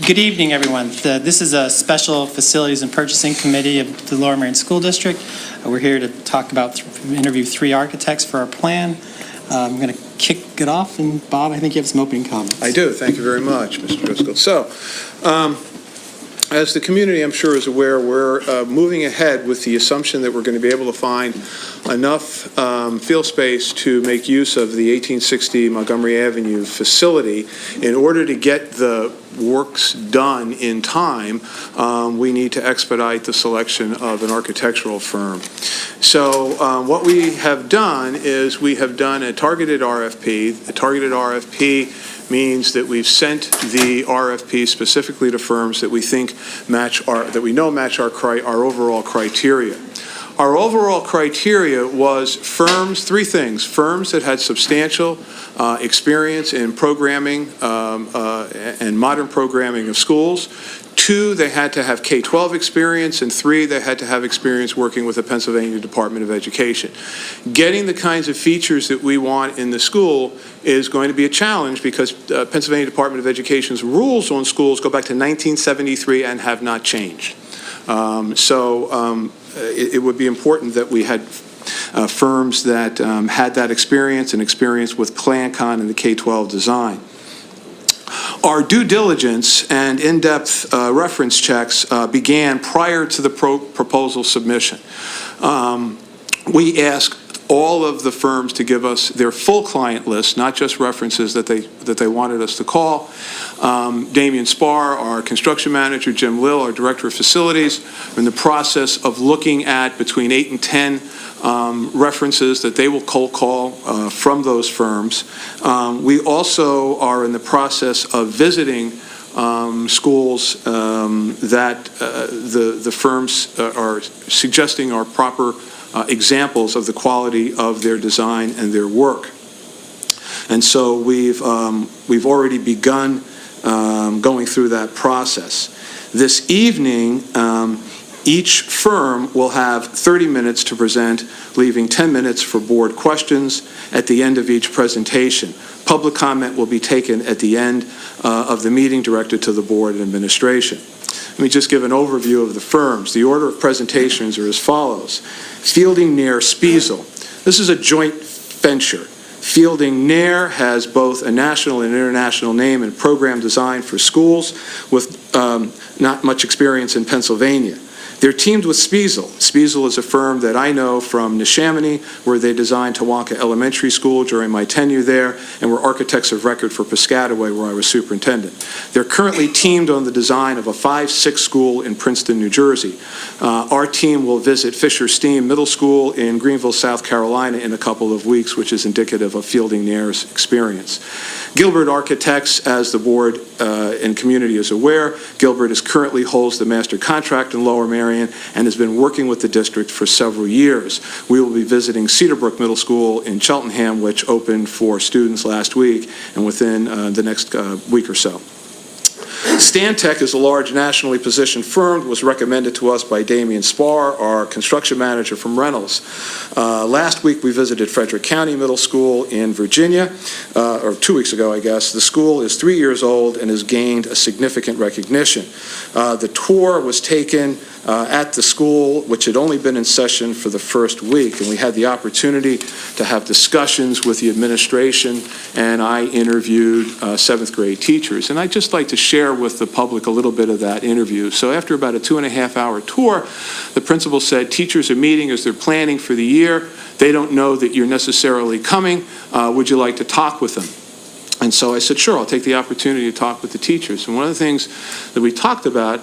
Good evening, everyone. This is a special facilities and purchasing committee of the Lower Merion School District. We're here to talk about, interview 3 architects for our plan. I'm going to kick it off, and Bob, I think you have some opening comments. I do. Thank you very much, Mr. Driscoll. So, as the community, I'm sure, is aware, we're moving ahead with the assumption that we're going to be able to find enough field space to make use of the 1860 Montgomery Avenue facility. In order to get the works done in time, we need to expedite the selection of an architectural firm. So what we have done is we have done a targeted RFP. A targeted RFP means that we've sent the RFP specifically to firms that we think match our overall criteria. Our overall criteria was firms, 3 things: firms that had substantial experience in programming and modern programming of schools. 2, they had to have K-12 experience, and 3, they had to have experience working with the Pennsylvania Department of Education. Getting the kinds of features that we want in the school is going to be a challenge because Pennsylvania Department of Education's rules on schools go back to 1973 and have not changed. It would be important that we had firms that had that experience and experience with ClanCon and the K-12 design. Our due diligence and in-depth reference checks began prior to the proposal submission. We asked all of the firms to give us their full client list, not just references that they wanted us to call. Damian Spar, our construction manager, Jim Lill, our director of facilities, are in the process of looking at between 8 and 10 references that they will cold call from those firms. We also are in the process of visiting schools that the firms are suggesting are proper examples of the quality of their design and their work. And so we've already begun going through that process. This evening, each firm will have 30 minutes to present, leaving 10 minutes for board questions at the end of each presentation. Public comment will be taken at the end of the meeting, directed to the board and administration. Let me just give an overview of the firms. The order of presentations are as follows. Fielding Nair Spiesel. This is a joint venture. Fielding Nair has both a national and international name in program design for schools with not much experience in Pennsylvania. They're teamed with Spiesel. Spiesel is a firm that I know from Neshaminy, where they designed Tawanka Elementary School during my tenure there, and were architects of record for Piscataway, where I was superintendent. They're currently teamed on the design of a 5-6 school in Princeton, New Jersey. Our team will visit Fisher Steam Middle School in Greenville, South Carolina in a couple of weeks, which is indicative of Fielding Nair's experience. Gilbert Architects, as the board and community is aware, Gilbert currently holds the master contract in Lower Merion and has been working with the district for several years. We will be visiting Cedarbrook Middle School in Cheltenham, which opened for students last week and within the next week or so. Stantec is a large nationally positioned firm, was recommended to us by Damian Spar, our construction manager from Reynolds. Last week we visited Frederick County Middle School in Virginia, or 2 weeks ago I guess. The school is 3 years old and has gained a significant recognition. The tour was taken at the school, which had only been in session for the first week, and we had the opportunity to have discussions with the administration, and I interviewed 7th grade teachers. And I'd just like to share with the public a little bit of that interview. So after about a 2.5-hour tour, the principal said teachers are meeting as they're planning for the year. They don't know that you're necessarily coming. Would you like to talk with them? And so I said, sure, I'll take the opportunity to talk with the teachers. And one of the things that we talked about,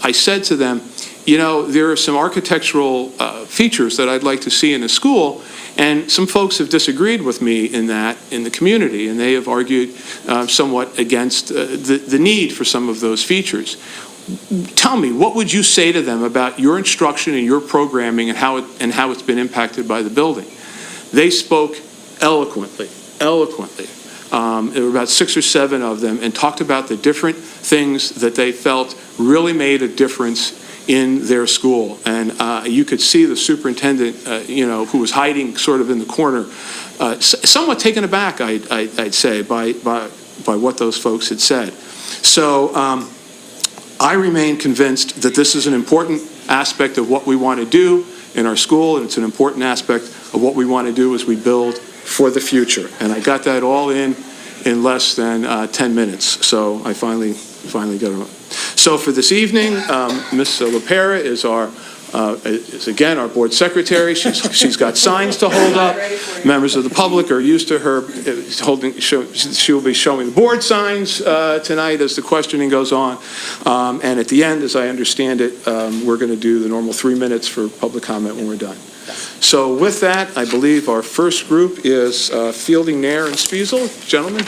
I said to them, you know, there are some architectural features that I'd like to see in a school, and some folks have disagreed with me in that in the community, and they have argued somewhat against the need for some of those features. Tell me, what would you say to them about your instruction and your programming and how it's been impacted by the building? They spoke eloquently. There were about 6 or 7 of them, and talked about the different things that they felt really made a difference in their school. And you could see the superintendent, who was hiding sort of in the corner, somewhat taken aback, I'd say, by by what those folks had said. So I remain convinced that this is an important aspect of what we want to do in our school, and it's an important aspect of what we want to do as we build for the future. And I got that all in less than 10 minutes. So I finally got it. So for this evening, Ms. LaPera is again our board secretary. She's got signs to hold up. Members of the public are used to her holding. She will be showing the board signs tonight as the questioning goes on. And at the end, as I understand it, we're going to do the normal 3 minutes for public comment when we're done. So with that, I believe our first group is Fielding, Nair, and Spiesel. Gentlemen.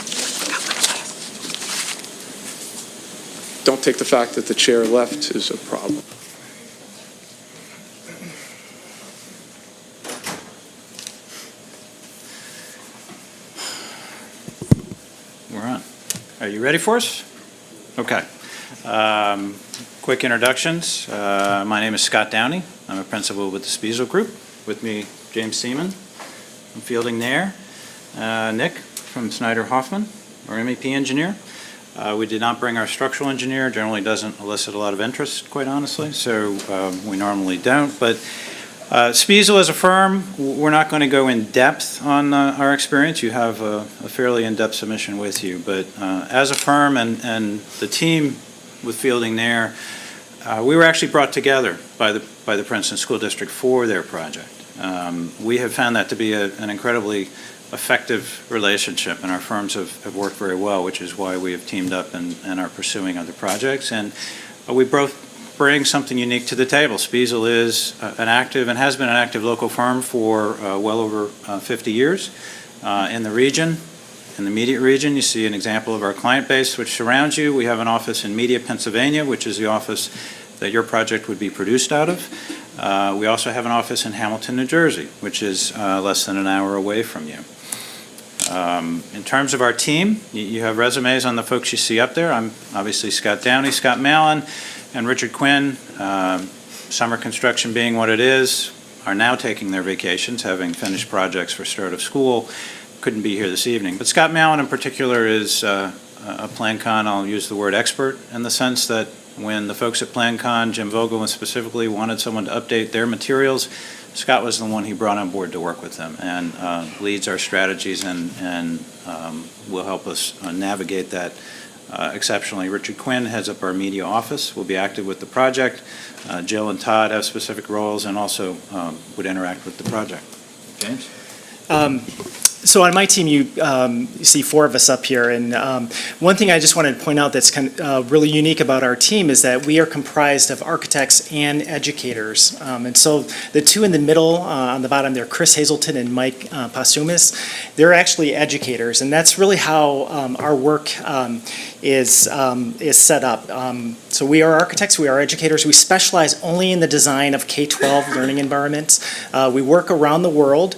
Don't take the fact that the chair left as a problem. We're on. Are you ready for us? Okay. Quick introductions. My name is Scott Downey. I'm a principal with the Spiesel Group. With me, James Seaman from Fielding Nair. Nick from Snyder Hoffman, our MEP engineer. We did not bring our structural engineer. Generally doesn't elicit a lot of interest, quite honestly, so we normally don't. But Spiesel as a firm, we're not going to go in depth on our experience. You have a fairly in-depth submission with you. But as a firm and the team with Fielding Nair, we were actually brought together by the Princeton School District for their project. We have found that to be an incredibly effective relationship, and our firms have worked very well, which is why we have teamed up and are pursuing other projects. And we both bring something unique to the table. Spiesel is an active and has been an active local firm for well over 50 years in the region. In the immediate region, you see an example of our client base which surrounds you. We have an office in Media, Pennsylvania, which is the office that your project would be produced out of. We also have an office in Hamilton, New Jersey, which is less than an hour away from you. In terms of our team, you have resumes on the folks you see up there. I'm obviously Scott Downey, Scott Mallon, and Richard Quinn. Summer construction being what it is, are now taking their vacations, having finished projects for start of school. Couldn't be here this evening. But Scott Mallon in particular is a PlanCon, I'll use the word expert, in the sense that when the folks at PlanCon, Jim Vogel specifically, wanted someone to update their materials, Scott was the one he brought on board to work with them and leads our strategies and will help us navigate that exceptionally. Richard Quinn heads up our media office, will be active with the project. Jill and Todd have specific roles and also would interact with the project. James? So on my team, you see 4 of us up here, and one thing I just wanted to point out that's kind of really unique about our team is that we are comprised of architects and educators. And so the 2 in the middle, on the bottom there, Chris Hazelton and Mike Postumus, they're actually educators, and that's really how our work is set up. So we are architects, we are educators, we specialize only in the design of K-12 learning environments. We work around the world.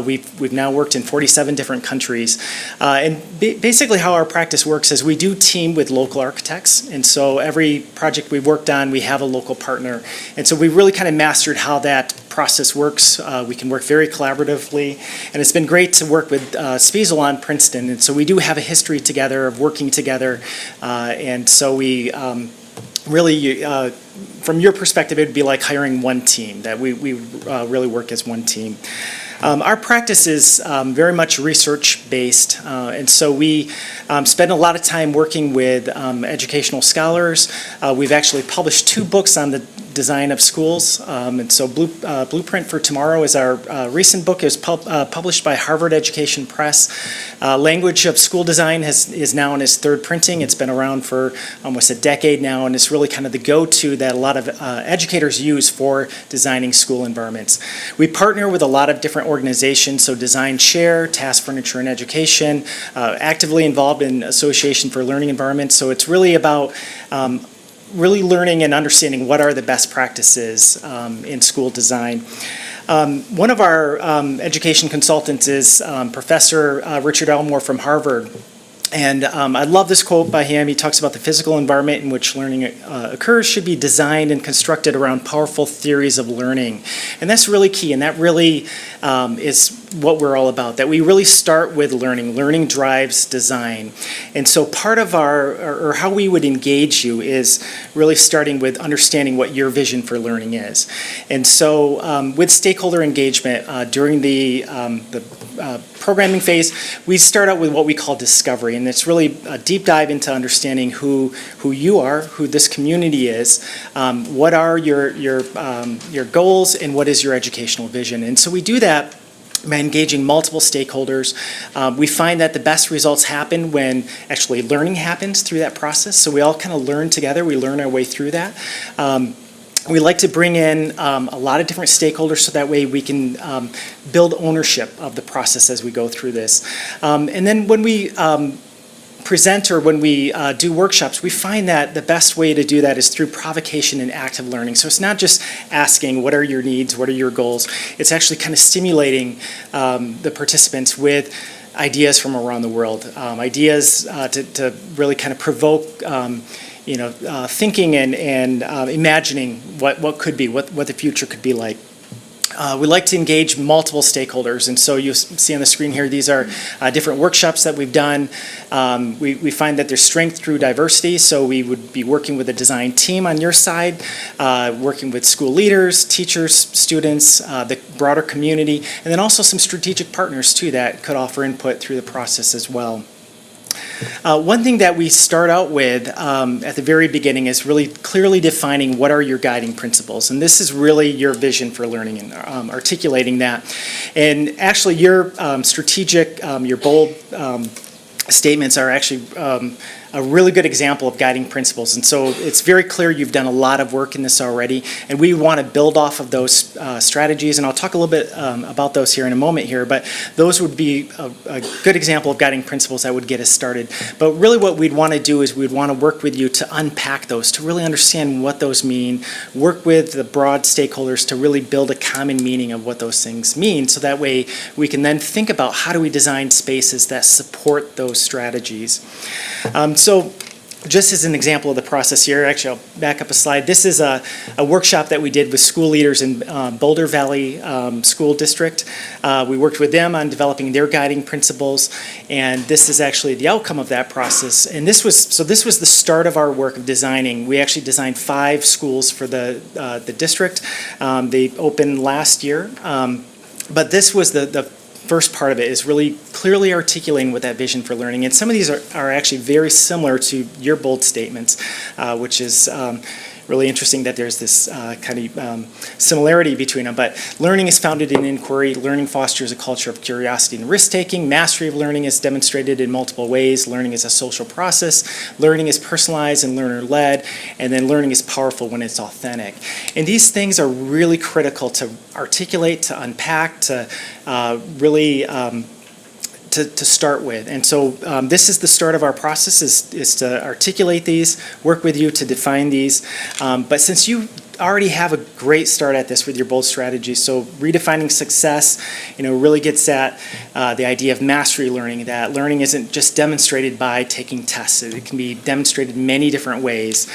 We've now worked in 47 different countries. And basically how our practice works is we do team with local architects, and so every project we've worked on, we have a local partner. And so we really kind of mastered how that process works. We can work very collaboratively, and it's been great to work with Spiesel on Princeton, and so we do have a history together of working together, and so we really, from your perspective, it would be like hiring one team, that we really work as one team. Our practice is very much research-based, and so we spend a lot of time working with educational scholars. We've actually published 2 books on the design of schools, and so Blueprint for Tomorrow is our recent book. It was published by Harvard Education Press. Language of School Design is now in its 3rd printing. It's been around for almost a decade now, and it's really kind of the go-to that a lot of educators use for designing school environments. We partner with a lot of different organizations, so Design Share, Task Furniture and Education, actively involved in Association for Learning Environments, so it's really about really learning and understanding what are the best practices in school design. One of our education consultants is Professor Richard Elmore from Harvard. And I love this quote by him. He talks about the physical environment in which learning occurs should be designed and constructed around powerful theories of learning. And that's really key, and that really is what we're all about, that we really start with learning. Learning drives design. And so part of or how we would engage you is really starting with understanding what your vision for learning is. And so with stakeholder engagement during the programming phase, we start out with what we call discovery, and it's really a deep dive into understanding who you are, who this community is, what are your goals, and what is your educational vision. And so we do that by engaging multiple stakeholders. We find that the best results happen when actually learning happens through that process. So we all kind of learn together. We learn our way through that. We like to bring in a lot of different stakeholders so that way we can build ownership of the process as we go through this. And then when we present or when we do workshops, we find that the best way to do that is through provocation and active learning. So it's not just asking what are your needs, what are your goals. It's actually kind of stimulating the participants with ideas from around the world, ideas to really kind of provoke thinking and imagining what could be, what the future could be like. We like to engage multiple stakeholders, and so you see on the screen here, these are different workshops that we've done. We find that there's strength through diversity, so we would be working with a design team on your side, working with school leaders, teachers, students, the broader community, and then also some strategic partners too that could offer input through the process as well. One thing that we start out with at the very beginning is really clearly defining what are your guiding principles. And this is really your vision for learning and articulating that. And actually your strategic, your bold statements are actually a really good example of guiding principles. And so it's very clear you've done a lot of work in this already, and we want to build off of those strategies, and I'll talk a little bit about those here in a moment here, but those would be a good example of guiding principles that would get us started. But really what we'd want to do is we'd want to work with you to unpack those, to really understand what those mean, work with the broad stakeholders to really build a common meaning of what those things mean, so that way we can then think about how do we design spaces that support those strategies. So just as an example of the process here, actually I'll back up a slide. This is a workshop that we did with school leaders in Boulder Valley School District. We worked with them on developing their guiding principles, and this is actually the outcome of that process. And this was the start of our work of designing. We actually designed 5 schools for the district. They opened last year, but this was the first part of it, is really clearly articulating what that vision for learning. And some of these are actually very similar to your bold statements, which is really interesting that there's this kind of similarity between them. But learning is founded in inquiry. Learning fosters a culture of curiosity and risk-taking. Mastery of learning is demonstrated in multiple ways. Learning is a social process. Learning is personalized and learner-led. And then learning is powerful when it's authentic. And these things are really critical to articulate, to unpack, to really to start with. And so this is the start of our process, is to articulate these, work with you to define these. But since you already have a great start at this with your bold strategy, so redefining success, really gets at the idea of mastery learning, that learning isn't just demonstrated by taking tests. It can be demonstrated in many different ways.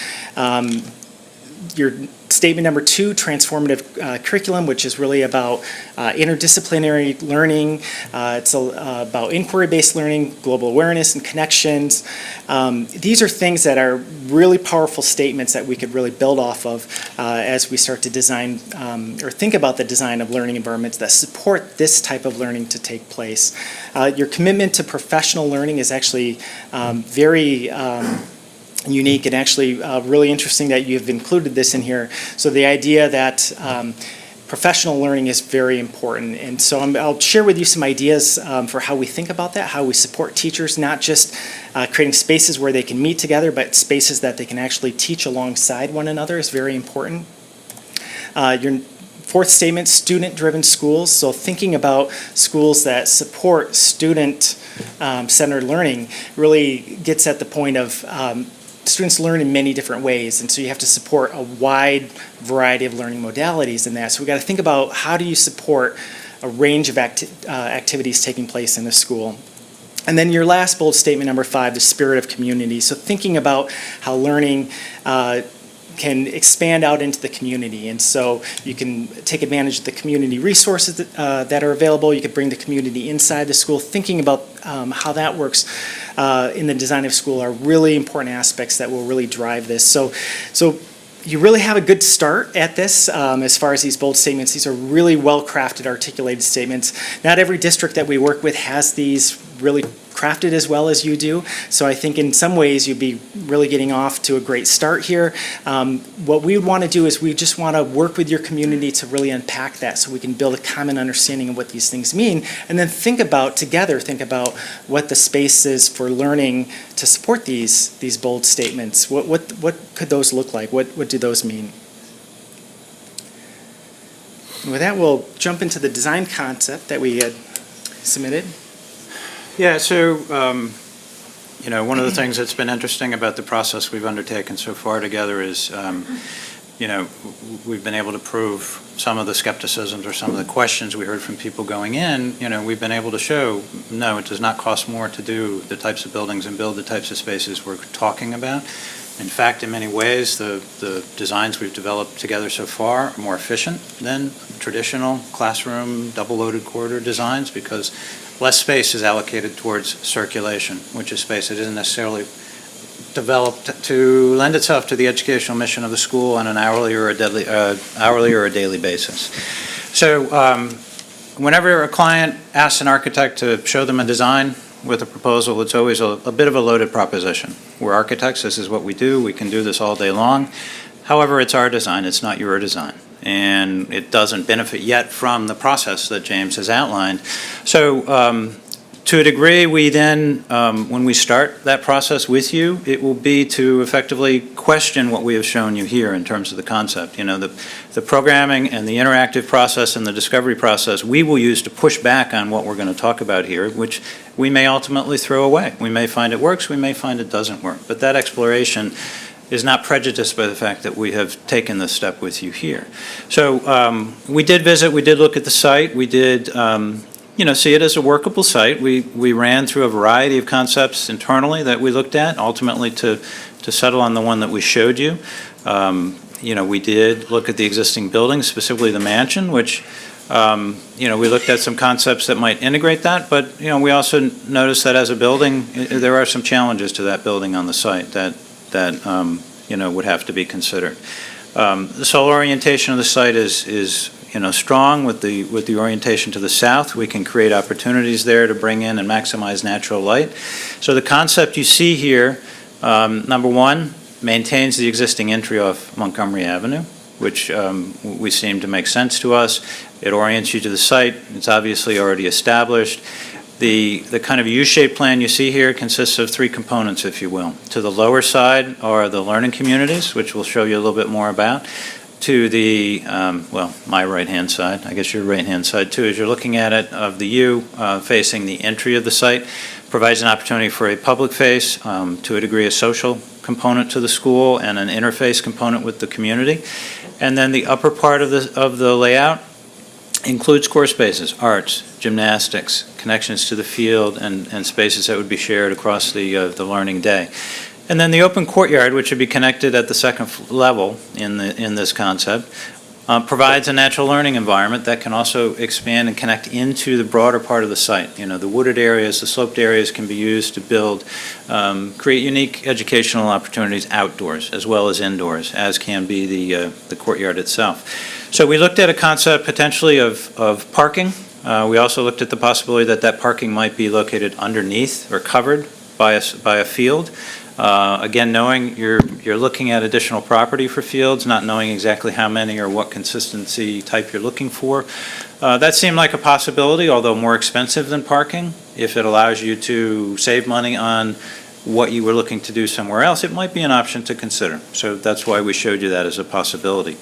Your statement number 2, transformative curriculum, which is really about interdisciplinary learning. It's about inquiry-based learning, global awareness and connections. These are things that are really powerful statements that we could really build off of as we start to design or think about the design of learning environments that support this type of learning to take place. Your commitment to professional learning is actually very unique, and actually really interesting that you've included this in here. So the idea that professional learning is very important. And so I'll share with you some ideas for how we think about that, how we support teachers, not just creating spaces where they can meet together, but spaces that they can actually teach alongside one another is very important. Your 4th statement, student-driven schools. So thinking about schools that support student-centered learning really gets at the point of students learn in many different ways, and so you have to support a wide variety of learning modalities in that. So we've got to think about how do you support a range of activities taking place in a school. And then your last bold statement, number 5, the spirit of community. So thinking about how learning can expand out into the community. And so you can take advantage of the community resources that are available. You could bring the community inside the school. Thinking about how that works in the design of school are really important aspects that will really drive this. So you really have a good start at this as far as these bold statements. These are really well-crafted, articulated statements. Not every district that we work with has these really crafted as well as you do. So I think in some ways you'd be really getting off to a great start here. What we want to do is we just want to work with your community to really unpack that so we can build a common understanding of what these things mean, and then think about what the space is for learning to support these bold statements. What could those look like? What do those mean? And with that, we'll jump into the design concept that we had submitted. Yeah, so, one of the things that's been interesting about the process we've undertaken so far together is, we've been able to prove some of the skepticisms or some of the questions we heard from people going in. We've been able to show, no, it does not cost more to do the types of buildings and build the types of spaces we're talking about. In fact, in many ways, the designs we've developed together so far are more efficient than traditional classroom double-loaded corridor designs because less space is allocated towards circulation, which is space that isn't necessarily developed to lend itself to the educational mission of the school on an hourly or a daily basis. So whenever a client asks an architect to show them a design with a proposal, it's always a bit of a loaded proposition. We're architects, this is what we do, we can do this all day long. However, it's our design, it's not your design. And it doesn't benefit yet from the process that James has outlined. So to a degree, we then, when we start that process with you, it will be to effectively question what we have shown you here in terms of the concept. The programming and the interactive process and the discovery process we will use to push back on what we're going to talk about here, which we may ultimately throw away. We may find it works, we may find it doesn't work. But that exploration is not prejudiced by the fact that we have taken this step with you here. So we did visit, we did look at the site, we did see it as a workable site. We ran through a variety of concepts internally that we looked at, ultimately to settle on the one that we showed you. We did look at the existing buildings, specifically the mansion, which we looked at some concepts that might integrate that, but we also noticed that as a building, there are some challenges to that building on the site that would have to be considered. The solar orientation of the site is strong with the orientation to the south. We can create opportunities there to bring in and maximize natural light. So the concept you see here, number one, maintains the existing entry off Montgomery Avenue, which we seem to make sense to us. It orients you to the site. It's obviously already established. The kind of U-shaped plan you see here consists of three components, if you will. To the lower side are the learning communities, which we'll show you a little bit more about. To the, my right-hand side, I guess your right-hand side too, as you're looking at it, of the U facing the entry of the site, provides an opportunity for a public face, to a degree a social component to the school, and an interface component with the community. And then the upper part of the layout includes core spaces, arts, gymnastics, connections to the field, and spaces that would be shared across the learning day. And then the open courtyard, which would be connected at the second level in this concept, provides a natural learning environment that can also expand and connect into the broader part of the site. The wooded areas, the sloped areas can be used to build, create unique educational opportunities outdoors as well as indoors, as can be the courtyard itself. So we looked at a concept potentially of parking. We also looked at the possibility that parking might be located underneath or covered by a field. Again, knowing you're looking at additional property for fields, not knowing exactly how many or what consistency type you're looking for. That seemed like a possibility, although more expensive than parking. If it allows you to save money on what you were looking to do somewhere else, it might be an option to consider. So that's why we showed you that as a possibility.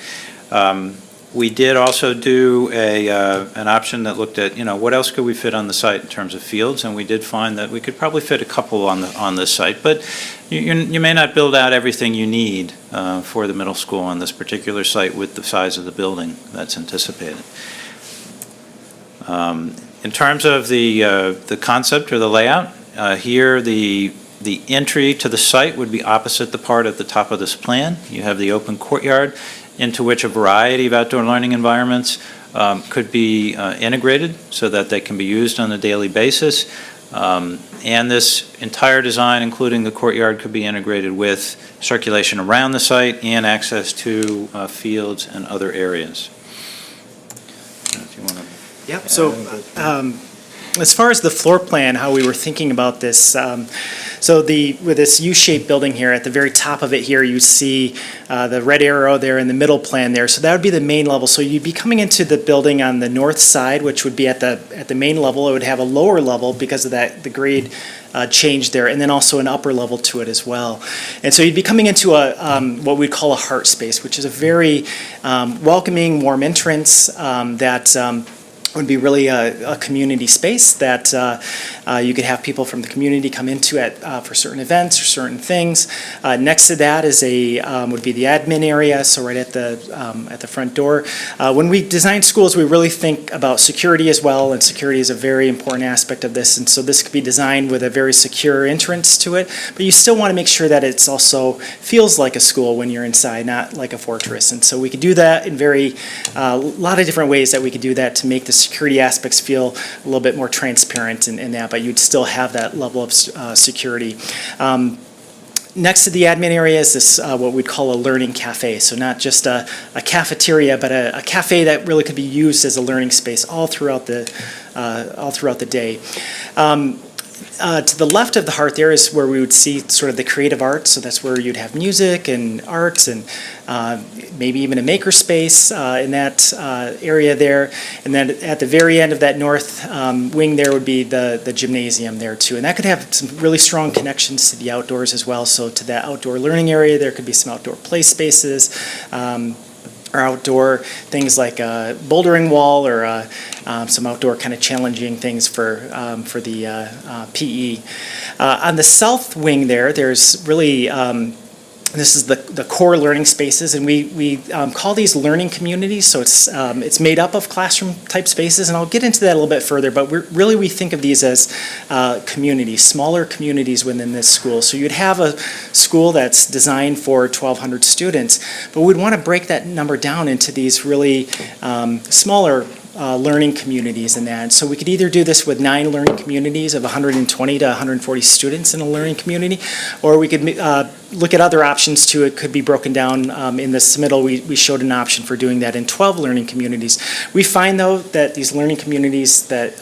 We did also do an option that looked at, what else could we fit on the site in terms of fields, and we did find that we could probably fit a couple on this site, but you may not build out everything you need for the middle school on this particular site with the size of the building that's anticipated. In terms of the concept or the layout, here the The entry to the site would be opposite the part at the top of this plan. You have the open courtyard into which a variety of outdoor learning environments could be integrated so that they can be used on a daily basis. And this entire design, including the courtyard, could be integrated with circulation around the site and access to fields and other areas. If you want to. Yep, so as far as the floor plan, how we were thinking about this, with this U-shaped building here, at the very top of it here, you see the red arrow there in the middle plan there. So that would be the main level. So you'd be coming into the building on the north side, which would be at the main level. It would have a lower level because of the grade change there, and then also an upper level to it as well. And so you'd be coming into what we'd call a heart space, which is a very welcoming, warm entrance that would be really a community space that you could have people from the community come into for certain events or certain things. Next to that would be the admin area, so right at the front door. When we design schools, we really think about security as well, and security is a very important aspect of this. And so this could be designed with a very secure entrance to it, but you still want to make sure that it's also feels like a school when you're inside, not like a fortress. And so we could do that in a lot of different ways that we could do that to make the security aspects feel a little bit more transparent in that, but you'd still have that level of security. Next to the admin area is this what we'd call a learning cafe. So not just a cafeteria, but a cafe that really could be used as a learning space all throughout the day. To the left of the heart there is where we would see sort of the creative arts. So that's where you'd have music and arts and maybe even a maker space in that area there. And then at the very end of that north wing there would be the gymnasium there too. And that could have some really strong connections to the outdoors as well. So to that outdoor learning area, there could be some outdoor play spaces. Or outdoor things like a bouldering wall or some outdoor kind of challenging things for the PE. On the south wing there's really this is the core learning spaces, and we call these learning communities. So it's made up of classroom type spaces, and I'll get into that a little bit further. But we think of these as communities, smaller communities within this school. So you'd have a school that's designed for 1,200 students, but we'd want to break that number down into these really smaller learning communities in that. So we could either do this with 9 learning communities of 120 to 140 students in a learning community, or we could look at other options too. It could be broken down in the submittal. We showed an option for doing that in 12 learning communities. We find though that these learning communities that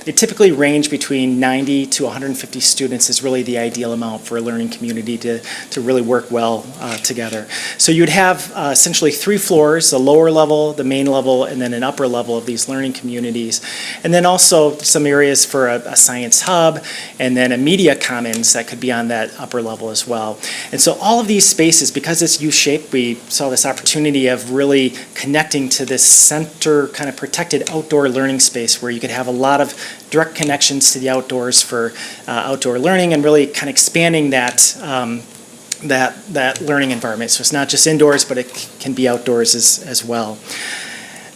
they typically range between 90 to 150 students is really the ideal amount for a learning community to really work well together. So you'd have essentially 3 floors, a lower level, the main level, and then an upper level of these learning communities. And then also some areas for a science hub, and then a media commons that could be on that upper level as well. And so all of these spaces, because it's U-shaped, we saw this opportunity of really connecting to this center kind of protected outdoor learning space where you could have a lot of direct connections to the outdoors for outdoor learning, and really kind of expanding that that learning environment. So it's not just indoors, but it can be outdoors as well.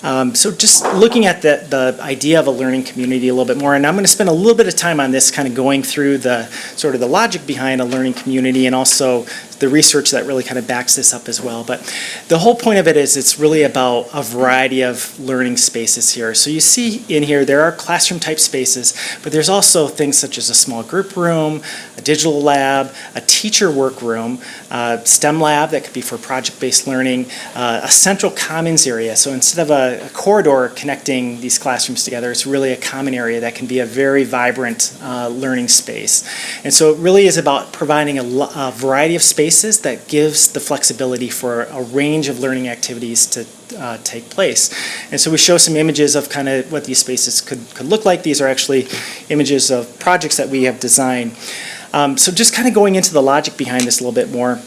So just looking at the idea of a learning community a little bit more, and I'm going to spend a little bit of time on this, kind of going through the sort of the logic behind a learning community, and also the research that really kind of backs this up as well. But the whole point of it is it's really about a variety of learning spaces here. So you see in here there are classroom type spaces, but there's also things such as a small group room, a digital lab, a teacher work room, STEM lab that could be for project-based learning, a central commons area. So instead of a corridor connecting these classrooms together, it's really a common area that can be a very vibrant learning space. And so it really is about providing a variety of spaces that gives the flexibility for a range of learning activities to take place. And so we show some images of kind of what these spaces could look like. These are actually images of projects that we have designed. So just kind of going into the logic behind this a little bit more.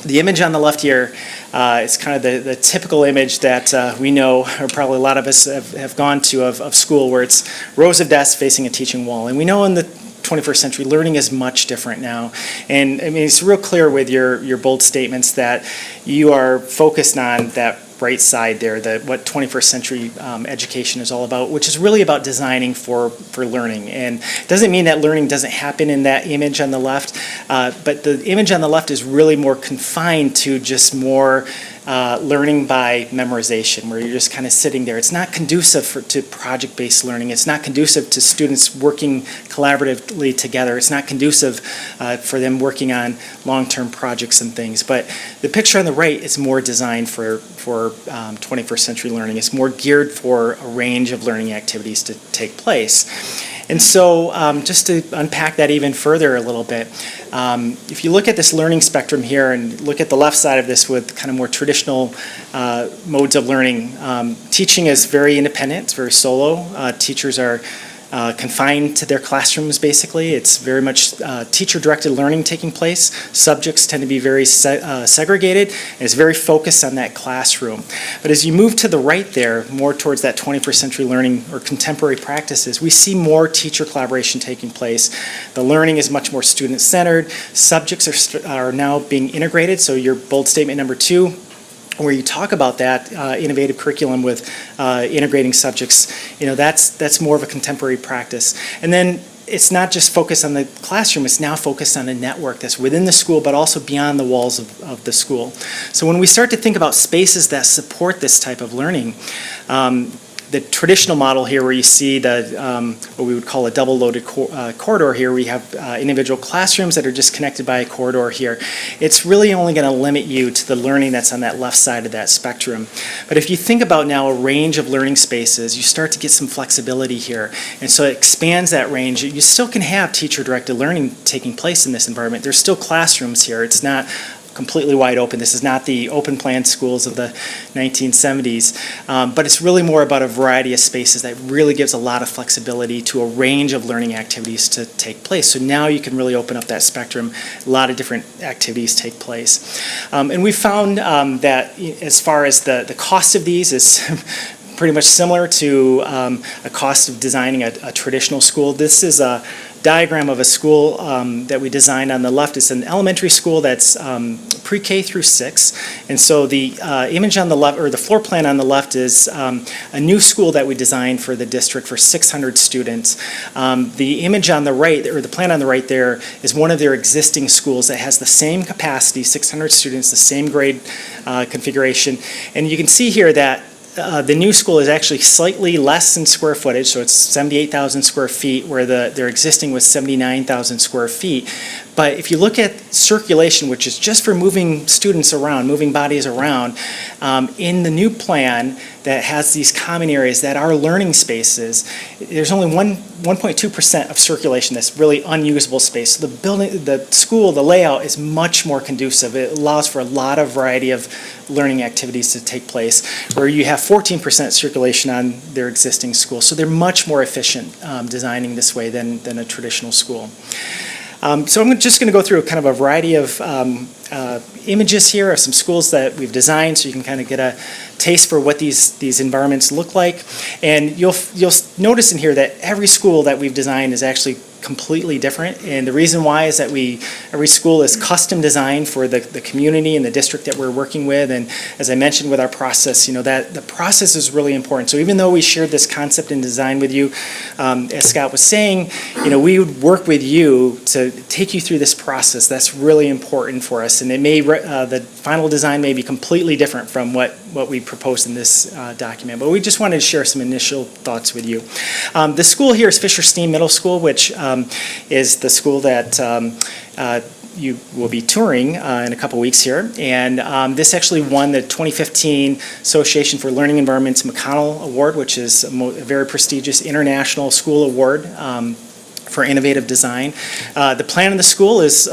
The image on the left here is kind of the typical image that we know, or probably a lot of us have gone to of school, where it's rows of desks facing a teaching wall. And we know in the 21st century, learning is much different now. And I mean, it's real clear with your bold statements that you are focused on that right side there, what 21st century education is all about, which is really about designing for learning. And it doesn't mean that learning doesn't happen in that image on the left, but the image on the left is really more confined to just more learning by memorization, where you're just kind of sitting there. It's not conducive to project-based learning. It's not conducive to students working collaboratively together. It's not conducive for them working on long-term projects and things. But the picture on the right is more designed for 21st century learning. It's more geared for a range of learning activities to take place. And so just to unpack that even further a little bit, if you look at this learning spectrum here and look at the left side of this with kind of more traditional modes of learning, teaching is very independent, it's very solo. Teachers are confined to their classrooms, basically. It's very much teacher-directed learning taking place. Subjects tend to be very segregated, and it's very focused on that classroom. But as you move to the right there, more towards that 21st century learning or contemporary practices, we see more teacher collaboration taking place. The learning is much more student-centered. Subjects are now being integrated, so your bold statement number 2, where you talk about that innovative curriculum with integrating subjects, that's more of a contemporary practice. And then it's not just focused on the classroom, it's now focused on a network that's within the school, but also beyond the walls of the school. So when we start to think about spaces that support this type of learning, the traditional model here where you see what we would call a double-loaded corridor here, we have individual classrooms that are just connected by a corridor here. It's really only going to limit you to the learning that's on that left side of that spectrum. But if you think about now a range of learning spaces, you start to get some flexibility here. And so it expands that range. You still can have teacher-directed learning taking place in this environment. There's still classrooms here. It's not completely wide open. This is not the open plan schools of the 1970s, but it's really more about a variety of spaces that really gives a lot of flexibility to a range of learning activities to take place. So now you can really open up that spectrum. A lot of different activities take place. And we found that as far as the cost of these is pretty much similar to a cost of designing a traditional school. This is a diagram of a school that we designed on the left. It's an elementary school that's pre-K through 6. And so the image on the left, or the floor plan on the left, is a new school that we designed for the district for 600 students. The image on the right, or the plan on the right there, is one of their existing schools that has the same capacity, 600 students, the same grade configuration. And you can see here that the new school is actually slightly less in square footage, so it's 78,000 square feet, where their existing was 79,000 square feet. But if you look at circulation, which is just for moving students around, moving bodies around, in the new plan that has these common areas that are learning spaces, there's only 1.2% of circulation that's really unusable space. So the building, the school, the layout is much more conducive. It allows for a lot of variety of learning activities to take place, where you have 14% circulation on their existing school. So they're much more efficient designing this way than a traditional school. So I'm just going to go through kind of a variety of images here of some schools that we've designed, so you can kind of get a taste for what these environments look like. And you'll notice in here that every school that we've designed is actually completely different. And the reason why is that every school is custom designed for the community and the district that we're working with. And as I mentioned with our process, that the process is really important. So even though we shared this concept and design with you, as Scott was saying, we would work with you to take you through this process. That's really important for us. And it may the final design may be completely different from what we proposed in this document. But we just wanted to share some initial thoughts with you. The school here is Fisher Steam Middle School, which is the school that you will be touring in a couple weeks here. And this actually won the 2015 Association for Learning Environments McConnell Award, which is a very prestigious international school award for innovative design. The plan of the school is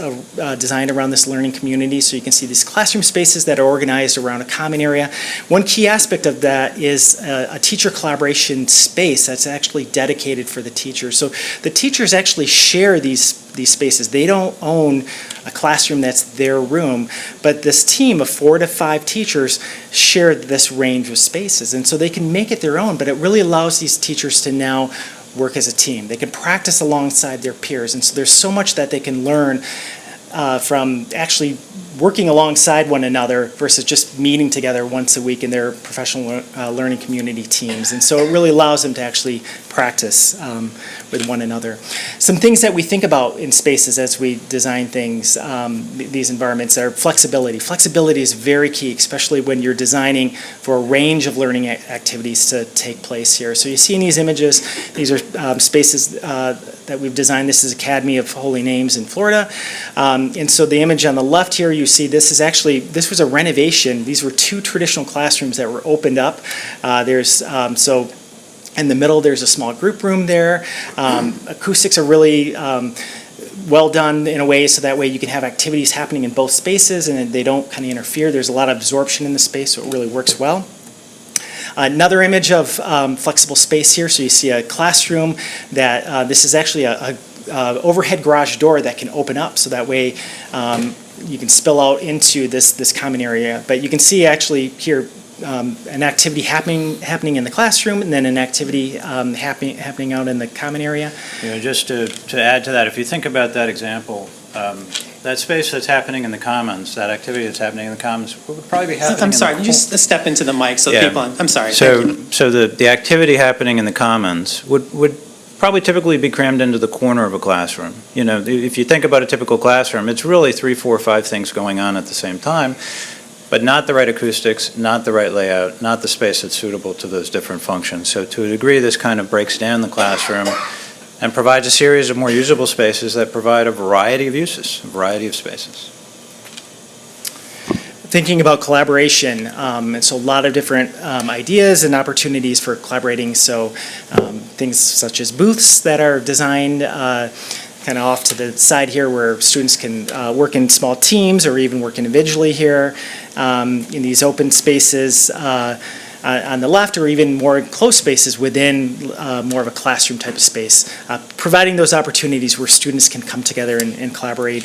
designed around this learning community, so you can see these classroom spaces that are organized around a common area. One key aspect of that is a teacher collaboration space that's actually dedicated for the teachers. So the teachers actually share these spaces. They don't own a classroom that's their room, but this team of 4 to 5 teachers share this range of spaces, and so they can make it their own, but it really allows these teachers to now work as a team. They can practice alongside their peers, and so there's so much that they can learn from actually working alongside one another versus just meeting together once a week in their professional learning community teams. And so it really allows them to actually practice with one another. Some things that we think about in spaces as we design things, these environments, are flexibility. Flexibility is very key, especially when you're designing for a range of learning activities to take place here. So you see in these images, these are spaces that we've designed. This is Academy of Holy Names in Florida. And so the image on the left here, you see this was a renovation. These were 2 traditional classrooms that were opened up. So in the middle, there's a small group room there. Acoustics are really well done in a way so that way you can have activities happening in both spaces and they don't kind of interfere. There's a lot of absorption in the space, so it really works well. Another image of flexible space here. So you see a classroom that this is actually a overhead garage door that can open up, so that way you can spill out into this common area. But you can see actually here an activity happening in the classroom, and then an activity happening out in the common area. Just to add to that, if you think about that example, that space that's happening in the commons, that activity that's happening in the commons, would probably be happening. I'm sorry, can you just step into the mic so people, I'm sorry. So the activity happening in the commons would probably typically be crammed into the corner of a classroom. If you think about a typical classroom, it's really 3, 4, 5 things going on at the same time, but not the right acoustics, not the right layout, not the space that's suitable to those different functions. So to a degree, this kind of breaks down the classroom and provides a series of more usable spaces that provide a variety of uses, a variety of spaces. Thinking about collaboration, and so a lot of different ideas and opportunities for collaborating. So things such as booths that are designed kind of off to the side here where students can work in small teams or even work individually here in these open spaces on the left, or even more enclosed spaces within more of a classroom type of space, providing those opportunities where students can come together and collaborate.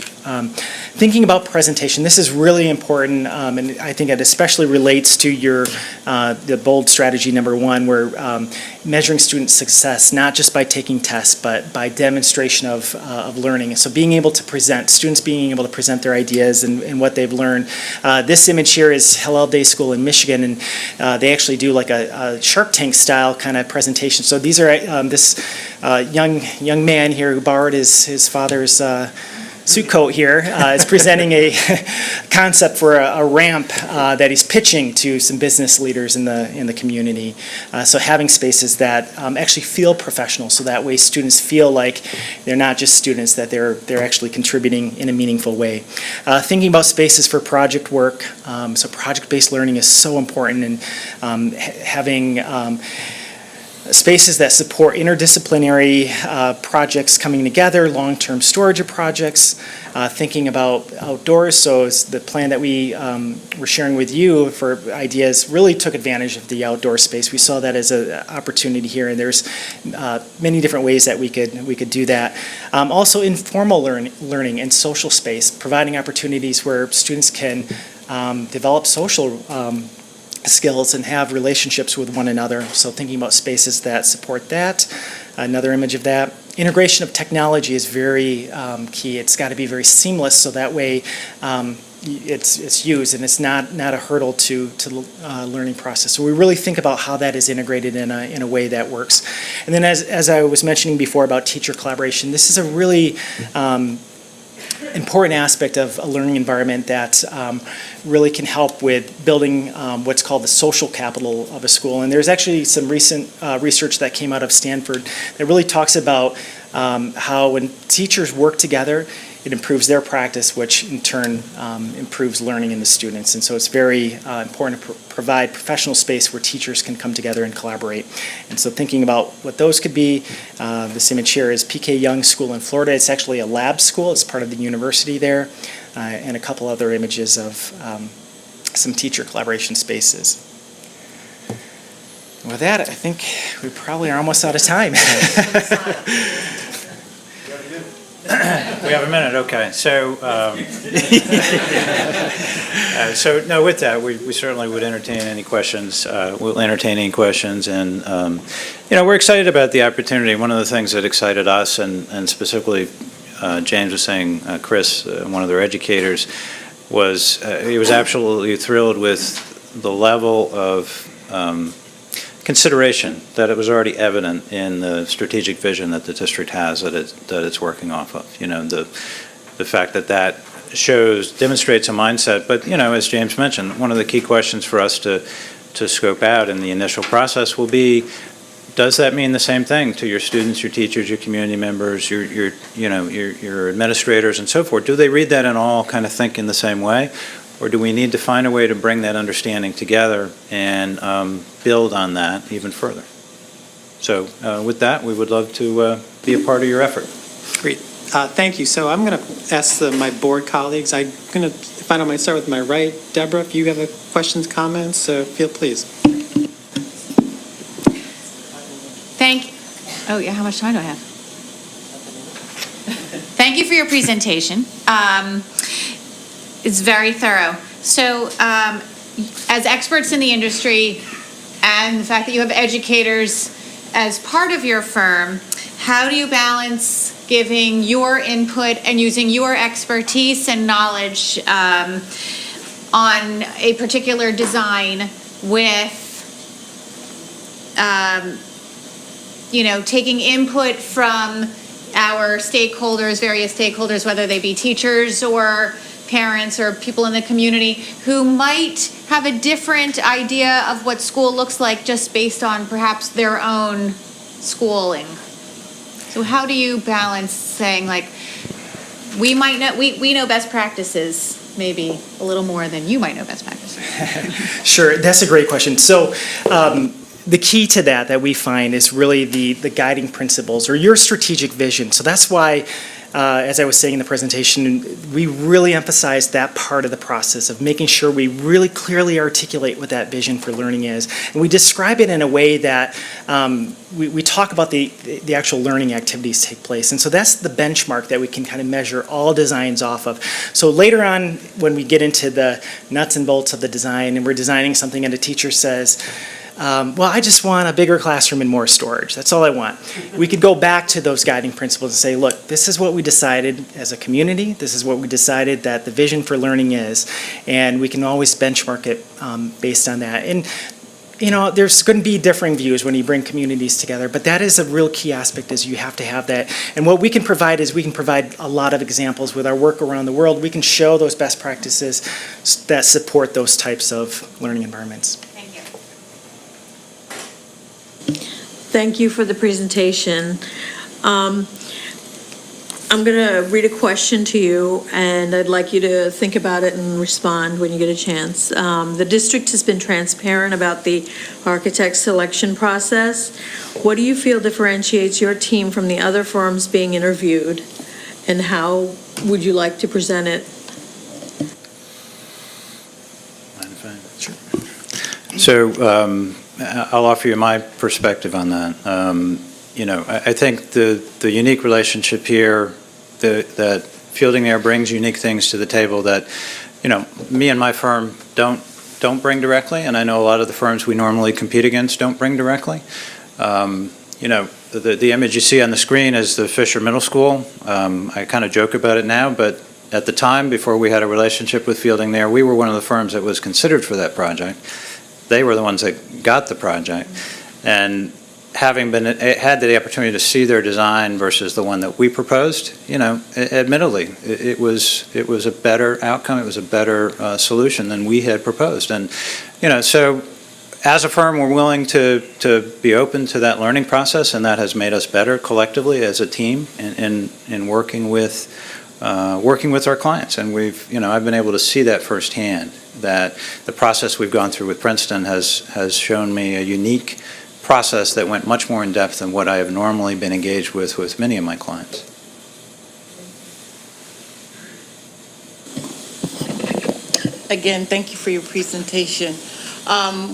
Thinking about presentation, this is really important, and I think it especially relates to the bold strategy number 1, where measuring student success, not just by taking tests, but by demonstration of learning. So being able to present, students being able to present their ideas and what they've learned. This image here is Hillel Day School in Michigan, and they actually do like a Shark Tank style kind of presentation. So these are this young man here who borrowed his father's suit coat here is presenting a concept for a ramp that he's pitching to some business leaders in the community. So having spaces that actually feel professional, so that way students feel like they're not just students, that they're actually contributing in a meaningful way. Thinking about spaces for project work, so project-based learning is so important, and having spaces that support interdisciplinary projects coming together, long-term storage of projects, thinking about outdoors. So it's the plan that we were sharing with you for ideas really took advantage of the outdoor space. We saw that as an opportunity here, and there's many different ways that we could do that. Also informal learning and social space, providing opportunities where students can develop social skills and have relationships with one another. So thinking about spaces that support that. Another image of that. Integration of technology is very key. It's got to be very seamless, so that way it's used and it's not a hurdle to the learning process. So we really think about how that is integrated in a way that works. And then as I was mentioning before about teacher collaboration, this is a really important aspect of a learning environment that really can help with building what's called the social capital of a school. And there's actually some recent research that came out of Stanford that really talks about how when teachers work together, it improves their practice, which in turn improves learning in the students. And so it's very important to provide professional space where teachers can come together and collaborate. And so thinking about what those could be, this image here is PK Young School in Florida. It's actually a lab school. It's part of the university there, and a couple other images of some teacher collaboration spaces. With that, I think we probably are almost out of time. We have a minute, okay. So, no, with that, we certainly would entertain any questions. We'll entertain any questions, and we're excited about the opportunity. One of the things that excited us, and specifically James was saying, Chris, one of their educators, he was absolutely thrilled with the level of consideration that it was already evident in the strategic vision that the district has that it's working off of. You know, the fact that demonstrates a mindset. But, you know, as James mentioned, one of the key questions for us to scope out in the initial process will be, does that mean the same thing to your students, your teachers, your community members, your administrators and so forth? Do they read that and all kind of think in the same way? Or do we need to find a way to bring that understanding together and build on that even further? So with that, we would love to be a part of your effort. Great. Thank you. So I'm going to ask my board colleagues. I'm going to, if I don't mind, start with my right. Deborah, if you have questions, comments, feel please. Oh, yeah, how much time do I have? Thank you for your presentation. It's very thorough. So as experts in the industry and the fact that you have educators as part of your firm, how do you balance giving your input and using your expertise and knowledge on a particular design with taking input from our stakeholders, various stakeholders, whether they be teachers or parents or people in the community who might have a different idea of what school looks like just based on perhaps their own schooling. So how do you balance saying, like, we know best practices maybe a little more than you might know best practices? Sure, that's a great question. So the key to that we find is really the guiding principles or your strategic vision. So that's why, as I was saying in the presentation, we really emphasize that part of the process of making sure we really clearly articulate what that vision for learning is. And we describe it in a way that we talk about the actual learning activities take place. And so that's the benchmark that we can kind of measure all designs off of. So later on, when we get into the nuts and bolts of the design and we're designing something and a teacher says, well, I just want a bigger classroom and more storage. That's all I want. We could go back to those guiding principles and say, look, this is what we decided as a community. This is what we decided that the vision for learning is. And we can always benchmark it based on that. And, there's going to be differing views when you bring communities together. But that is a real key aspect, is you have to have that. And what we can provide is we can provide a lot of examples with our work around the world. We can show those best practices that support those types of learning environments. Thank you for the presentation. I'm going to read a question to you, and I'd like you to think about it and respond when you get a chance. The district has been transparent about the architect selection process. What do you feel differentiates your team from the other firms being interviewed, and how would you like to present it? Sure. So I'll offer you my perspective on that. I think the unique relationship here that Fielding Air brings unique things to the table that, me and my firm don't bring directly, and I know a lot of the firms we normally compete against don't bring directly. The image you see on the screen is the Fisher Middle School. I kind of joke about it now, but at the time, before we had a relationship with Fielding there, we were one of the firms that was considered for that project. They were the ones that got the project, and having had the opportunity to see their design versus the one that we proposed, admittedly, it was a better outcome. It was a better solution than we had proposed, and so as a firm, we're willing to be open to that learning process, and that has made us better collectively as a team in working with our clients, and I've been able to see that firsthand. That the process we've gone through with Princeton has shown me a unique process that went much more in depth than what I have normally been engaged with many of my clients. Again, thank you for your presentation.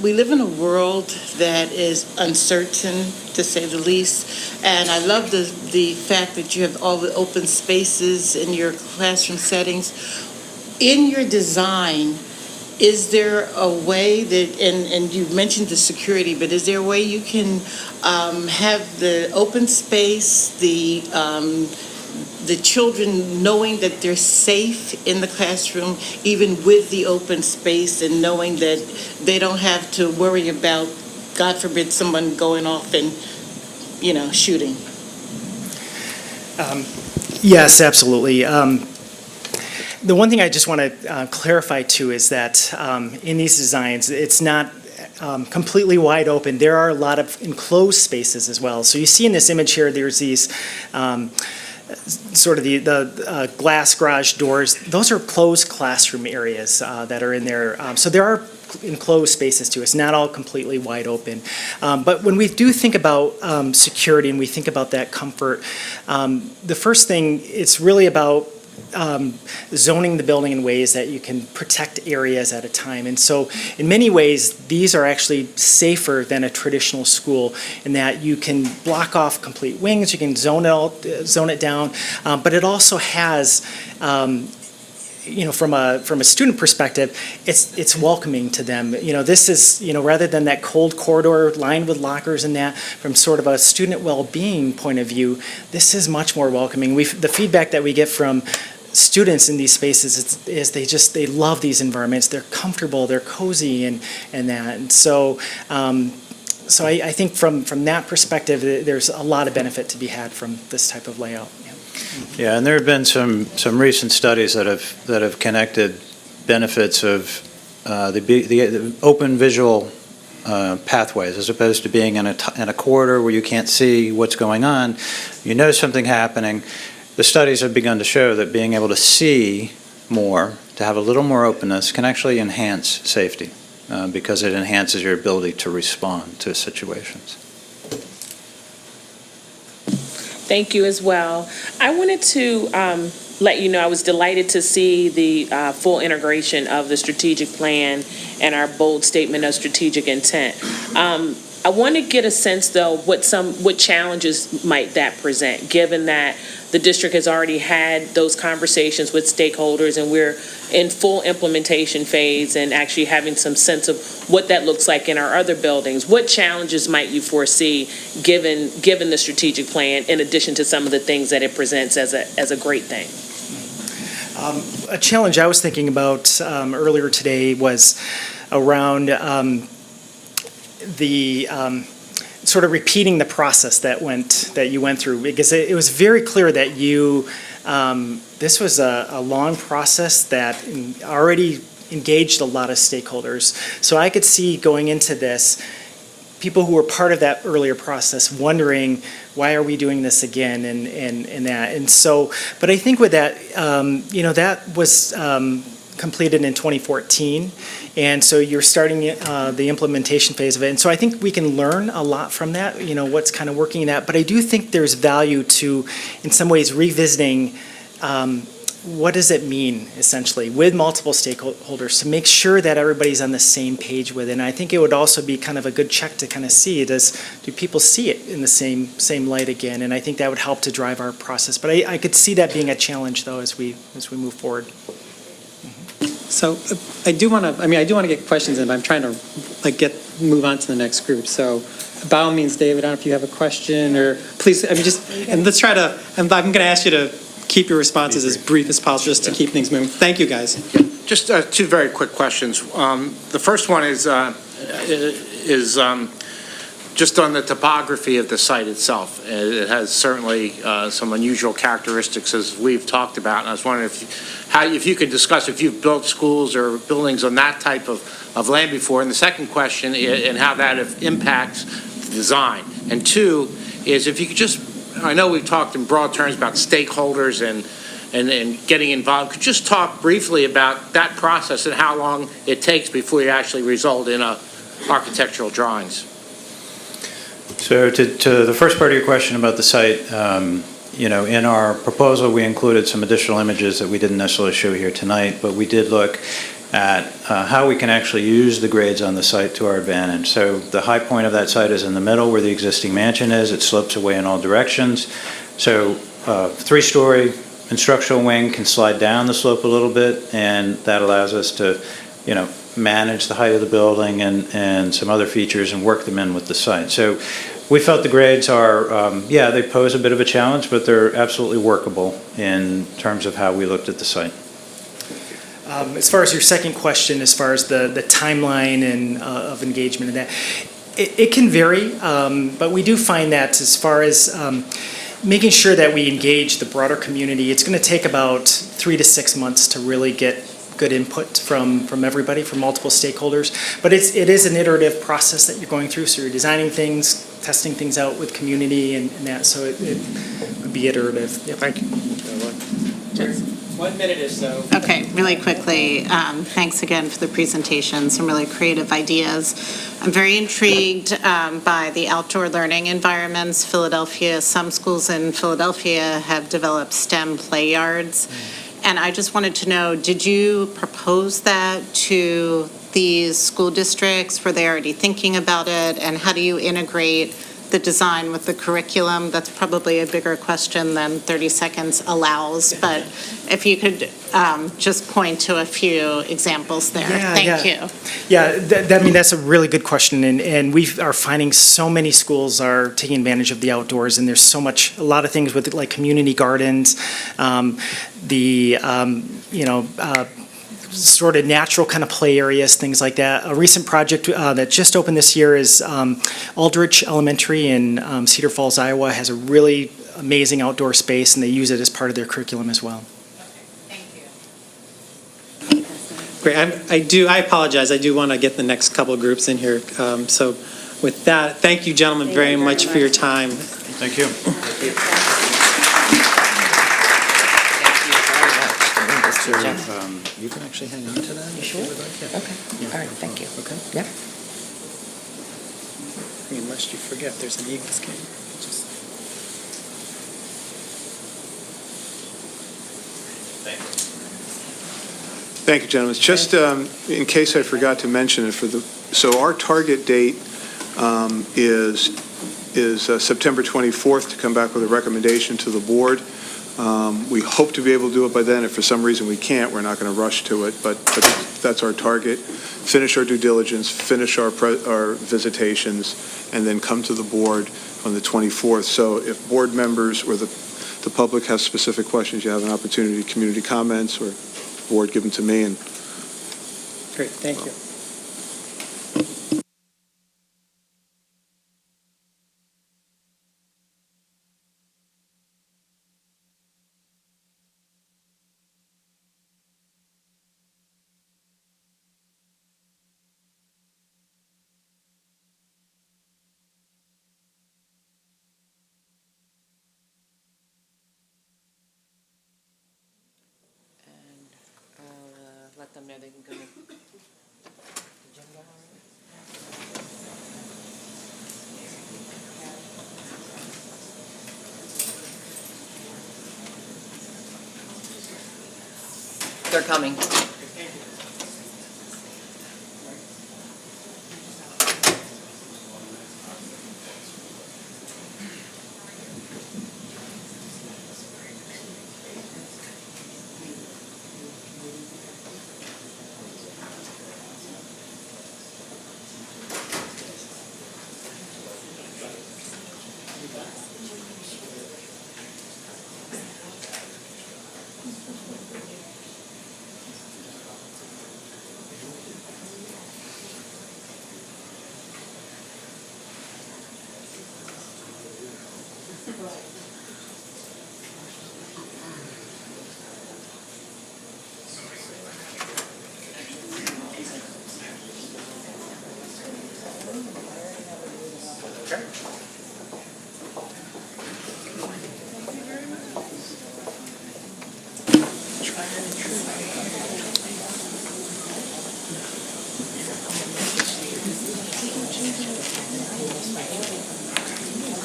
We live in a world that is uncertain, to say the least, and I love the fact that you have all the open spaces in your classroom settings. In your design, is there a way that, and you mentioned the security, but is there a way you can have the open space, the the children knowing that they're safe in the classroom, even with the open space, and knowing that they don't have to worry about, God forbid, someone going off and, shooting. Yes, absolutely. The one thing I just want to clarify too is that in these designs, it's not completely wide open. There are a lot of enclosed spaces as well. So you see in this image here, there's these sort of the glass garage doors. Those are closed classroom areas that are in there. So there are enclosed spaces too. It's not all completely wide open. But when we do think about security and we think about that comfort, the first thing, it's really about zoning the building in ways that you can protect areas at a time. And so in many ways, these are actually safer than a traditional school in that you can block off complete wings, you can zone it down, but it also has from a student perspective, it's welcoming to them. This is, rather than that cold corridor lined with lockers and that, from sort of a student well-being point of view, this is much more welcoming. The feedback that we get from students in these spaces is they love these environments. They're comfortable, they're cozy, and that. And so I think from that perspective, there's a lot of benefit to be had from this type of layout. Yeah, and there have been some recent studies that have connected benefits of the open visual pathways as opposed to being in a corridor where you can't see what's going on. You know something happening. The studies have begun to show that being able to see more, to have a little more openness, can actually enhance safety because it enhances your ability to respond to situations. Thank you as well. I wanted to let you know I was delighted to see the full integration of the strategic plan and our bold statement of strategic intent. I want to get a sense, though, what challenges might that present, given that the district has already had those conversations with stakeholders and we're in full implementation phase and actually having some sense of what that looks like in our other buildings. What challenges might you foresee given the strategic plan, in addition to some of the things that it presents as a great thing? A challenge I was thinking about earlier today was around the sort of repeating the process that you went through, because it was very clear that this was a long process that already engaged a lot of stakeholders. So I could see going into this, people who were part of that earlier process wondering, why are we doing this again, and that. And so, but I think with that, that was completed in 2014. And so you're starting the implementation phase of it. And so I think we can learn a lot from that, what's kind of working in that. But I do think there's value to, in some ways, revisiting what does it mean, essentially, with multiple stakeholders to make sure that everybody's on the same page with it. And I think it would also be kind of a good check to kind of see, do people see it in the same light again? And I think that would help to drive our process. But I could see that being a challenge, though, as we move forward. So I do want to get questions in, but I'm trying to move on to the next group. So by all means, David, I don't know if you have a question or please, and let's try to, I'm going to ask you to keep your responses as brief as possible just to keep things moving. Thank you, guys. Just two very quick questions. The first one is just on the topography of the site itself. It has certainly some unusual characteristics, as we've talked about. And I was wondering if you could discuss if you've built schools or buildings on that type of land before. And the second question and how that impacts the design. And two is if you could just, I know we've talked in broad terms about stakeholders and getting involved. Could you just talk briefly about that process and how long it takes before you actually result in architectural drawings? So to the first part of your question about the site, in our proposal, we included some additional images that we didn't necessarily show here tonight, but we did look at how we can actually use the grades on the site to our advantage. So the high point of that site is in the middle where the existing mansion is. It slopes away in all directions. So three-story instructional wing can slide down the slope a little bit, and that allows us to, manage the height of the building and some other features and work them in with the site. So we felt the grades are, yeah, they pose a bit of a challenge, but they're absolutely workable in terms of how we looked at the site. As far as your second question, as far as the timeline and of engagement and that, it can vary, but we do find that as far as making sure that we engage the broader community, it's going to take about 3 to 6 months to really get good input from everybody, from multiple stakeholders. But it is an iterative process that you're going through, so you're designing things, testing things out with community and that, so it would be iterative. Yep. Thank you. 1 minute or so. Okay, really quickly, thanks again for the presentation, some really creative ideas. I'm very intrigued by the outdoor learning environments. Philadelphia, some schools in Philadelphia have developed STEM play yards. And I just wanted to know, did you propose that to these school districts? Were they already thinking about it? And how do you integrate the design with the curriculum? That's probably a bigger question than 30 seconds allows, but if you could just point to a few examples there. Thank you. Yeah, that's a really good question, and we are finding so many schools are taking advantage of the outdoors, and there's a lot of things with it, like community gardens, sort of natural kind of play areas, things like that. A recent project that just opened this year is Aldrich Elementary in Cedar Falls, Iowa, has a really amazing outdoor space, and they use it as part of their curriculum as well. Great. I apologize. I do want to get the next couple of groups in here. So with that, thank you, gentlemen, very much for your time. Thank you. You can actually hang on to that. You sure? Okay, all right, thank you. Okay. Yep. Unless you forget, there's an Eagles game. Thank you, gentlemen. Just in case I forgot to mention it, so our target date is September 24th to come back with a recommendation to the board. We hope to be able to do it by then. If for some reason we can't, we're not going to rush to it, but that's our target. Finish our due diligence, finish our visitations, and then come to the board on the 24th. So if board members or the public has specific questions, you have an opportunity, community comments, or board, give them to me. And Great, thank you. Let them know they can go. They're coming.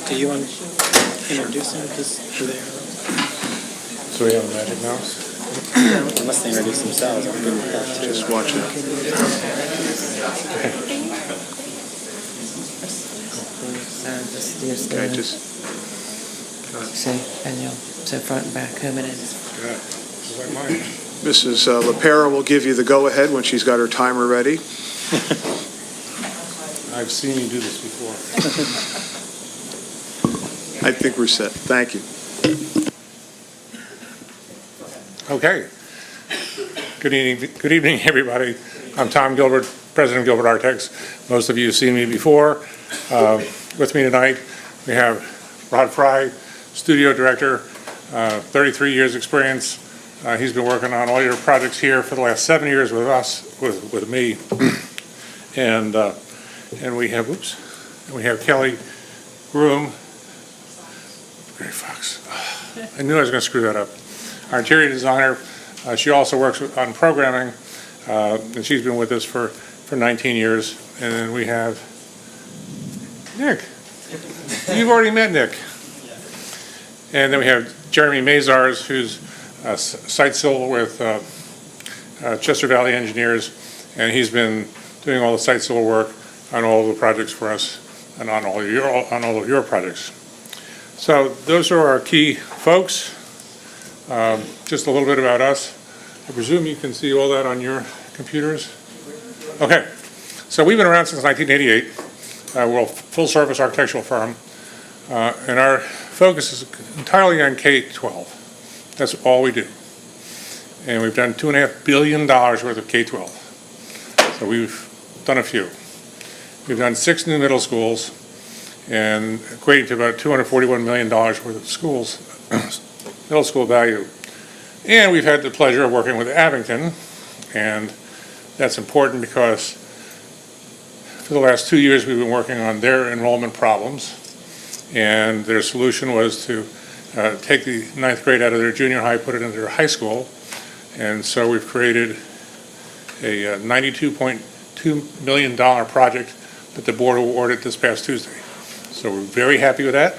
Do you want to introduce them just there? so we have a magic mouse. Unless they introduce themselves, I'm good with that too. Just watch it. Just use the, Okay, just see, and you'll, so front and back, whom it is. Good. This is like mine. Mrs. LaPera will give you the go-ahead when she's got her timer ready. I've seen you do this before. I think we're set. Thank you. Okay. Good evening, everybody. I'm Tom Gilbert, President of Gilbert Architects. Most of you have seen me before. With me tonight, we have Rod Fry, Studio Director, 33 years experience. He's been working on all your projects here for the last 7 years with us, with me. And we have, we have Kelly Groom. Gray Fox. I knew I was going to screw that up. Our interior designer. She also works on programming, and she's been with us for 19 years. And then we have Nick. You've already met Nick. And then we have Jeremy Mazars, who's site civil with Chester Valley Engineers, and he's been doing all the site civil work on all the projects for us and on all of your projects. So those are our key folks. Just a little bit about us. I presume you can see all that on your computers? Okay. So we've been around since 1988. We're a full-service architectural firm. And our focus is entirely on K-12. That's all we do. And we've done $2.5 billion worth of K-12. So we've done a few. We've done 6 new middle schools and equating to about $241 million worth of schools, middle school value. And we've had the pleasure of working with Abington, and that's important because for the last 2 years we've been working on their enrollment problems, and their solution was to take the 9th grade out of their junior high, put it into their high school, and so we've created a $92.2 million project that the board awarded this past Tuesday. So we're very happy with that.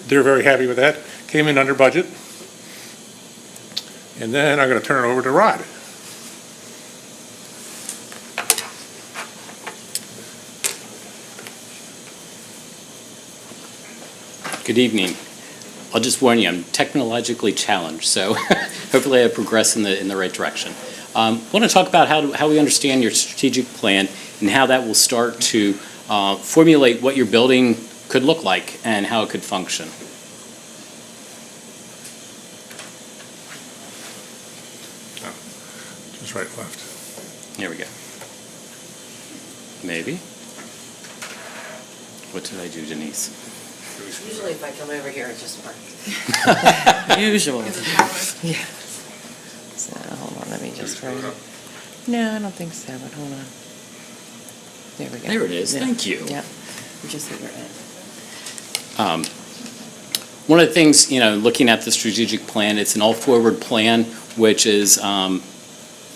They're very happy with that. Came in under budget. And then I'm going to turn it over to Rod. Good evening. I'll just warn you, I'm technologically challenged, so hopefully I progress in the right direction. I want to talk about how we understand your strategic plan and how that will start to formulate what your building could look like and how it could function. Just right, left. Here we go. Maybe. What did I do, Denise? Usually if I come over here, it just works. Usually. Yeah. So, hold on, let me just try. No, I don't think so, but hold on. There we go. There it is. Yeah. Thank you. Yeah. Just figure it out. One of the things, looking at the strategic plan, it's an all-forward plan, which is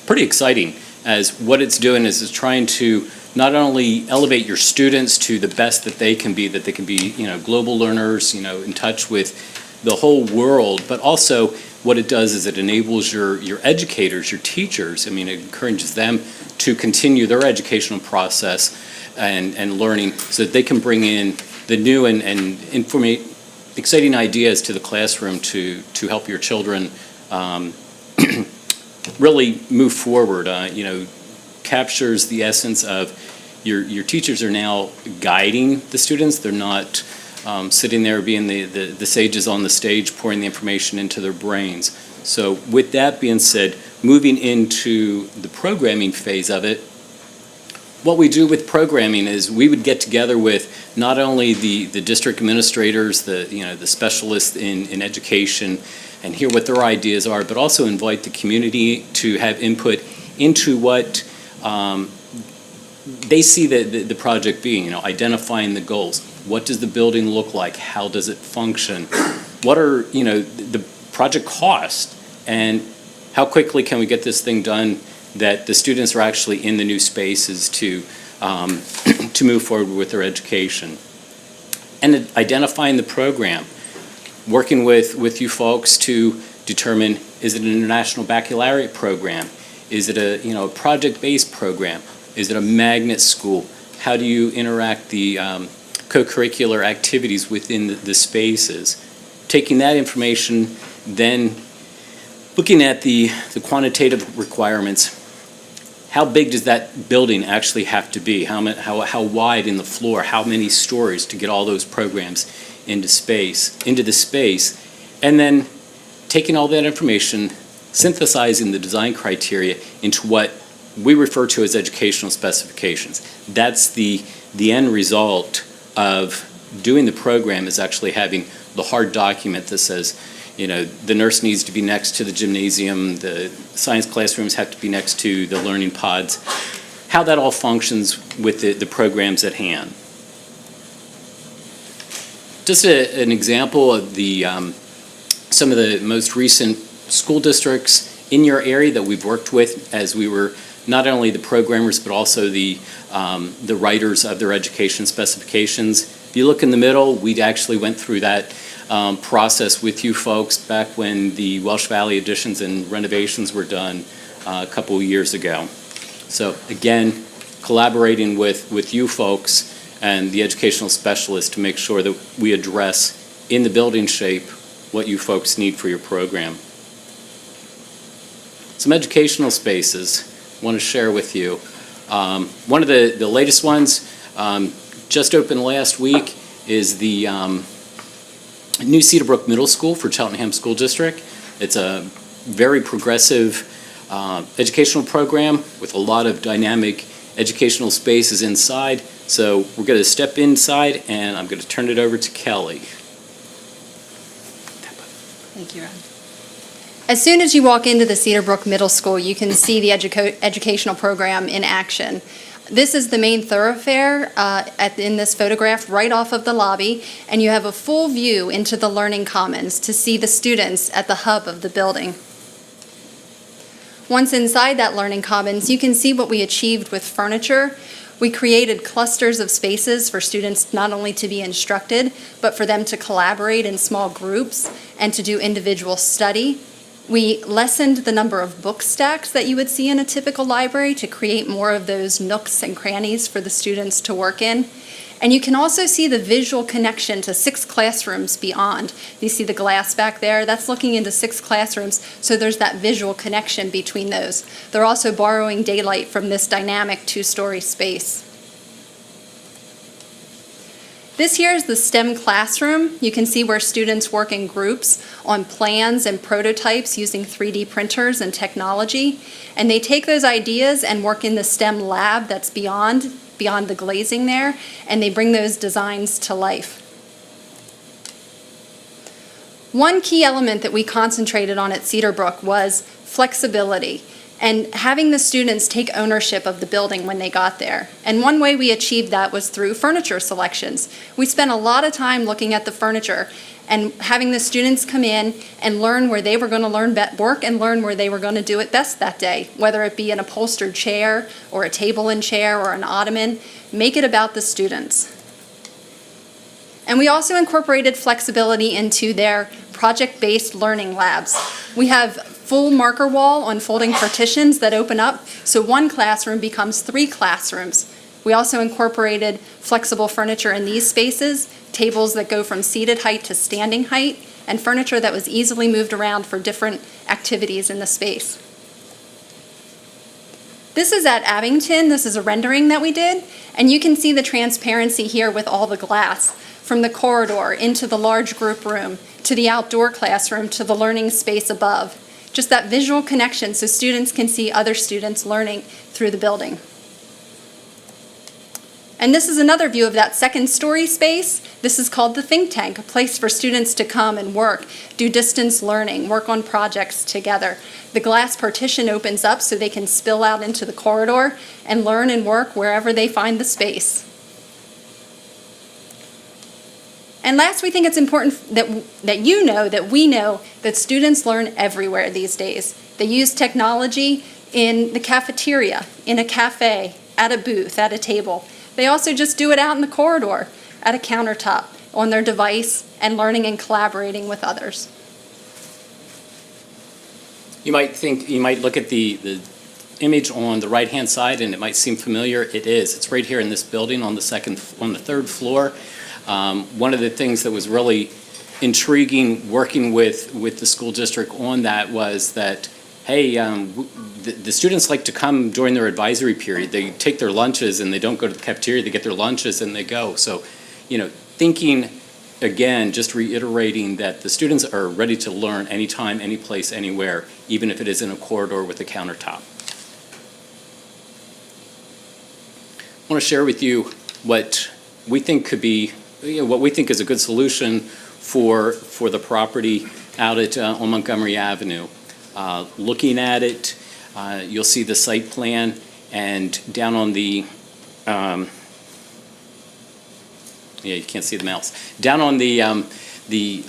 pretty exciting, as what it's doing is it's trying to not only elevate your students to the best that they can be, global learners, in touch with the whole world, but also what it does is it enables your educators, your teachers, it encourages them to continue their educational process and learning so that they can bring in the new and exciting ideas to the classroom to help your children really move forward. Captures the essence of your teachers are now guiding the students. They're not sitting there being the sages on the stage pouring the information into their brains. So with that being said, moving into the programming phase of it, what we do with programming is we would get together with not only the district administrators, the specialists in education, and hear what their ideas are, but also invite the community to have input into what they see the project being, identifying the goals. What does the building look like? How does it function? What are, the project costs? And how quickly can we get this thing done that the students are actually in the new spaces to move forward with their education? And identifying the program, working with you folks to determine, is it an international baccalaureate program? Is it a project-based program? Is it a magnet school? How do you interact the co-curricular activities within the spaces? Taking that information, then looking at the quantitative requirements, how big does that building actually have to be? How wide in the floor? How many stories to get all those programs into the space? And then taking all that information, synthesizing the design criteria into what we refer to as educational specifications. That's the end result of doing the program, is actually having the hard document that says, the nurse needs to be next to the gymnasium, the science classrooms have to be next to the learning pods, how that all functions with the programs at hand. Just an example of some of the most recent school districts in your area that we've worked with, as we were not only the programmers but also the writers of their education specifications. If you look in the middle, we actually went through that process with you folks back when the Welsh Valley additions and renovations were done a couple of years ago. So again, collaborating with you folks and the educational specialists to make sure that we address in the building shape what you folks need for your program. Some educational spaces I want to share with you. One of the latest ones just opened last week is the new Cedarbrook Middle School for Cheltenham School District. It's a very progressive educational program with a lot of dynamic educational spaces inside. So we're going to step inside and I'm going to turn it over to Kelly. Thank you, Ron. As soon as you walk into the Cedarbrook Middle School, you can see the educational program in action. This is the main thoroughfare in this photograph right off of the lobby, and you have a full view into the Learning Commons to see the students at the hub of the building. Once inside that Learning Commons, you can see what we achieved with furniture. We created clusters of spaces for students not only to be instructed, but for them to collaborate in small groups and to do individual study. We lessened the number of book stacks that you would see in a typical library to create more of those nooks and crannies for the students to work in. And you can also see the visual connection to 6 classrooms beyond. You see the glass back there? That's looking into 6 classrooms, so there's that visual connection between those. They're also borrowing daylight from this dynamic 2-story space. This here is the STEM classroom. You can see where students work in groups on plans and prototypes using 3D printers and technology. And they take those ideas and work in the STEM lab that's beyond the glazing there, and they bring those designs to life. One key element that we concentrated on at Cedarbrook was flexibility and having the students take ownership of the building when they got there. And one way we achieved that was through furniture selections. We spent a lot of time looking at the furniture and having the students come in and learn where they were going to work and learn where they were going to do it best that day, whether it be an upholstered chair or a table and chair or an ottoman. Make it about the students. And we also incorporated flexibility into their project-based learning labs. We have full marker wall on folding partitions that open up, so one classroom becomes 3 classrooms. We also incorporated flexible furniture in these spaces, tables that go from seated height to standing height, and furniture that was easily moved around for different activities in the space. This is at Abington. This is a rendering that we did, and you can see the transparency here with all the glass from the corridor into the large group room to the outdoor classroom to the learning space above. Just that visual connection so students can see other students learning through the building. And this is another view of that 2nd-story space. This is called the think tank, a place for students to come and work, do distance learning, work on projects together. The glass partition opens up so they can spill out into the corridor and learn and work wherever they find the space. And last, we think it's important that you know, that we know, that students learn everywhere these days. They use technology in the cafeteria, in a cafe, at a booth, at a table. They also just do it out in the corridor, at a countertop, on their device, and learning and collaborating with others. You might look at the image on the right-hand side and it might seem familiar. It is. It's right here in this building on the 3rd floor. One of the things that was really intriguing working with the school district on that was that, hey, the students like to come during their advisory period. They take their lunches and they don't go to the cafeteria, they get their lunches and they go. So, thinking, again, just reiterating that the students are ready to learn anytime, any place, anywhere, even if it is in a corridor with a countertop. I want to share with you what we think could be, what we think is a good solution for the property out at on Montgomery Avenue. Looking at it, you'll see the site plan, and down on the you can't see the mouse. Down on the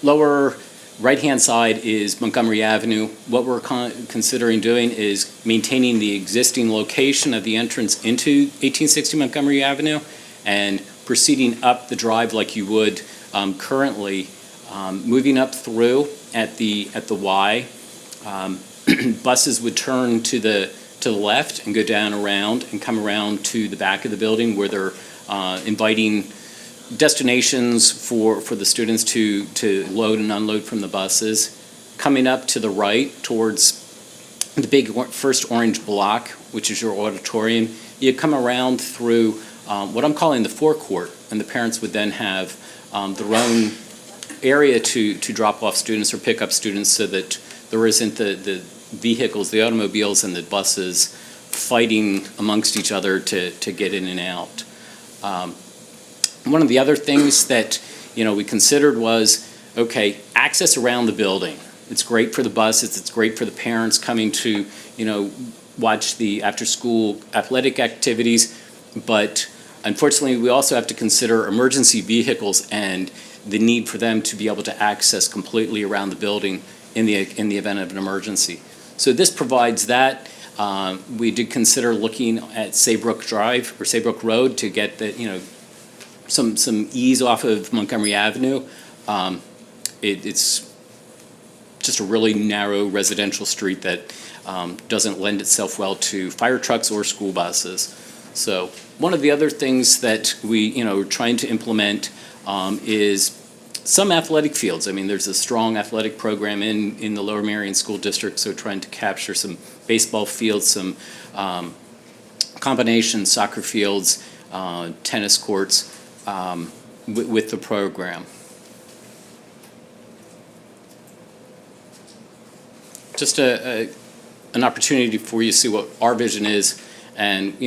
lower right-hand side is Montgomery Avenue. What we're considering doing is maintaining the existing location of the entrance into 1860 Montgomery Avenue and proceeding up the drive like you would currently, moving up through at the Y. Buses would turn to the left and go down around and come around to the back of the building where they're inviting destinations for the students to load and unload from the buses. Coming up to the right towards the big first orange block, which is your auditorium, you come around through what I'm calling the forecourt, and the parents would then have their own area to drop off students or pick up students so that there isn't the vehicles, the automobiles and the buses fighting amongst each other to get in and out. One of the other things that we considered was, okay, access around the building. It's great for the buses, it's great for the parents coming to watch the after-school athletic activities, but unfortunately we also have to consider emergency vehicles and the need for them to be able to access completely around the building in the event of an emergency. So this provides that. We did consider looking at Saybrook Drive or Saybrook Road to get the some ease off of Montgomery Avenue. It's just a really narrow residential street that doesn't lend itself well to fire trucks or school buses. So one of the other things that we are trying to implement is some athletic fields. I mean, there's a strong athletic program in the Lower Merion School District, so trying to capture some baseball fields, some combination soccer fields, tennis courts with the program. Just an opportunity for you to see what our vision is, and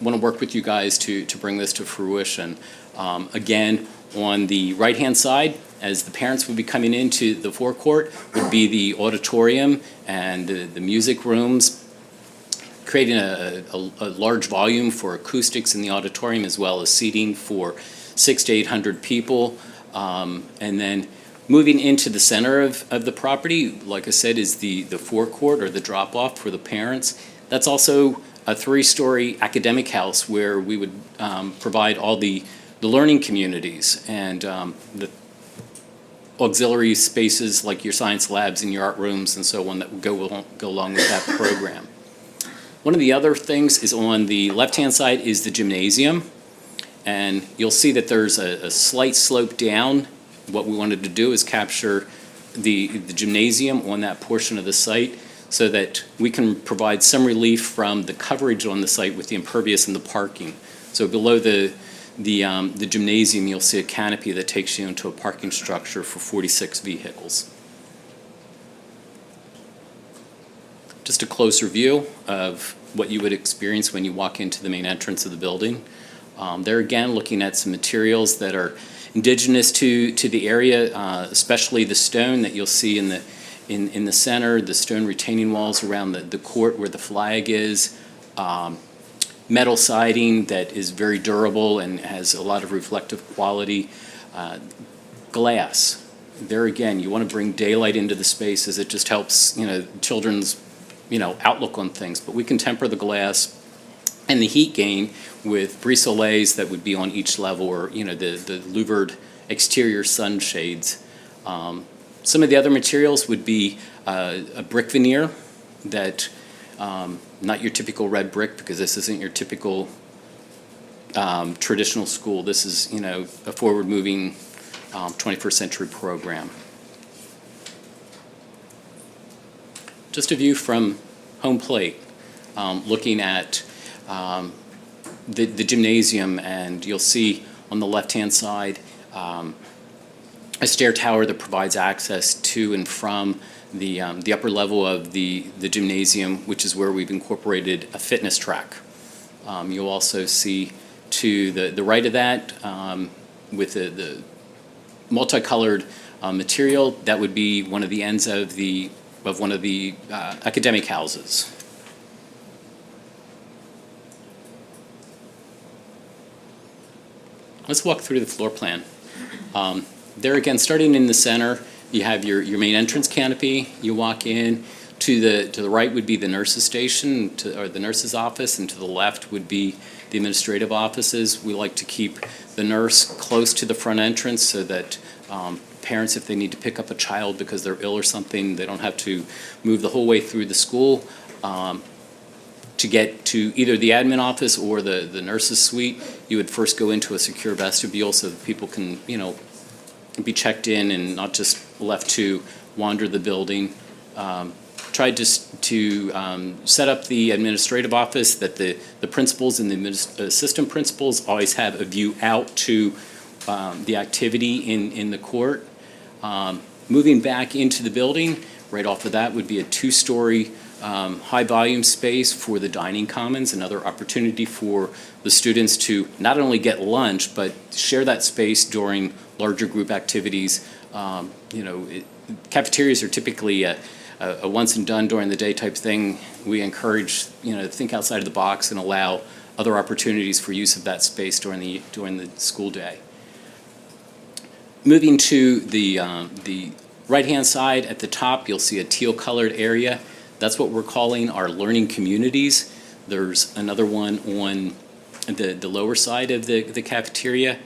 want to work with you guys to bring this to fruition. Again, on the right-hand side, as the parents would be coming into the forecourt, would be the auditorium and the music rooms, creating a large volume for acoustics in the auditorium as well as seating for 600 to 800 people. And then moving into the center of the property, like I said, is the forecourt or the drop-off for the parents. That's also a 3-story academic house where we would provide all the learning communities and the auxiliary spaces like your science labs and your art rooms and so on that would go along with that program. One of the other things is on the left-hand side is the gymnasium, and you'll see that there's a slight slope down. What we wanted to do is capture the gymnasium on that portion of the site so that we can provide some relief from the coverage on the site with the impervious and the parking. So below the gymnasium, you'll see a canopy that takes you into a parking structure for 46 vehicles. Just a closer view of what you would experience when you walk into the main entrance of the building. There again, looking at some materials that are indigenous to the area, especially the stone that you'll see in the center, the stone retaining walls around the court where the flag is, metal siding that is very durable and has a lot of reflective quality, glass. There again, you want to bring daylight into the space as it just helps children's outlook on things, but we can temper the glass and the heat gain with brise-soleils that would be on each level, or the louvered exterior sunshades. Some of the other materials would be a brick veneer that, not your typical red brick, because this isn't your typical traditional school. This is a forward-moving 21st century program. Just a view from home plate, looking at the gymnasium, and you'll see on the left-hand side a stair tower that provides access to and from the upper level of the gymnasium, which is where we've incorporated a fitness track. You'll also see to the right of that, with the multicolored material, that would be one of the ends of one of the academic houses. Let's walk through the floor plan. There again, starting in the center, you have your main entrance canopy. You walk in. To the right would be the nurse's station, or the nurse's office, and to the left would be the administrative offices. We like to keep the nurse close to the front entrance so that parents, if they need to pick up a child because they're ill or something, they don't have to move the whole way through the school to get to either the admin office or the nurse's suite. You would first go into a secure vestibule so that people can, be checked in and not just left to wander the building. Tried to set up the administrative office that the principals and the assistant principals always have a view out to the activity in the court. Moving back into the building, right off of that would be a 2-story high volume space for the dining commons, another opportunity for the students to not only get lunch, but share that space during larger group activities. Cafeterias are typically a once and done during the day type thing. We encourage, to think outside of the box and allow other opportunities for use of that space during the school day. Moving to the right-hand side at the top, you'll see a teal-colored area. That's what we're calling our learning communities. There's another one on the lower side of the cafeteria.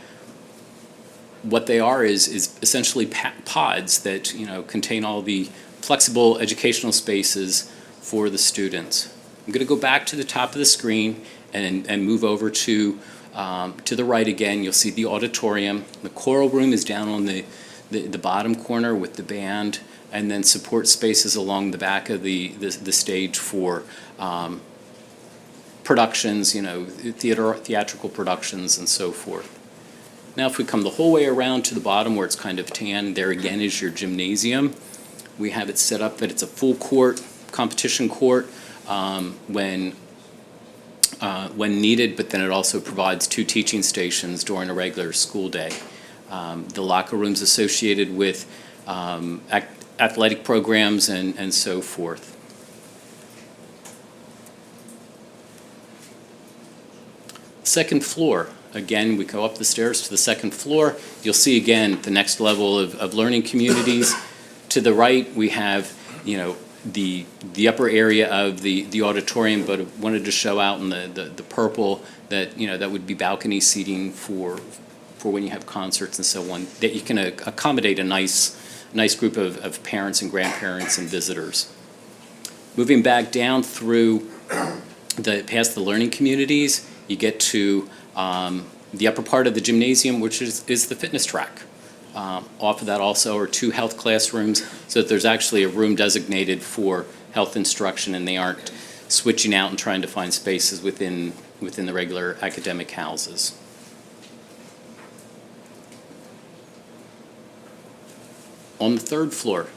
What they are is essentially pods that contain all the flexible educational spaces for the students. I'm going to go back to the top of the screen and move over to the right again. You'll see the auditorium. The choral room is down on the bottom corner with the band, and then support spaces along the back of the stage for productions, theatrical productions and so forth. Now if we come the whole way around to the bottom where it's kind of tan, there again is your gymnasium. We have it set up that it's a full court, competition court when needed, but then it also provides 2 teaching stations during a regular school day. The locker rooms associated with athletic programs and so forth. Second floor. Again, we go up the stairs to the second floor. You'll see again the next level of learning communities. To the right, we have, the upper area of the auditorium, but I wanted to show out in the purple that, that would be balcony seating for when you have concerts and so on, that you can accommodate a nice group of parents and grandparents and visitors. Moving back down through past the learning communities, you get to the upper part of the gymnasium, which is the fitness track. Off of that also are 2 health classrooms, so that there's actually a room designated for health instruction, and they aren't switching out and trying to find spaces within the regular academic houses. On the third floor,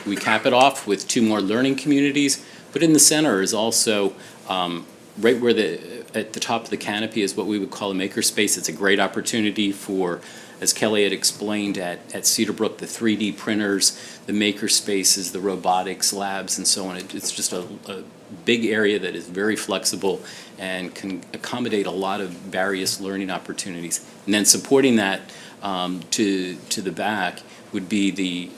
we cap it off with 2 more learning communities, but in the center is also right where at the top of the canopy is what we would call a makerspace. It's a great opportunity for, as Kelly had explained at Cedarbrook, the 3D printers, the maker spaces, the robotics labs, and so on. It's just a big area that is very flexible and can accommodate a lot of various learning opportunities. And then supporting that to the back would be the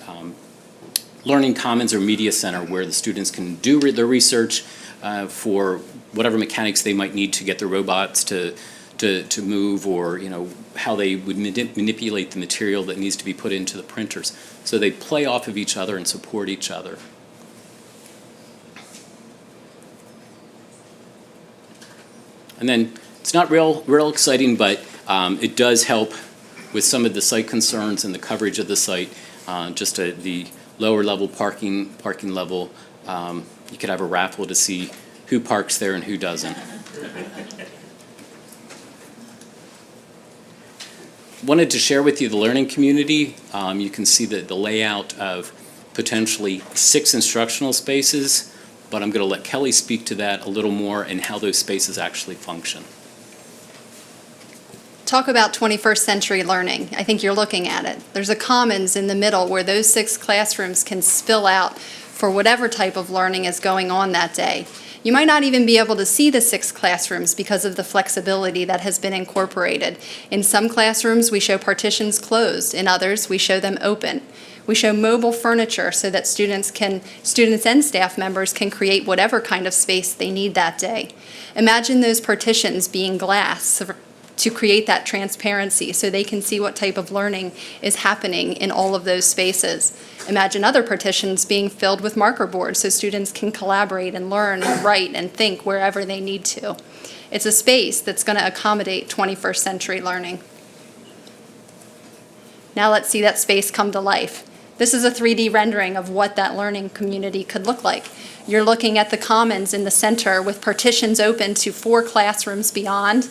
Learning Commons or Media Center, where the students can do their research for whatever mechanics they might need to get their robots to move, or how they would manipulate the material that needs to be put into the printers. So they play off of each other and support each other. And then it's not real exciting, but it does help with some of the site concerns and the coverage of the site, just the lower level parking level, you could have a raffle to see who parks there and who doesn't. Wanted to share with you the learning community. You can see the layout of potentially 6 instructional spaces, but I'm going to let Kelly speak to that a little more and how those spaces actually function. Talk about 21st century learning. I think you're looking at it. There's a commons in the middle where those 6 classrooms can spill out for whatever type of learning is going on that day. You might not even be able to see the 6 classrooms because of the flexibility that has been incorporated. In some classrooms, we show partitions closed. In others, we show them open. We show mobile furniture so that students and staff members can create whatever kind of space they need that day. Imagine those partitions being glass to create that transparency so they can see what type of learning is happening in all of those spaces. Imagine other partitions being filled with marker boards so students can collaborate and learn and write and think wherever they need to. It's a space that's going to accommodate 21st century learning. Now let's see that space come to life. This is a 3D rendering of what that learning community could look like. You're looking at the commons in the center with partitions open to 4 classrooms beyond,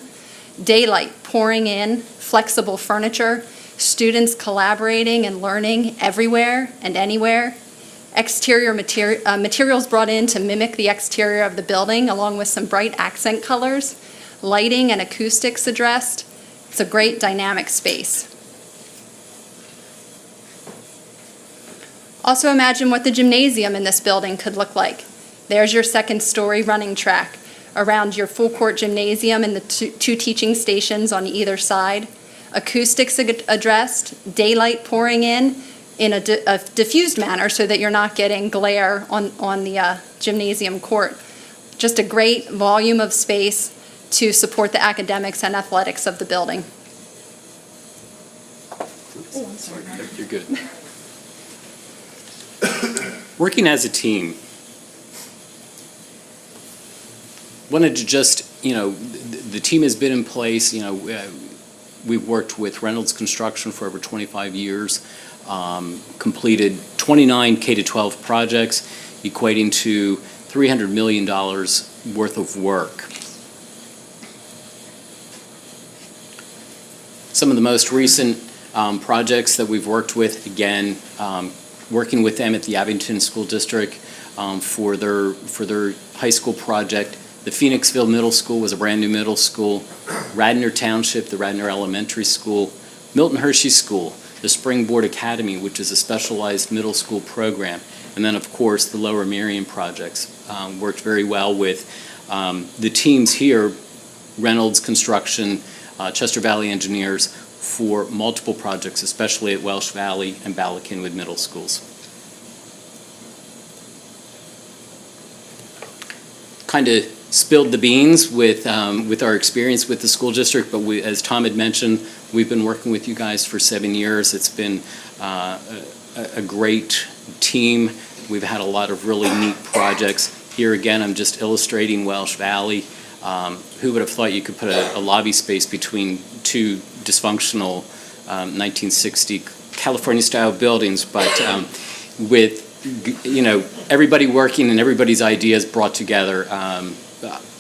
daylight pouring in, flexible furniture, students collaborating and learning everywhere and anywhere, exterior materials brought in to mimic the exterior of the building along with some bright accent colors, lighting and acoustics addressed. It's a great dynamic space. Also imagine what the gymnasium in this building could look like. There's your 2nd story running track around your full court gymnasium and the 2 teaching stations on either side. Acoustics addressed, daylight pouring in a diffused manner so that you're not getting glare on the gymnasium court. Just a great volume of space to support the academics and athletics of the building. Oh, I'm sorry. You're good. Working as a team. Wanted to just, the team has been in place, we've worked with Reynolds Construction for over 25 years, completed 29 K-12 projects, equating to $300 million worth of work. Some of the most recent projects that we've worked with, again, working with them at the Abington School District for their high school project. The Phoenixville Middle School was a brand new middle school. Radnor Township, the Radnor Elementary School. Milton Hershey School, the Springboard Academy, which is a specialized middle school program. And then, of course, the Lower Merion projects worked very well with the teams here, Reynolds Construction, Chester Valley Engineers, for multiple projects, especially at Welsh Valley and Bala Cynwyd Middle Schools. Kind of spilled the beans with our experience with the school district, but as Tom had mentioned, we've been working with you guys for 7 years. It's been a great team. We've had a lot of really neat projects. Here again, I'm just illustrating Welsh Valley. Who would have thought you could put a lobby space between 2 dysfunctional 1960 California-style buildings, but with everybody working and everybody's ideas brought together.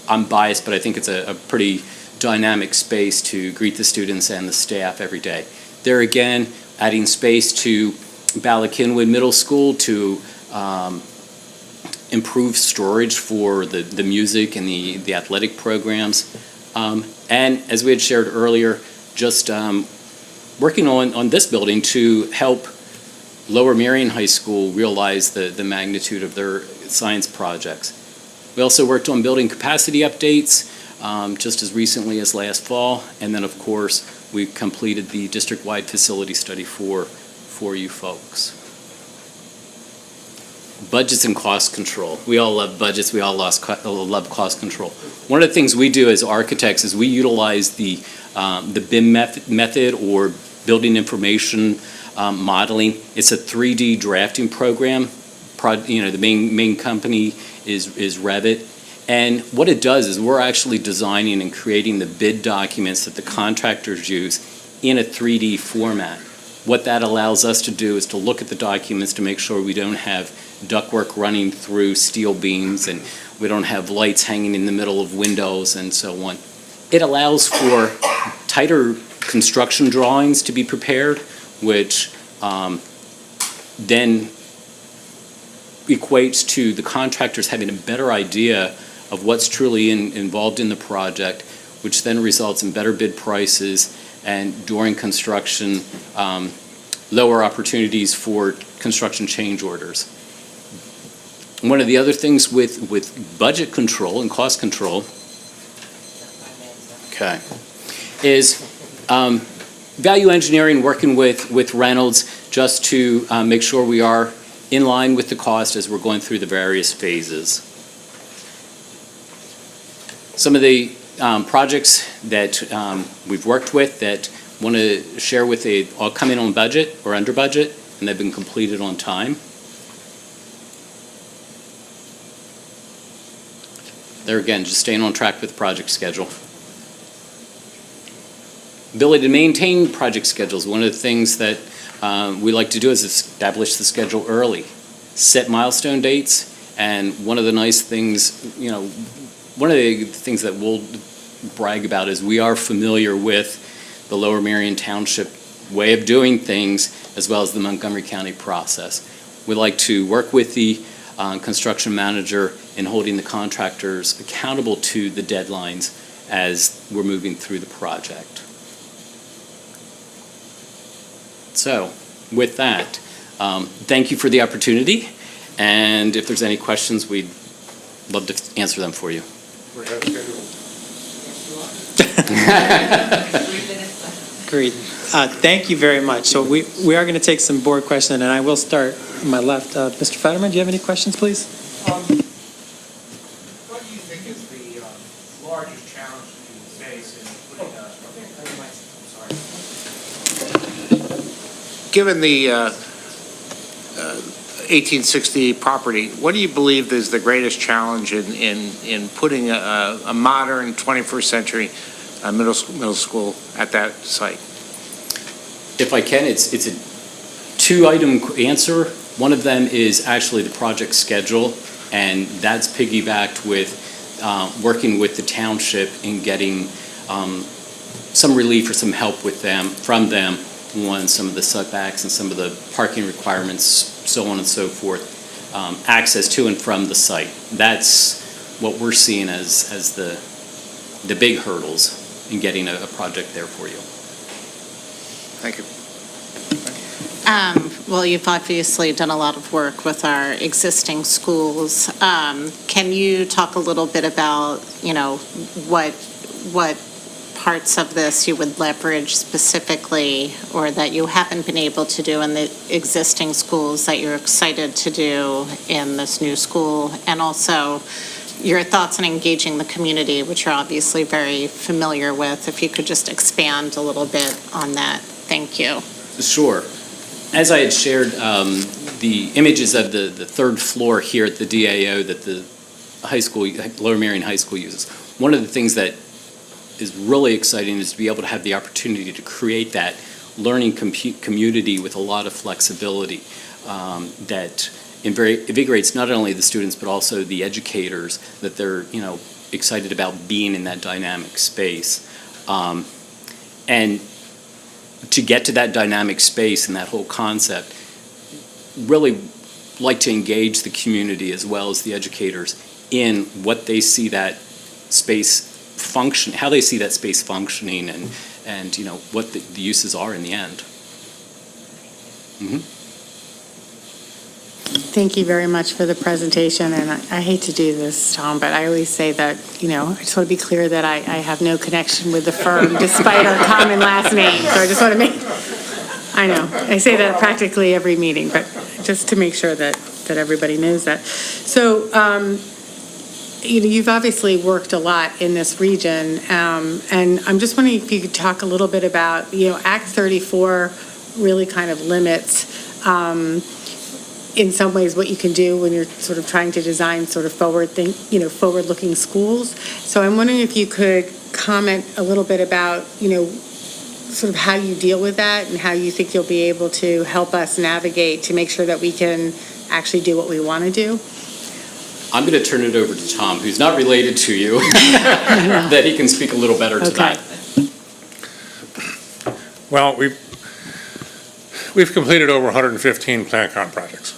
I'm biased, but I think it's a pretty dynamic space to greet the students and the staff every day. There again, adding space to Bala Cynwyd Middle School to improve storage for the music and the athletic programs. And as we had shared earlier, just working on this building to help Lower Merion High School realize the magnitude of their science projects. We also worked on building capacity updates just as recently as last fall, and then of course we completed the district-wide facility study for you folks. Budgets and cost control. We all love budgets, we all love cost control. One of the things we do as architects is we utilize the BIM method or building information modeling. It's a 3D drafting program. The main company is Revit. And what it does is we're actually designing and creating the bid documents that the contractors use in a 3D format. What that allows us to do is to look at the documents to make sure we don't have ductwork running through steel beams and we don't have lights hanging in the middle of windows and so on. It allows for tighter construction drawings to be prepared, which then equates to the contractors having a better idea of what's truly involved in the project, which then results in better bid prices and during construction, lower opportunities for construction change orders. One of the other things with budget control and cost control, okay, is value engineering, working with Reynolds just to make sure we are in line with the cost as we're going through the various phases. Some of the projects that we've worked with that want to share with all come in on budget or under budget, and they've been completed on time. There again, just staying on track with the project schedule. Ability to maintain project schedules. One of the things that we like to do is establish the schedule early, set milestone dates, and one of the nice things, one of the things that we'll brag about is we are familiar with the Lower Merion Township way of doing things as well as the Montgomery County process. We like to work with the construction manager in holding the contractors accountable to the deadlines as we're moving through the project. So, with that, thank you for the opportunity, and if there's any questions, we'd love to answer them for you. Great. Thank you very much. So we are going to take some board questions, and I will start on my left. Mr. Fetterman, do you have any questions, please? What do you think is the largest challenge you face in putting Given the 1860 property, what do you believe is the greatest challenge in putting a modern 21st century middle school at that site? If I can, it's a two-item answer. One of them is actually the project schedule, and that's piggybacked with working with the township in getting some relief or some help from them on some of the setbacks and some of the parking requirements, so on and so forth, access to and from the site. That's what we're seeing as the big hurdles in getting a project there for you. Thank you. Well, you've obviously done a lot of work with our existing schools. Can you talk a little bit about, what parts of this you would leverage specifically, or that you haven't been able to do in the existing schools that you're excited to do in this new school? And also, your thoughts on engaging the community, which you're obviously very familiar with. If you could just expand a little bit on that. Thank you. Sure. As I had shared, the images of the third floor here at the DAO that the high school, Lower Merion High School uses, one of the things that is really exciting is to be able to have the opportunity to create that learning community with a lot of flexibility that invigorates not only the students but also the educators, that they're excited about being in that dynamic space. And to get to that dynamic space and that whole concept, really like to engage the community as well as the educators in what they see that space function, how they see that space functioning, and what the uses are in the end. Mm-hmm. Thank you very much for the presentation, and I hate to do this, Tom, but I always say that, I just want to be clear that I have no connection with the firm despite our common last name, so I just want to I know, I say that practically every meeting, but just to make sure that everybody knows that. So, you've obviously worked a lot in this region, and I'm just wondering if you could talk a little bit about, Act 34 really kind of limits, in some ways, what you can do when you're sort of trying to design sort of forward-looking schools. So I'm wondering if you could comment a little bit about, sort of how you deal with that and how you think you'll be able to help us navigate to make sure that we can actually do what we want to do. I'm going to turn it over to Tom, who's not related to you, that he can speak a little better to that. Well, we've completed over 115 PlanCon projects.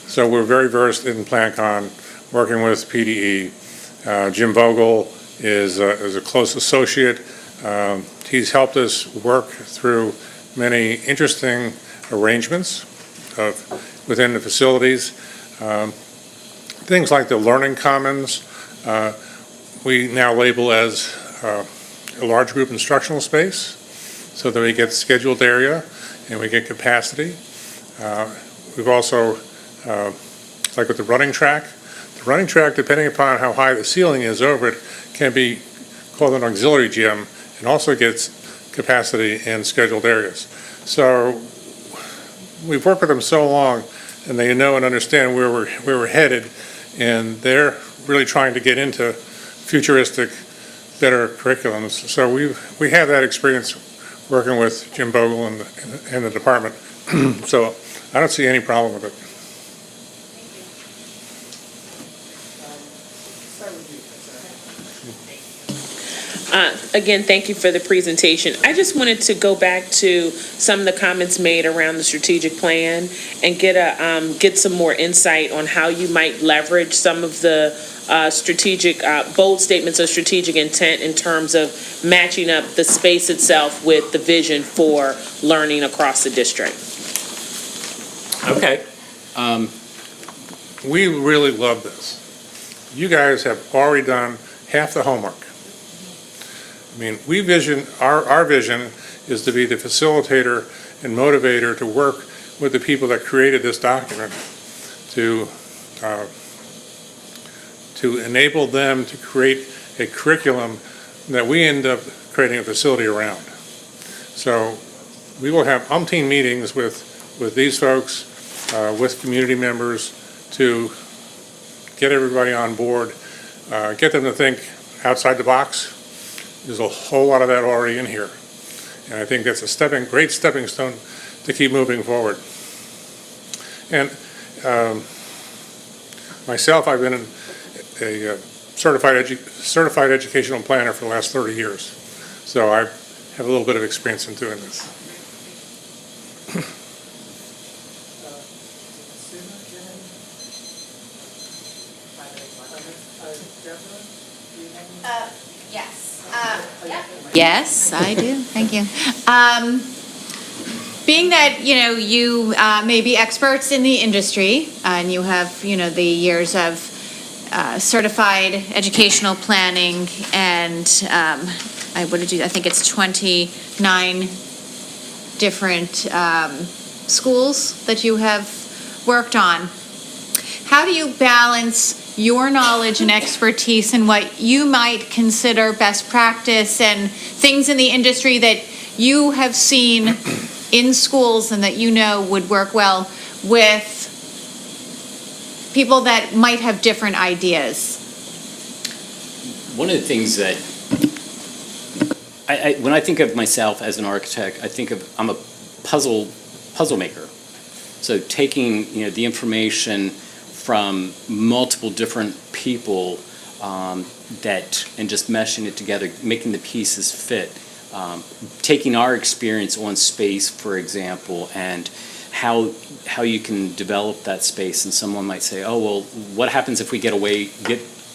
So we're very versed in PlanCon, working with PDE. Jim Vogel is a close associate. He's helped us work through many interesting arrangements within the facilities. Things like the Learning Commons, we now label as a large group instructional space, so that we get scheduled area and we get capacity. We've also, like with the running track, depending upon how high the ceiling is over it, can be called an auxiliary gym and also gets capacity in scheduled areas. So we've worked with them so long, and they know and understand where we're headed, and they're really trying to get into futuristic, better curriculums. So we have that experience working with Jim Bogle and the department. So I don't see any problem with it. Again, thank you for the presentation. I just wanted to go back to some of the comments made around the strategic plan and get some more insight on how you might leverage some of the bold statements of strategic intent in terms of matching up the space itself with the vision for learning across the district. Okay. We really love this. You guys have already done half the homework. I mean, our vision is to be the facilitator and motivator to work with the people that created this document to enable them to create a curriculum that we end up creating a facility around. So we will have umpteen meetings with these folks, with community members, to get everybody on board, get them to think outside the box. There's a whole lot of that already in here. And I think that's a great stepping stone to keep moving forward. And myself, I've been a certified educational planner for the last 30 years. So I have a little bit of experience in doing this. Yes, I do. Thank you. Being that, you may be experts in the industry and you have, the years of certified educational planning and I think it's 29 different schools that you have worked on. How do you balance your knowledge and expertise and what you might consider best practice and things in the industry that you have seen in schools and that would work well with people that might have different ideas? One of the things that when I think of myself as an architect, I'm a puzzle maker. So taking the information from multiple different people and just meshing it together, making the pieces fit. Taking our experience on space, for example, and how you can develop that space. And someone might say, oh, well, what happens if we get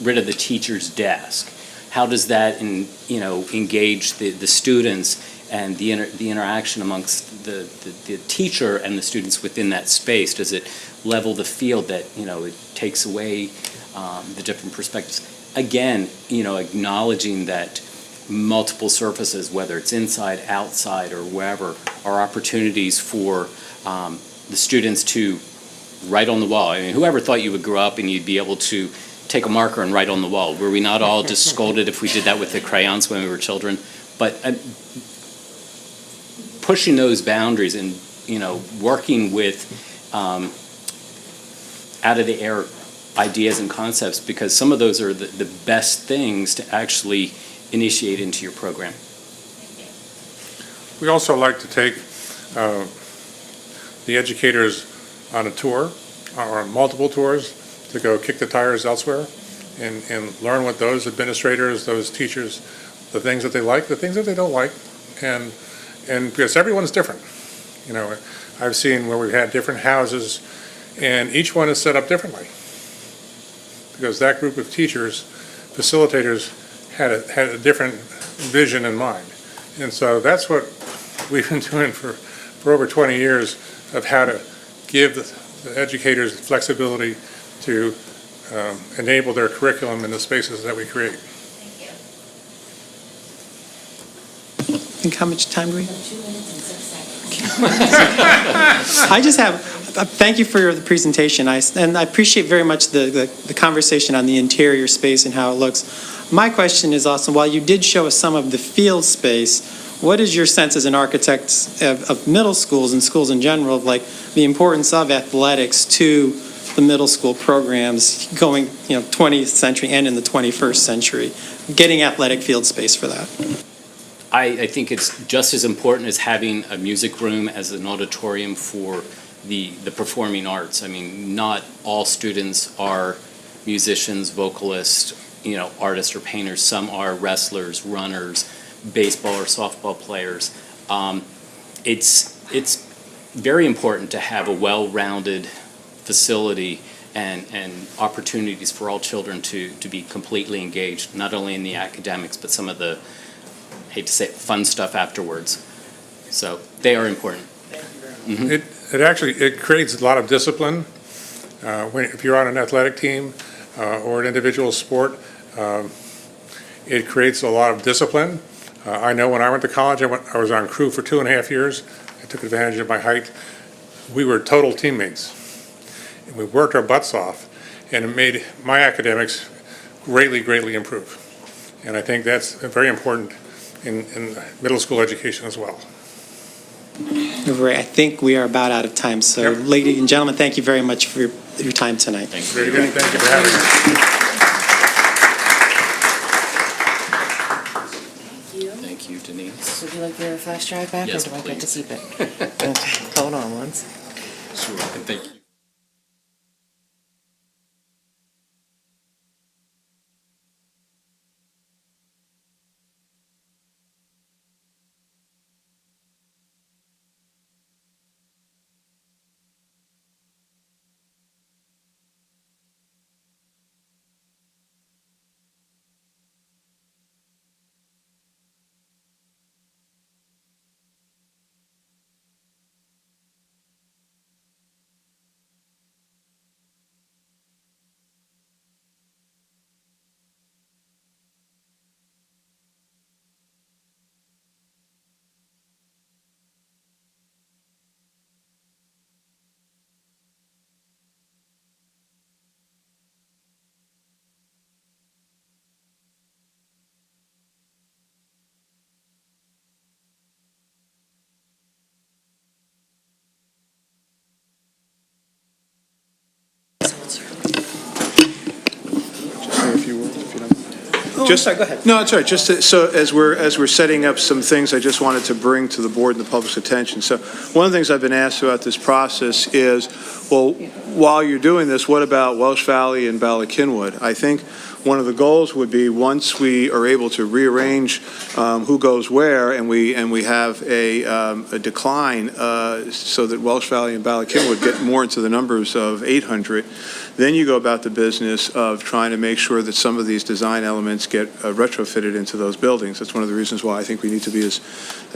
rid of the teacher's desk? How does that engage the students and the interaction amongst the teacher and the students within that space? Does it level the field that it takes away the different perspectives? Again, acknowledging that multiple surfaces, whether it's inside, outside, or wherever, are opportunities for the students to write on the wall. I mean, whoever thought you would grow up and you'd be able to take a marker and write on the wall? Were we not all just scolded if we did that with the crayons when we were children? But pushing those boundaries and working with out of the air ideas and concepts, because some of those are the best things to actually initiate into your program. We also like to take the educators on a tour, or on multiple tours, to go kick the tires elsewhere and learn what those administrators, those teachers, the things that they like, the things that they don't like, and because everyone's different. You know, I've seen where we've had different houses, and each one is set up differently. Because that group of teachers, facilitators, had a different vision in mind. And so that's what we've been doing for over 20 years, of how to give the educators flexibility to enable their curriculum in the spaces that we create. Think how much time do we have? I just have, thank you for the presentation. And I appreciate very much the conversation on the interior space and how it looks. My question is also, while you did show us some of the field space, what is your sense as an architect of middle schools and schools in general of like the importance of athletics to the middle school programs going, 20th century and in the 21st century, getting athletic field space for that? I think it's just as important as having a music room as an auditorium for the performing arts. I mean, not all students are musicians, vocalists, artists or painters. Some are wrestlers, runners, baseball or softball players. It's very important to have a well-rounded facility and opportunities for all children to be completely engaged, not only in the academics, but some of the, hate to say it, fun stuff afterwards. So they are important. It creates a lot of discipline. If you're on an athletic team or an individual sport, it creates a lot of discipline. I know when I went to college, I was on crew for 2.5 years. I took advantage of my height. We were total teammates. And we worked our butts off, and it made my academics greatly, greatly improve. And I think that's very important in middle school education as well. I think we are about out of time. So, ladies and gentlemen, thank you very much for your time tonight. Thank you. Very good. Thank you for having me. Thank you, Denise. Would you like your flash drive back, Yes, or do I get to please. keep it? Okay, hold on once. Sure, and thank you. Sorry, go ahead. No, it's all right. So as we're setting up some things, I just wanted to bring to the board and the public's attention. So one of the things I've been asked throughout this process is, well, while you're doing this, what about Welsh Valley and Bala-Cynwyd? I think one of the goals would be, once we are able to rearrange who goes where, and we have a decline so that Welsh Valley and Bala-Cynwyd get more into the numbers of 800, then you go about the business of trying to make sure that some of these design elements get retrofitted into those buildings. That's one of the reasons why I think we need to be as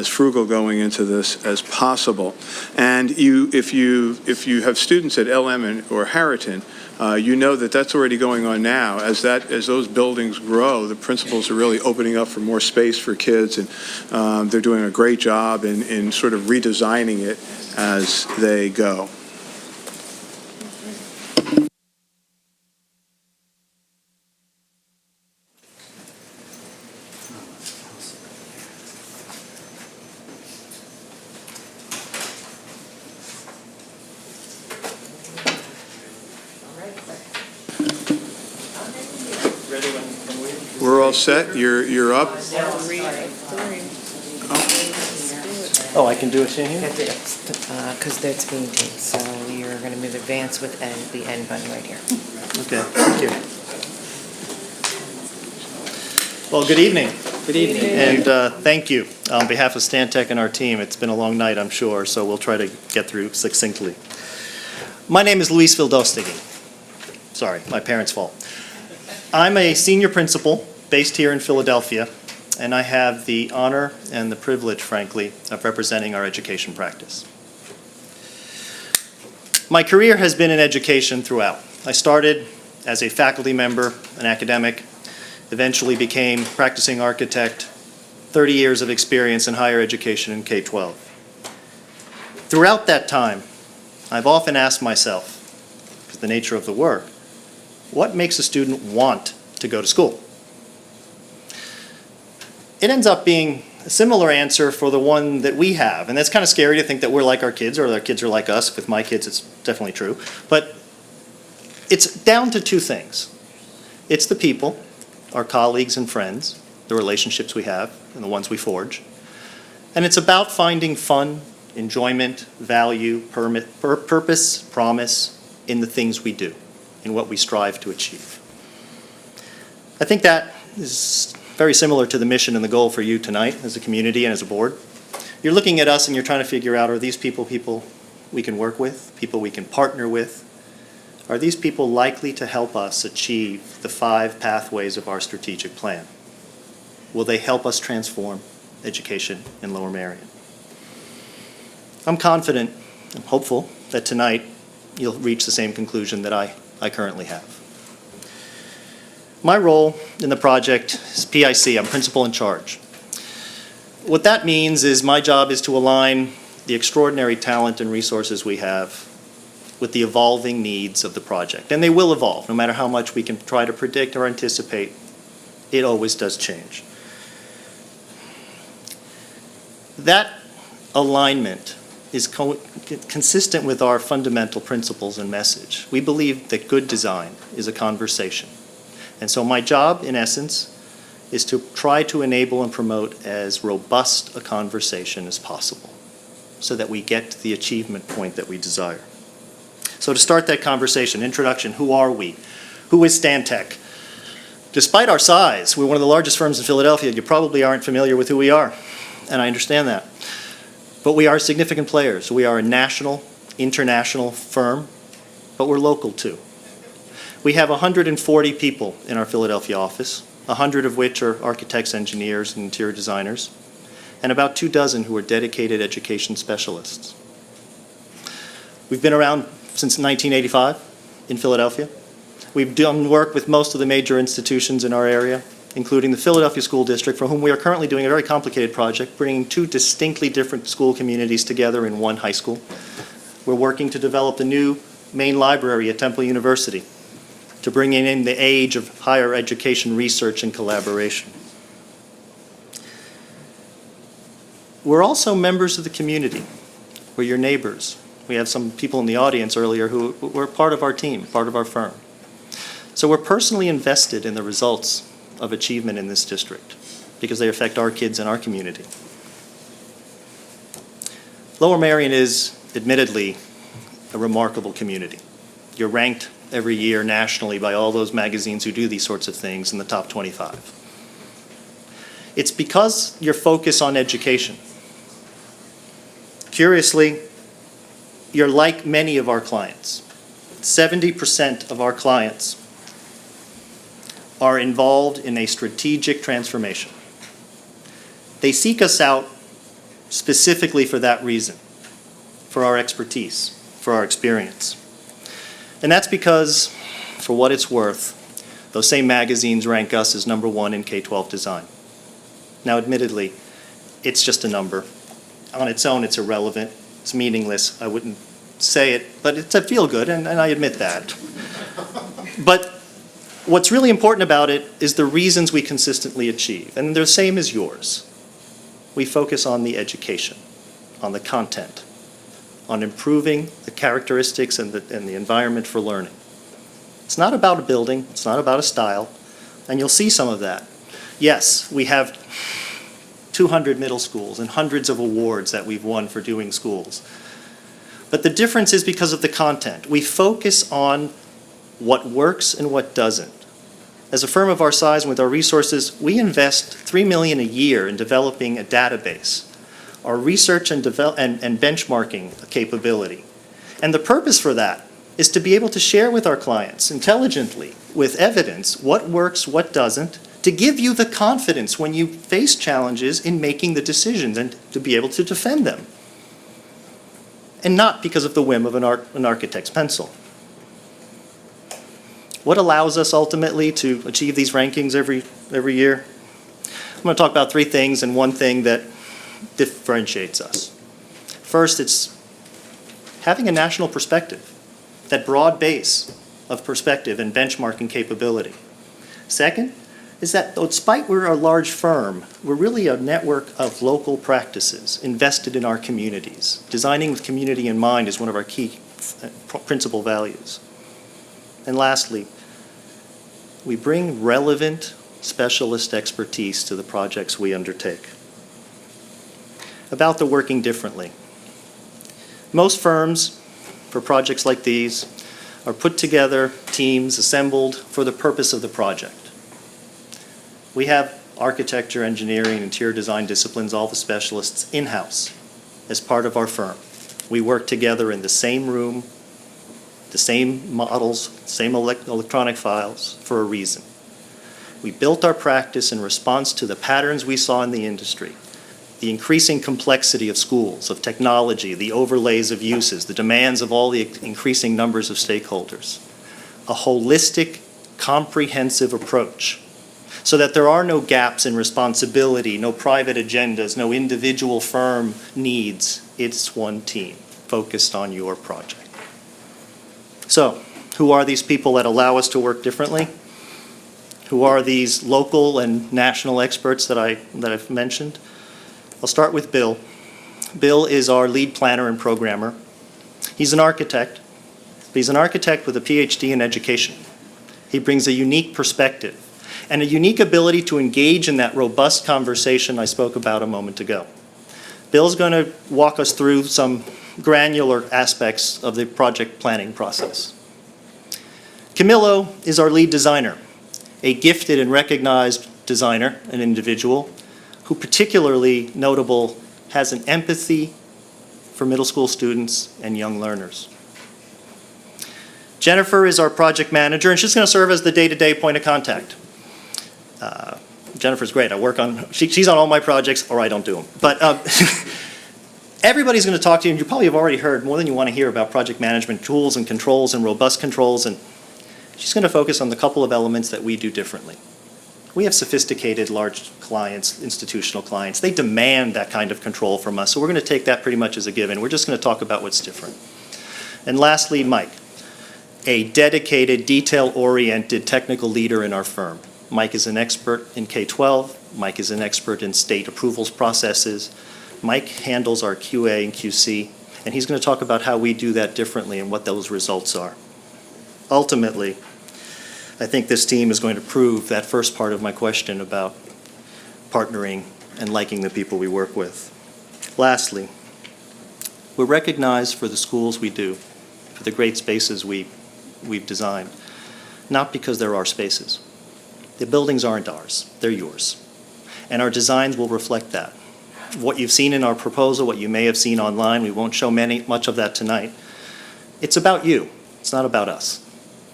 frugal going into this as possible. And if you have students at LM or Harriton, you know that that's already going on now. As those buildings grow, the principals are really opening up for more space for kids, and they're doing a great job in sort of redesigning it as they go. We're all set. You're up. Oh, I can do it in here? Because that's being taped, so you're going to move advance with the end button right here. Okay, thank you. Well, good evening. Good evening. And thank you. On behalf of Stantec and our team, it's been a long night, I'm sure, so we'll try to get through succinctly. My name is Luis Vildostigui. Sorry, my parents' fault. I'm a senior principal based here in Philadelphia, and I have the honor and the privilege, frankly, of representing our education practice. My career has been in education throughout. I started as a faculty member, an academic, eventually became practicing architect, 30 years of experience in higher education in K-12. Throughout that time, I've often asked myself, because the nature of the work, what makes a student want to go to school? It ends up being a similar answer for the one that we have, and that's kind of scary to think that we're like our kids or our kids are like us. With my kids, it's definitely true. But it's down to two things. It's the people, our colleagues and friends, the relationships we have and the ones we forge. And it's about finding fun, enjoyment, value, purpose, promise in the things we do, in what we strive to achieve. I think that is very similar to the mission and the goal for you tonight as a community and as a board. You're looking at us and you're trying to figure out, are these people we can work with, people we can partner with? Are these people likely to help us achieve the 5 pathways of our strategic plan? Will they help us transform education in Lower Merion? I'm confident, I'm hopeful that tonight you'll reach the same conclusion that I currently have. My role in the project is PIC, I'm principal in charge. What that means is my job is to align the extraordinary talent and resources we have with the evolving needs of the project. And they will evolve, no matter how much we can try to predict or anticipate, it always does change. That alignment is consistent with our fundamental principles and message. We believe that good design is a conversation. And so my job, in essence, is to try to enable and promote as robust a conversation as possible so that we get to the achievement point that we desire. So to start that conversation, introduction, who are we? Who is Stantec? Despite our size, we're one of the largest firms in Philadelphia. You probably aren't familiar with who we are, and I understand that. But we are significant players. We are a national, international firm, but we're local too. We have 140 people in our Philadelphia office, 100 of which are architects, engineers, and interior designers, and about 24 who are dedicated education specialists. We've been around since 1985 in Philadelphia. We've done work with most of the major institutions in our area, including the Philadelphia School District, for whom we are currently doing a very complicated project, bringing 2 distinctly different school communities together in one high school. We're working to develop the new main library at Temple University, to bring in the age of higher education research and collaboration. We're also members of the community. We're your neighbors. We have some people in the audience earlier who were part of our team, part of our firm. So we're personally invested in the results of achievement in this district because they affect our kids and our community. Lower Merion is, admittedly, a remarkable community. You're ranked every year nationally by all those magazines who do these sorts of things in the top 25. It's because your focus on education. Curiously, you're like many of our clients. 70% of our clients are involved in a strategic transformation. They seek us out specifically for that reason, for our expertise, for our experience. And that's because, for what it's worth, those same magazines rank us as #1 in K-12 design. Now, admittedly, it's just a number. On its own, it's irrelevant. It's meaningless. I wouldn't say it, but it's a feel-good, and I admit that. But what's really important about it is the reasons we consistently achieve, and they're the same as yours. We focus on the education, on the content, on improving the characteristics and the environment for learning. It's not about a building, it's not about a style, and you'll see some of that. Yes, we have 200 middle schools and hundreds of awards that we've won for doing schools. But the difference is because of the content. We focus on what works and what doesn't. As a firm of our size and with our resources, we invest $3 million a year in developing a database, our research and benchmarking capability. And the purpose for that is to be able to share with our clients intelligently, with evidence, what works, what doesn't, to give you the confidence when you face challenges in making the decisions and to be able to defend them. And not because of the whim of an architect's pencil. What allows us ultimately to achieve these rankings every year? I'm going to talk about three things and one thing that differentiates us. First, it's having a national perspective, that broad base of perspective and benchmarking capability. Second, is that despite we're a large firm, we're really a network of local practices invested in our communities. Designing with community in mind is one of our key principal values. And lastly, we bring relevant specialist expertise to the projects we undertake. About the working differently. Most firms, for projects like these, are put together, teams assembled for the purpose of the project. We have architecture, engineering, interior design disciplines, all the specialists in-house as part of our firm. We work together in the same room, the same models, same electronic files for a reason. We built our practice in response to the patterns we saw in the industry, the increasing complexity of schools, of technology, the overlays of uses, the demands of all the increasing numbers of stakeholders. A holistic, comprehensive approach so that there are no gaps in responsibility, no private agendas, no individual firm needs. It's one team focused on your project. So, who are these people that allow us to work differently? Who are these local and national experts that I've mentioned? I'll start with Bill. Bill is our lead planner and programmer. He's an architect, but he's an architect with a PhD in education. He brings a unique perspective and a unique ability to engage in that robust conversation I spoke about a moment ago. Bill's going to walk us through some granular aspects of the project planning process. Camillo is our lead designer, a gifted and recognized designer, an individual who particularly notable has an empathy for middle school students and young learners. Jennifer is our project manager, and she's going to serve as the day-to-day point of contact. Jennifer's great. She's on all my projects, or I don't do them. But everybody's going to talk to you, and you probably have already heard more than you want to hear about project management tools and controls and robust controls, and she's going to focus on the couple of elements that we do differently. We have sophisticated large clients, institutional clients. They demand that kind of control from us, so we're going to take that pretty much as a given. We're just going to talk about what's different. And lastly, Mike, a dedicated, detail-oriented technical leader in our firm. Mike is an expert in K-12. Mike is an expert in state approvals processes. Mike handles our QA and QC, and he's going to talk about how we do that differently and what those results are. Ultimately, I think this team is going to prove that first part of my question about partnering and liking the people we work with. Lastly, we're recognized for the schools we do, for the great spaces we've designed, not because they're our spaces. The buildings aren't ours, they're yours. And our designs will reflect that. What you've seen in our proposal, what you may have seen online, we won't show much of that tonight. It's about you, it's not about us.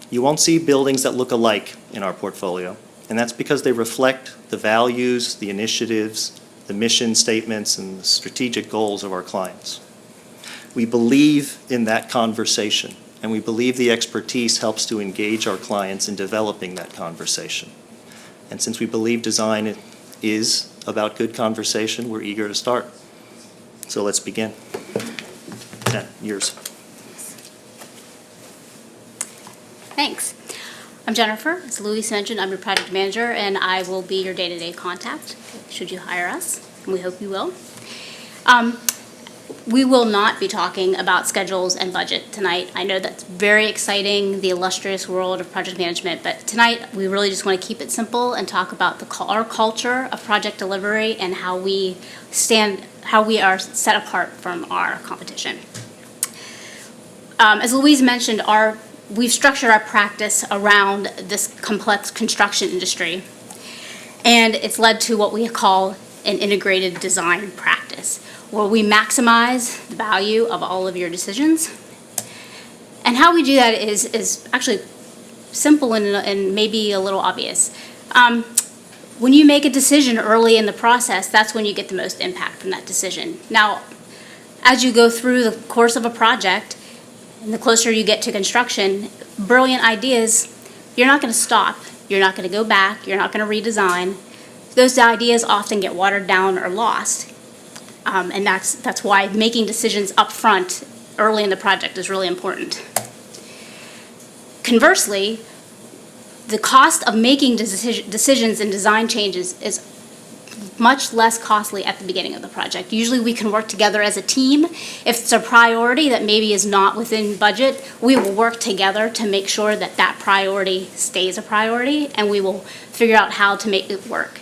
You won't see buildings that look alike in our portfolio, and that's because they reflect the values, the initiatives, the mission statements, and the strategic goals of our clients. We believe in that conversation, and we believe the expertise helps to engage our clients in developing that conversation. And since we believe design is about good conversation, we're eager to start. So let's begin. Jen, yours. Thanks. I'm Jennifer. As Louis mentioned, I'm your project manager, and I will be your day-to-day contact should you hire us, and we hope you will. we will not be talking about schedules and budget tonight. I know that's very exciting, the illustrious world of project management, but tonight we really just want to keep it simple and talk about our culture of project delivery and how we are set apart from our competition. As Louise mentioned, we've structured our practice around this complex construction industry, and it's led to what we call an integrated design practice, where we maximize the value of all of your decisions. And how we do that is actually simple and maybe a little obvious. When you make a decision early in the process, that's when you get the most impact from that decision. Now, as you go through the course of a project, and the closer you get to construction, brilliant ideas, you're not going to stop. You're not going to go back. You're not going to redesign. Those ideas often get watered down or lost. And that's why making decisions up front early in the project is really important. Conversely, the cost of making decisions and design changes is much less costly at the beginning of the project. Usually we can work together as a team. If it's a priority that maybe is not within budget, we will work together to make sure that that priority stays a priority, and we will figure out how to make it work.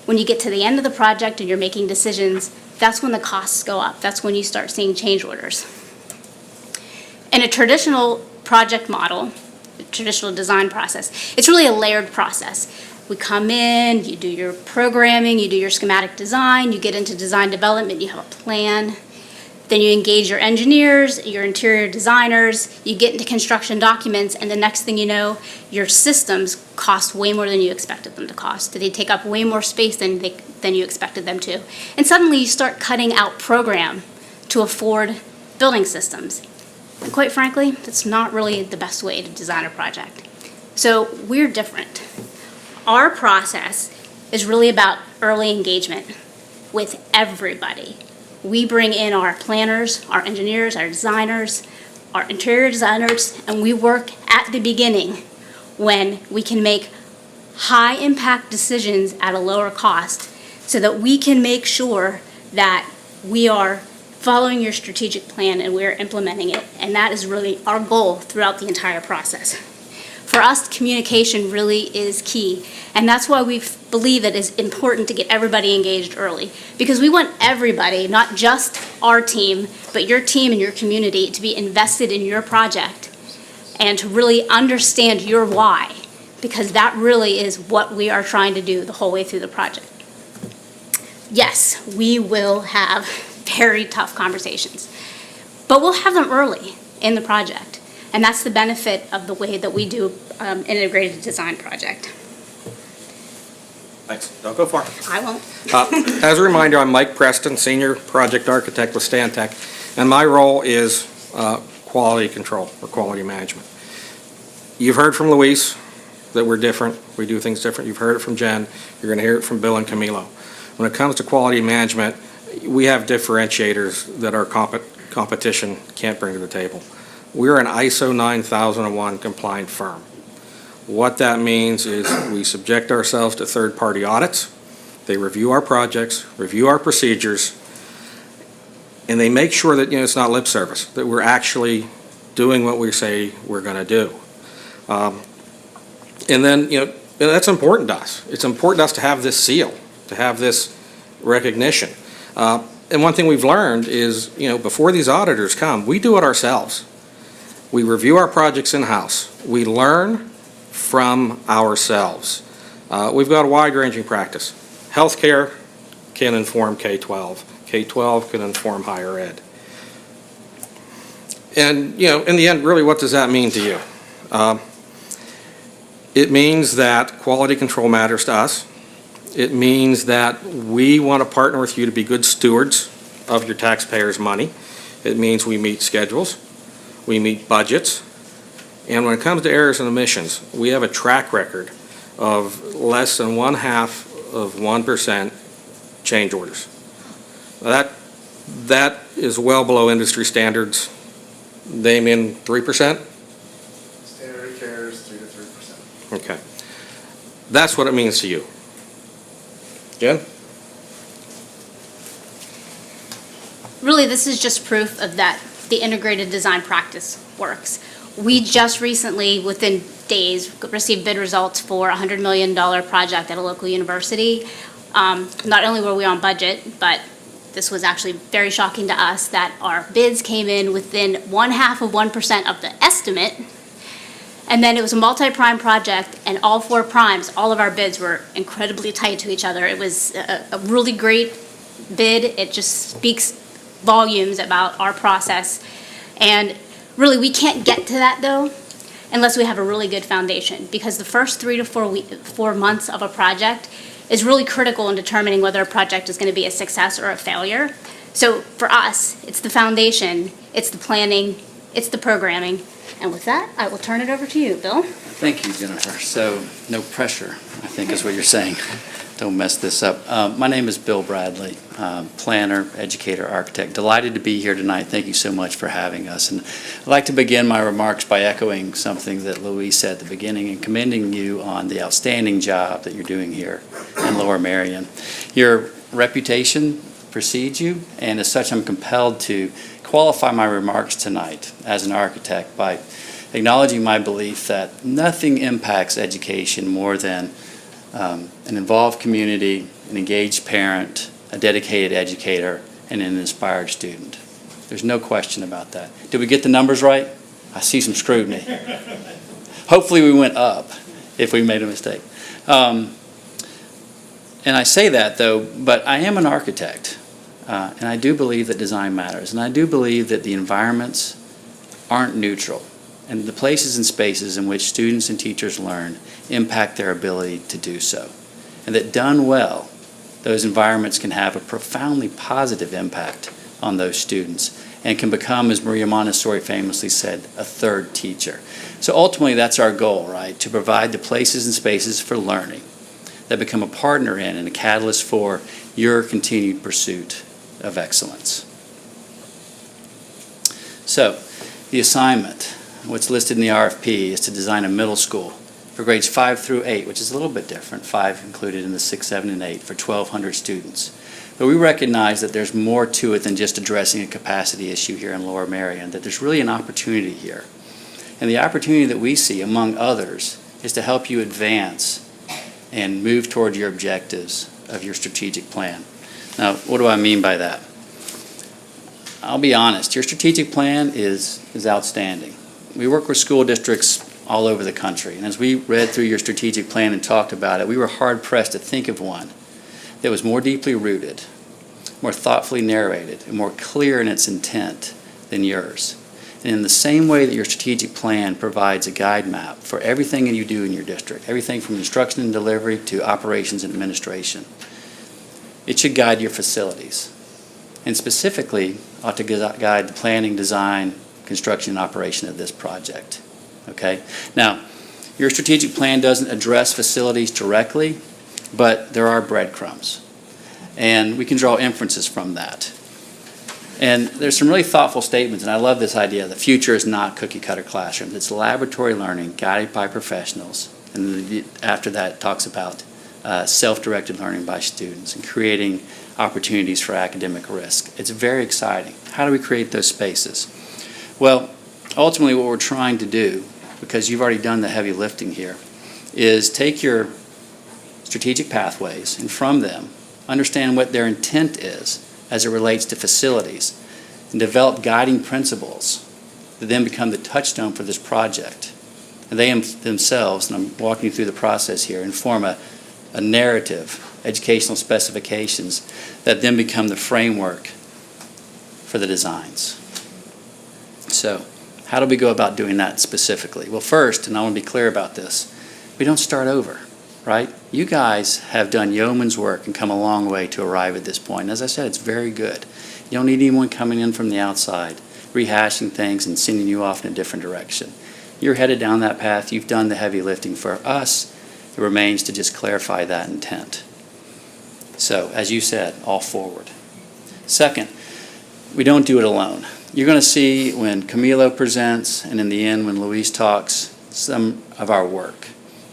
When you get to the end of the project and you're making decisions, that's when the costs go up. That's when you start seeing change orders. In a traditional project model, a traditional design process, it's really a layered process. We come in, you do your programming, you do your schematic design, you get into design development, you have a plan. Then you engage your engineers, your interior designers, you get into construction documents, and the next thing you know, your systems cost way more than you expected them to cost. They take up way more space than you expected them to. And suddenly you start cutting out program to afford building systems. And quite frankly, that's not really the best way to design a project. So we're different. Our process is really about early engagement with everybody. We bring in our planners, our engineers, our designers, our interior designers, and we work at the beginning when we can make high impact decisions at a lower cost so that we can make sure that we are following your strategic plan and we're implementing it. And that is really our goal throughout the entire process. For us, communication really is key. And that's why we believe it is important to get everybody engaged early. Because we want everybody, not just our team, but your team and your community to be invested in your project and to really understand your why. Because that really is what we are trying to do the whole way through the project. Yes, we will have very tough conversations, but we'll have them early in the project. And that's the benefit of the way that we do an integrated design project. Thanks. Don't go far. I won't. As a reminder, I'm Mike Preston, Senior Project Architect with Stantec, and my role is quality control or quality management. You've heard from Luis that we're different. We do things different. You've heard it from Jen. You're going to hear it from Bill and Camilo. When it comes to quality management, we have differentiators that our competition can't bring to the table. We're an ISO 9001 compliant firm. What that means is we subject ourselves to third-party audits. They review our projects, review our procedures, and they make sure that it's not lip service, that we're actually doing what we say we're going to do. And then that's important to us. It's important to us to have this seal, to have this recognition. And one thing we've learned is, before these auditors come, we do it ourselves. We review our projects in-house. We learn from ourselves. We've got a wide-ranging practice. Healthcare can inform K-12. K-12 can inform higher ed. And, in the end, really, what does that mean to you? It means that quality control matters to us. It means that we want to partner with you to be good stewards of your taxpayers' money. It means we meet schedules, we meet budgets, and when it comes to errors and omissions, we have a track record of less than 0.5% change orders. That is well below industry standards. They mean 3%? Standard care is 3 to 3%. Okay. That's what it means to you. Jen? Really really, this is just proof of that the integrated design practice works. We just recently, within days, received bid results for a $100 million project at a local university. Not only were we on budget, but this was actually very shocking to us that our bids came in within 0.5% of the estimate. And then it was a multi-prime project, and all 4 primes, all of our bids were incredibly tight to each other. It was a really great bid. It just speaks volumes about our process. And really, we can't get to that, though, unless we have a really good foundation, because the first 3 to 4 months of a project is really critical in determining whether a project is going to be a success or a failure. So for us, it's the foundation, it's the planning, it's the programming. And with that, I will turn it over to you, Bill. Thank you, Jennifer. So, no pressure, I think is what you're saying. Don't mess this up. My name is Bill Bradley, planner, educator, architect. Delighted to be here tonight. Thank you so much for having us. And I'd like to begin my remarks by echoing something that Louise said at the beginning and commending you on the outstanding job that you're doing here in Lower Merion. Your reputation precedes you, and as such, I'm compelled to qualify my remarks tonight as an architect by acknowledging my belief that nothing impacts education more than an involved community, an engaged parent, a dedicated educator, and an inspired student. There's no question about that. Did we get the numbers right? I see some scrutiny. Hopefully we went up if we made a mistake. And I say that, though, but I am an architect. And I do believe that design matters. And I do believe that the environments aren't neutral. And the places and spaces in which students and teachers learn impact their ability to do so. And that done well, those environments can have a profoundly positive impact on those students and can become, as Maria Montessori famously said, a third teacher. So ultimately, that's our goal, right? To provide the places and spaces for learning that become a partner in and a catalyst for your continued pursuit of excellence. So, the assignment, what's listed in the RFP, is to design a middle school for grades 5 through 8, which is a little bit different, 5 included in the 6, 7, and 8, for 1,200 students. But we recognize that there's more to it than just addressing a capacity issue here in Lower Merion, that there's really an opportunity here. And the opportunity that we see, among others, is to help you advance and move toward your objectives of your strategic plan. Now, what do I mean by that? I'll be honest, your strategic plan is outstanding. We work with school districts all over the country, and as we read through your strategic plan and talked about it, we were hard-pressed to think of one that was more deeply rooted, more thoughtfully narrated, and more clear in its intent than yours. And in the same way that your strategic plan provides a guide map for everything that you do in your district, everything from instruction and delivery to operations and administration, it should guide your facilities, and specifically ought to guide the planning, design, construction, and operation of this project. Okay? Now, your strategic plan doesn't address facilities directly, but there are breadcrumbs, and we can draw inferences from that. And there's some really thoughtful statements, and I love this idea. The future is not cookie-cutter classrooms. It's laboratory learning guided by professionals, and after that it talks about self-directed learning by students and creating opportunities for academic risk. It's very exciting. How do we create those spaces? Well, ultimately what we're trying to do, because you've already done the heavy lifting here, is take your strategic pathways and from them understand what their intent is as it relates to facilities and develop guiding principles that then become the touchstone for this project. And they themselves, and I'm walking you through the process here, inform a narrative, educational specifications that then become the framework for the designs. So, how do we go about doing that specifically? Well, first, and I want to be clear about this, we don't start over, right? You guys have done yeoman's work and come a long way to arrive at this point. And as I said, it's very good. You don't need anyone coming in from the outside, rehashing things and sending you off in a different direction. You're headed down that path. You've done the heavy lifting. For us, it remains to just clarify that intent. So, as you said, all forward. Second, we don't do it alone. You're going to see when Camilo presents and in the end when Louise talks some of our work.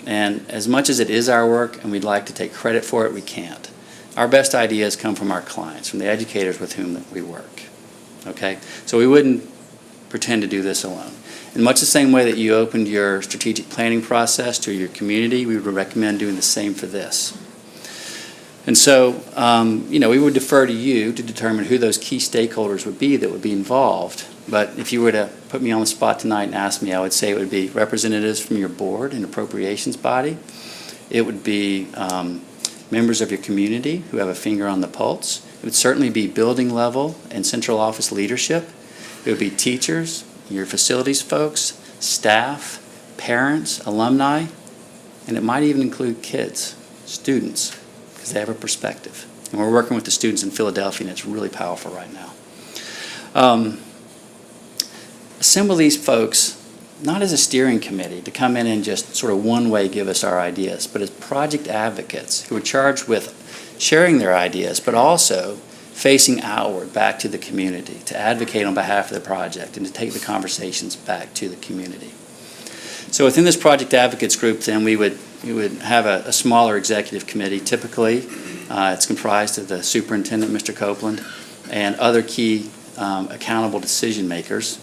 And as much as it is our work and we'd like to take credit for it, we can't. Our best ideas come from our clients, from the educators with whom we work. okay? So we wouldn't pretend to do this alone. In much the same way that you opened your strategic planning process to your community, we would recommend doing the same for this. And so, we would defer to you to determine who those key stakeholders would be that would be involved. But if you were to put me on the spot tonight and ask me, I would say it would be representatives from your board and appropriations body. It would be members of your community who have a finger on the pulse. It would certainly be building level and central office leadership. It would be teachers, your facilities folks, staff, parents, alumni, and it might even include kids, students, because they have a perspective. And we're working with the students in Philadelphia, and it's really powerful right now. Assemble these folks, not as a steering committee to come in and just sort of one way give us our ideas, but as project advocates who are charged with sharing their ideas, but also facing outward back to the community to advocate on behalf of the project and to take the conversations back to the community. So within this project advocates group, then we would have a smaller executive committee. Typically, it's comprised of the superintendent, Mr. Copeland, and other key accountable decision makers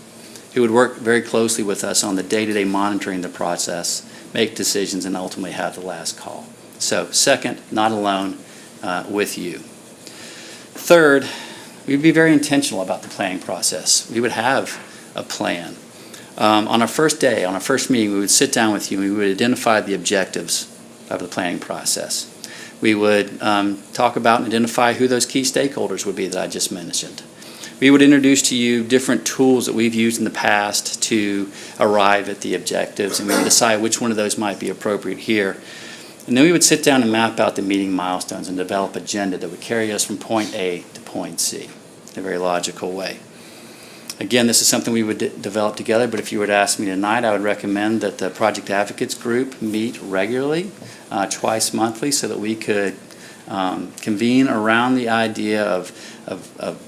who would work very closely with us on the day-to-day monitoring the process, make decisions, and ultimately have the last call. So second, not alone, with you. Third, we'd be very intentional about the planning process. We would have a plan. On our first day, on our first meeting, we would sit down with you and we would identify the objectives of the planning process. We would talk about and identify who those key stakeholders would be that I just mentioned. We would introduce to you different tools that we've used in the past to arrive at the objectives, and we would decide which one of those might be appropriate here. And then we would sit down and map out the meeting milestones and develop an agenda that would carry us from point A to point C in a very logical way. Again, this is something we would develop together, but if you were to ask me tonight, I would recommend that the Project Advocates Group meet regularly, twice monthly, so that we could convene around the idea of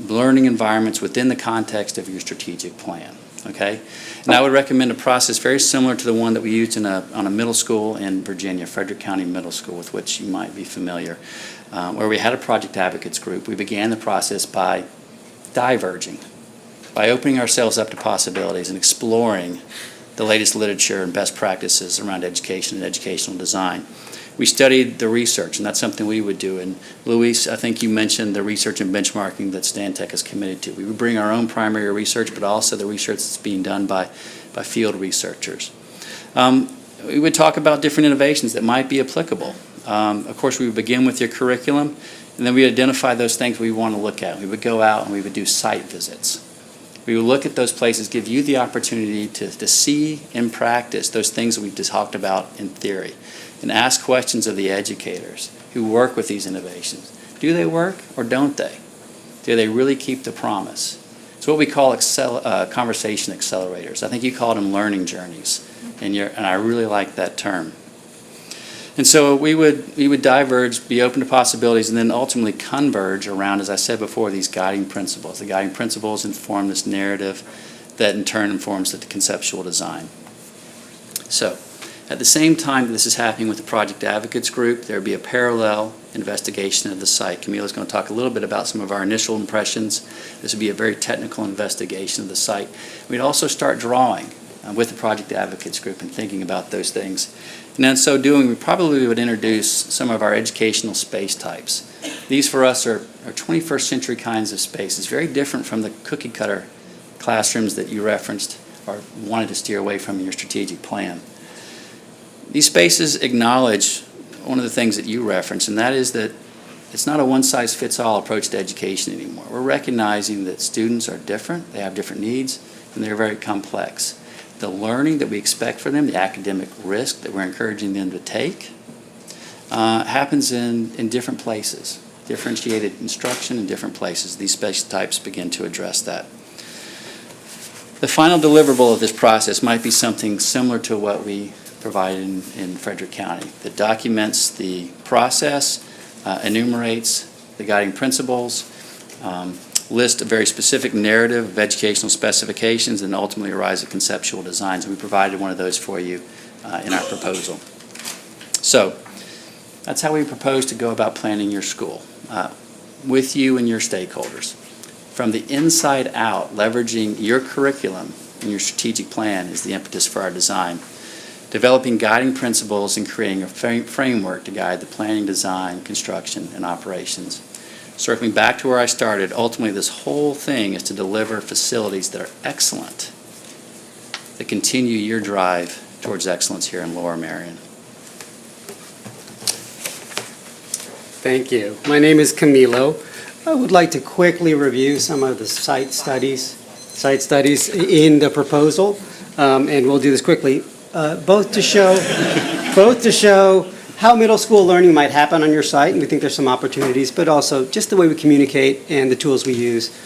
learning environments within the context of your strategic plan, okay? And I would recommend a process very similar to the one that we used on a middle school in Virginia, Frederick County Middle School, with which you might be familiar, where we had a Project Advocates Group. We began the process by diverging, by opening ourselves up to possibilities and exploring the latest literature and best practices around education and educational design. We studied the research, and that's something we would do. And Luis, I think you mentioned the research and benchmarking that Stantec is committed to. We would bring our own primary research, but also the research that's being done by field researchers. We would talk about different innovations that might be applicable. Of course, we would begin with your curriculum, and then we would identify those things we want to look at. We would go out and we would do site visits. We would look at those places, give you the opportunity to see in practice those things that we've just talked about in theory, and ask questions of the educators who work with these innovations. Do they work or don't they? Do they really keep the promise? It's what we call conversation accelerators. I think you called them learning journeys, and I really like that term. And so we would diverge, be open to possibilities, and then ultimately converge around, as I said before, these guiding principles. The guiding principles inform this narrative that in turn informs the conceptual design. So at the same time this is happening with the Project Advocates Group, there would be a parallel investigation of the site. Camila's going to talk a little bit about some of our initial impressions. This would be a very technical investigation of the site. We'd also start drawing with the Project Advocates Group and thinking about those things. And in so doing, we probably would introduce some of our educational space types. These for us are 21st century kinds of spaces, very different from the cookie cutter classrooms that you referenced or wanted to steer away from in your strategic plan. These spaces acknowledge one of the things that you referenced, and that is that it's not a one-size-fits-all approach to education anymore. We're recognizing that students are different, they have different needs, and they're very complex. The learning that we expect for them, the academic risk that we're encouraging them to take, happens in different places. Differentiated instruction in different places. These space types begin to address that. The final deliverable of this process might be something similar to what we provide in Frederick County that documents the process, enumerates the guiding principles, list a very specific narrative of educational specifications, and ultimately arrives at conceptual designs. And we provided one of those for you in our proposal. So that's how we propose to go about planning your school with you and your stakeholders. From the inside out, leveraging your curriculum and your strategic plan is the impetus for our design. Developing guiding principles and creating a framework to guide the planning, design, construction, and operations. Circling back to where I started, ultimately this whole thing is to deliver facilities that are excellent, that continue your drive towards excellence here in Lower Merion. Thank you. My name is Camilo. I would like to quickly review some of the site studies in the proposal, and we'll do this quickly, both to show how middle school learning might happen on your site, and we think there's some opportunities, but also just the way we communicate and the tools we use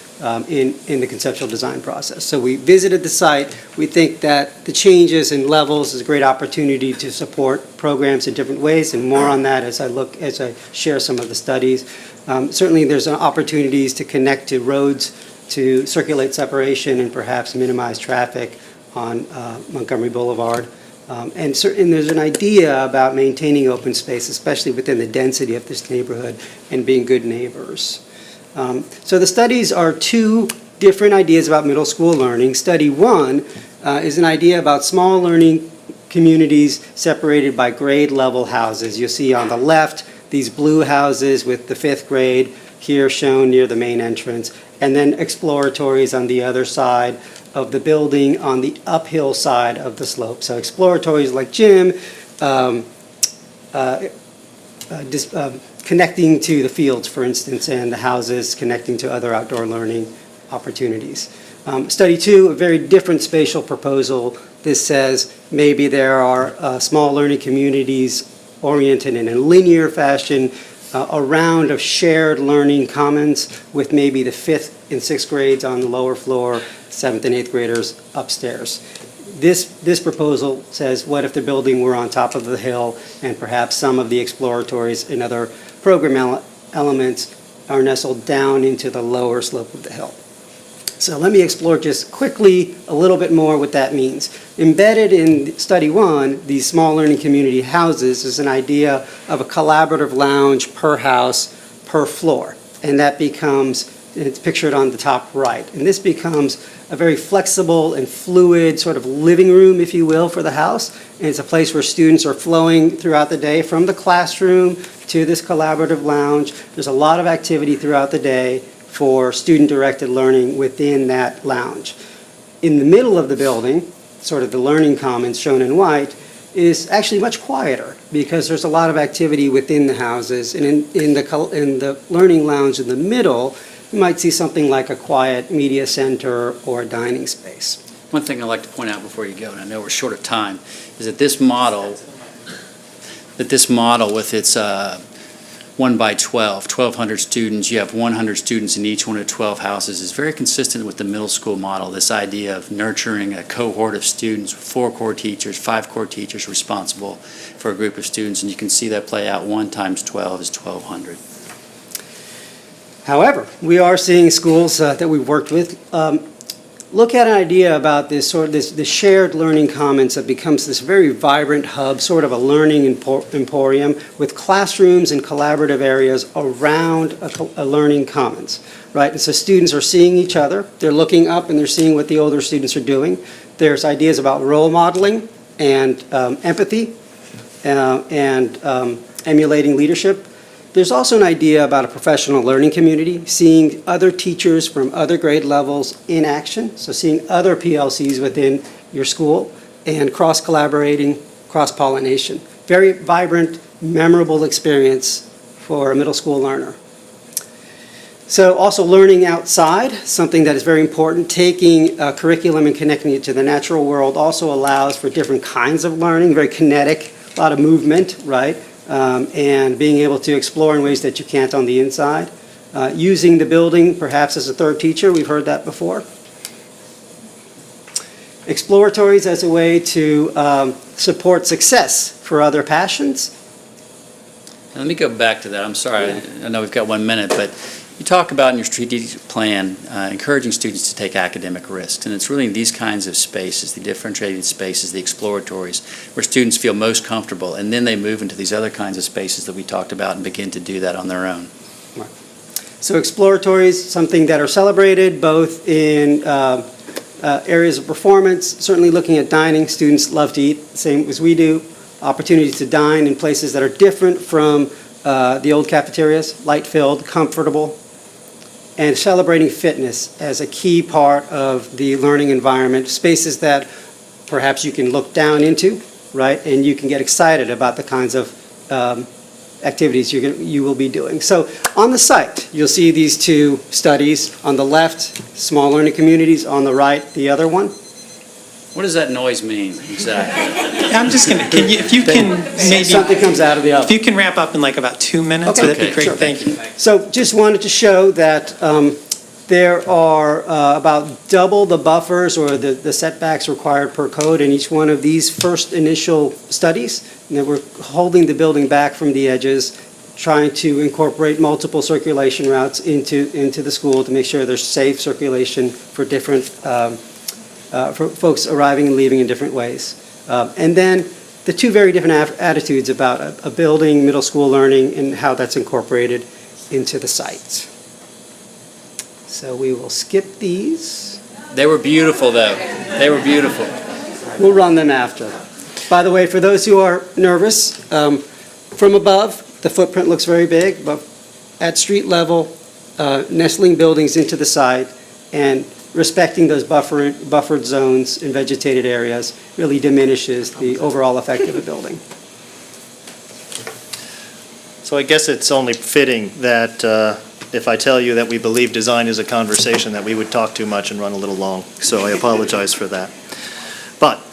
in the conceptual design process. So we visited the site. We think that the changes in levels is a great opportunity to support programs in different ways, and more on that as I share some of the studies. Certainly there's opportunities to connect to roads, to circulate separation and perhaps minimize traffic on Montgomery Boulevard. And there's an idea about maintaining open space, especially within the density of this neighborhood, and being good neighbors. So the studies are two different ideas about middle school learning. Study one is an idea about small learning communities separated by grade level houses. You'll see on the left these blue houses with the 5th grade here shown near the main entrance, and then exploratories on the other side of the building on the uphill side of the slope. So exploratories like gym, connecting to the fields, for instance, and the houses connecting to other outdoor learning opportunities. Study two, a very different spatial proposal. This says maybe there are small learning communities oriented in a linear fashion around of shared learning commons with maybe the 5th and 6th grades on the lower floor, 7th and 8th graders upstairs. This proposal says, what if the building were on top of the hill and perhaps some of the exploratories and other program elements are nestled down into the lower slope of the hill. So let me explore just quickly a little bit more what that means. Embedded in study one, these small learning community houses, is an idea of a collaborative lounge per house, per floor. And that becomes, it's pictured on the top right. And this becomes a very flexible and fluid sort of living room, if you will, for the house. And it's a place where students are flowing throughout the day from the classroom to this collaborative lounge. There's a lot of activity throughout the day for student-directed learning within that lounge. In the middle of the building, sort of the learning commons shown in white, is actually much quieter because there's a lot of activity within the houses. And in the learning lounge in the middle, you might see something like a quiet media center or a dining space. One thing I'd like to point out before you go, and I know we're short of time, is that this model with its 1 by 12, 1,200 students, you have 100 students in each one of 12 houses, is very consistent with the middle school model, this idea of nurturing a cohort of students with 4 core teachers, 5 core teachers responsible for a group of students, and you can see that play out. 1 times 12 is 1,200. However, we are seeing schools that we've worked with look at an idea about this shared learning commons that becomes this very vibrant hub, sort of a learning emporium with classrooms and collaborative areas around a learning commons, right? And so students are seeing each other, they're looking up and they're seeing what the older students are doing. There's ideas about role modeling and empathy and emulating leadership. There's also an idea about a professional learning community, seeing other teachers from other grade levels in action, so seeing other PLCs within your school, and cross-collaborating, cross-pollination. Very vibrant, memorable experience for a middle school learner. So also learning outside, something that is very important. Taking a curriculum and connecting it to the natural world also allows for different kinds of learning, very kinetic, a lot of movement, right? And being able to explore in ways that you can't on the inside. Using the building perhaps as a third teacher, we've heard that before. Exploratories as a way to support success for other passions. Let me go back to that. I'm sorry, I know we've got 1 minute, but you talk about in your strategic plan encouraging students to take academic risks, and it's really in these kinds of spaces, the differentiated spaces, the exploratories, where students feel most comfortable, and then they move into these other kinds of spaces that we talked about and begin to do that on their own. So exploratories, something that are celebrated both in areas of performance, certainly looking at dining. Students love to eat, same as we do. Opportunities to dine in places that are different from the old cafeterias, light-filled, comfortable, and celebrating fitness as a key part of the learning environment, spaces that perhaps you can look down into, right, and you can get excited about the kinds of activities you will be doing. So on the site, you'll see these two studies. On the left, small learning communities. On the right, the other one. What does that noise mean exactly? I'm just gonna, if you can maybe. Something comes out of the oven. If you can wrap up in like about 2 minutes, Okay. that'd be great, Sure. thank you. So just wanted to show that there are about double the buffers or the setbacks required per code in each one of these first initial studies. And that we're holding the building back from the edges, trying to incorporate multiple circulation routes into the school to make sure there's safe circulation for different, for folks arriving and leaving in different ways. And then the two very different attitudes about a building, middle school learning, and how that's incorporated into the site. So we will skip these. They were beautiful, though. They were beautiful. We'll run them after. By the way, for those who are nervous, from above, the footprint looks very big, but at street level, nestling buildings into the side and respecting those buffered zones and vegetated areas really diminishes the overall effect of a building. So I guess it's only fitting that if I tell you that we believe design is a conversation, that we would talk too much and run a little long. So I apologize for that. But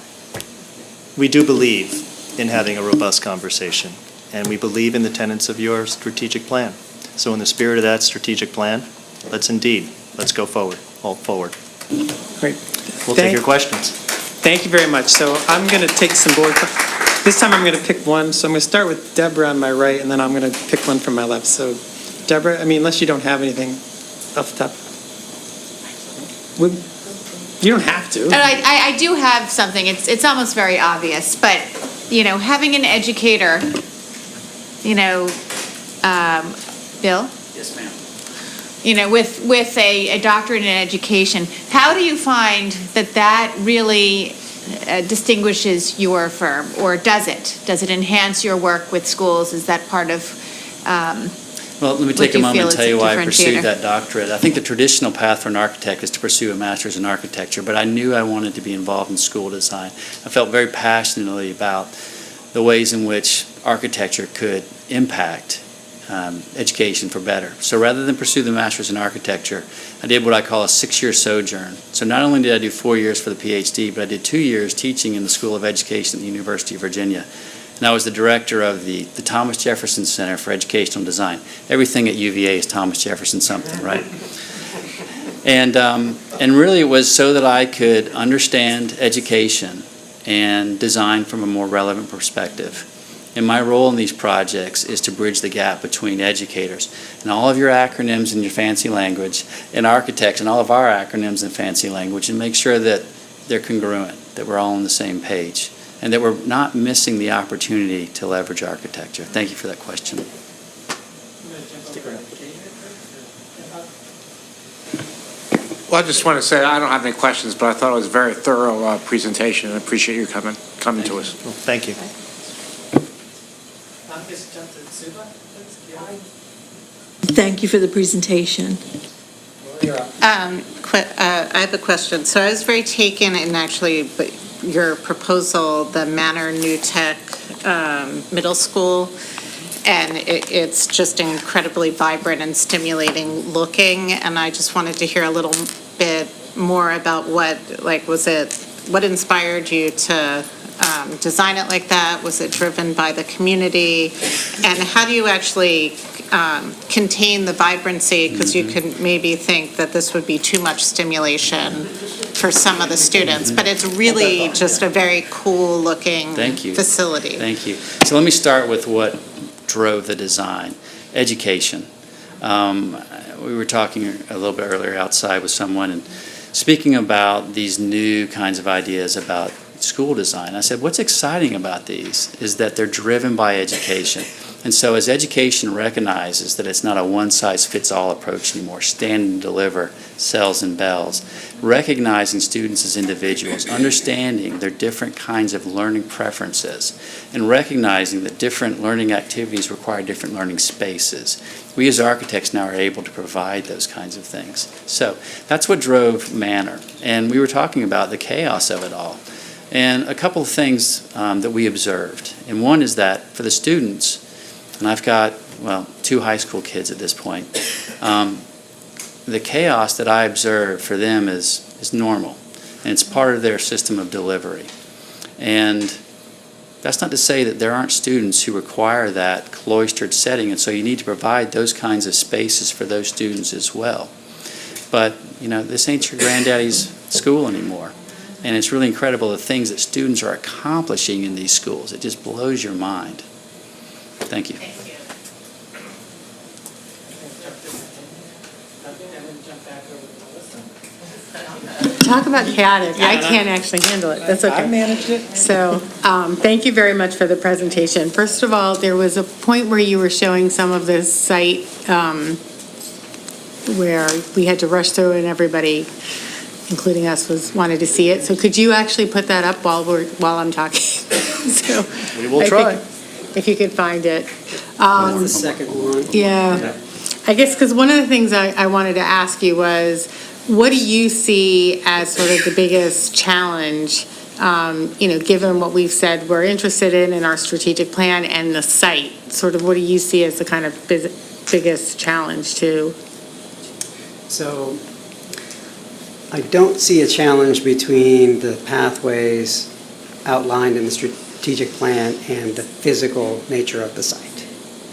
we do believe in having a robust conversation, and we believe in the tenets of your strategic plan. So in the spirit of that strategic plan, let's go forward, all forward. Great. We'll take your questions. Thank you very much. So I'm going to take some board, this time I'm going to pick one. So I'm going to start with Deborah on my right, and then I'm going to pick one from my left. So Deborah, I mean, unless you don't have anything off the top. You don't have to. I do have something. It's almost very obvious, but, having an educator, Bill? Yes, ma'am. With a doctorate in education, how do you find that really distinguishes your firm, or does it? Does it enhance your work with schools? Is that part of Well, let me what take a you moment feel and is tell a you why I differentiator? pursued that doctorate. I think the traditional path for an architect is to pursue a master's in architecture, but I knew I wanted to be involved in school design. I felt very passionately about the ways in which architecture could impact education for better. So rather than pursue the master's in architecture, I did what I call a 6-year sojourn. So not only did I do 4 years for the PhD, but I did 2 years teaching in the School of Education at the University of Virginia. And I was the director of the Thomas Jefferson Center for Educational Design. Everything at UVA is Thomas Jefferson something, right? And really it was so that I could understand education and design from a more relevant perspective. And my role in these projects is to bridge the gap between educators and all of your acronyms and your fancy language, and architects and all of our acronyms and fancy language, and make sure that they're congruent, that we're all on the same page, and that we're not missing the opportunity to leverage architecture. Thank you for that question. Well, I just want to say, I don't have any questions, but I thought it was a very thorough presentation, and I appreciate you coming to us. Well, thank you. Thank you for the presentation. I have a question. So I was very taken in actually your proposal, the Manor New Tech Middle School, and it's just incredibly vibrant and stimulating looking, and I just wanted to hear a little bit more about what inspired you to design it like that? Was it driven by the community? And how do you actually contain the vibrancy? Because you could maybe think that this would be too much stimulation for some of the students, but it's really just a very cool looking facility. Thank you. So let me start with what drove the design. Education. We were talking a little bit earlier outside with someone and speaking about these new kinds of ideas about school design. I said, what's exciting about these is that they're driven by education. And so as education recognizes that it's not a one-size-fits-all approach anymore, stand and deliver, cells and bells, recognizing students as individuals, understanding their different kinds of learning preferences, and recognizing that different learning activities require different learning spaces. We as architects now are able to provide those kinds of things. So that's what drove Manor. And we were talking about the chaos of it all. And a couple of things that we observed. And one is that for the students, and I've got, well, 2 high school kids at this point, the chaos that I observe for them is normal. And it's part of their system of delivery. And that's not to say that there aren't students who require that cloistered setting, and so you need to provide those kinds of spaces for those students as well. But, you know, this ain't your granddaddy's school anymore. And it's really incredible the things that students are accomplishing in these schools. It just blows your mind. Thank you. Talk about chaotic. I can't actually handle it. That's okay. I managed it. So, thank you very much for the presentation. First of all, there was a point where you were showing some of the site where we had to rush through and everybody, including us, wanted to see it. So could you actually put that up while I'm talking? So We will try. if you could find it. That's the second one. Yeah. I guess, because one of the things I wanted to ask you was, what do you see as sort of the biggest challenge, given what we've said we're interested in our strategic plan and the site? Sort of what do you see as the kind of biggest challenge too? So I don't see a challenge between the pathways outlined in the strategic plan and the physical nature of the site.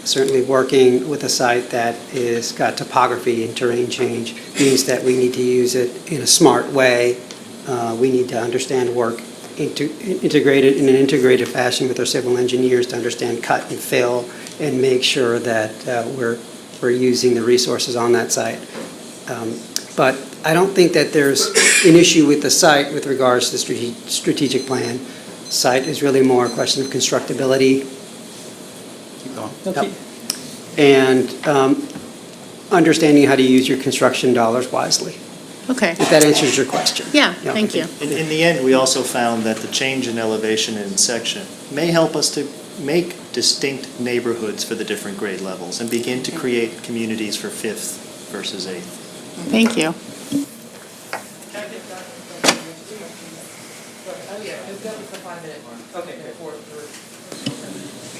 Certainly working with a site that is got topography and terrain change means that we need to use it in a smart way. We need to understand work integrated in an integrated fashion with our civil engineers to understand cut and fill and make sure that we're using the resources on that site. But I don't think that there's an issue with the site with regards to the strategic plan. Site is really more a question of constructability. Okay. And understanding how to use your construction dollars wisely, Okay. if that answers your question. Yeah, thank you. In the end, we also found that the change in elevation and section may help us to make distinct neighborhoods for the different grade levels and begin to create communities for 5th versus 8th. Thank you.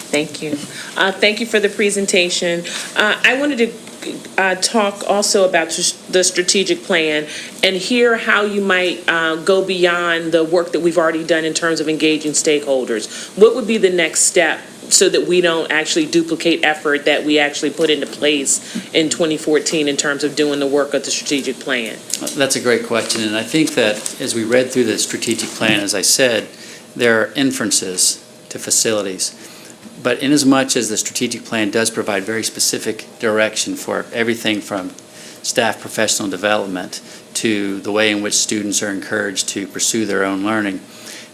Thank you. Thank you for the presentation. I wanted to talk also about the strategic plan and hear how you might go beyond the work that we've already done in terms of engaging stakeholders. What would be the next step so that we don't actually duplicate effort that we actually put into place in 2014 in terms of doing the work of the strategic plan? That's a great question, and I think that as we read through the strategic plan, as I said, there are inferences to facilities. But inasmuch as the strategic plan does provide very specific direction for everything from staff professional development to the way in which students are encouraged to pursue their own learning,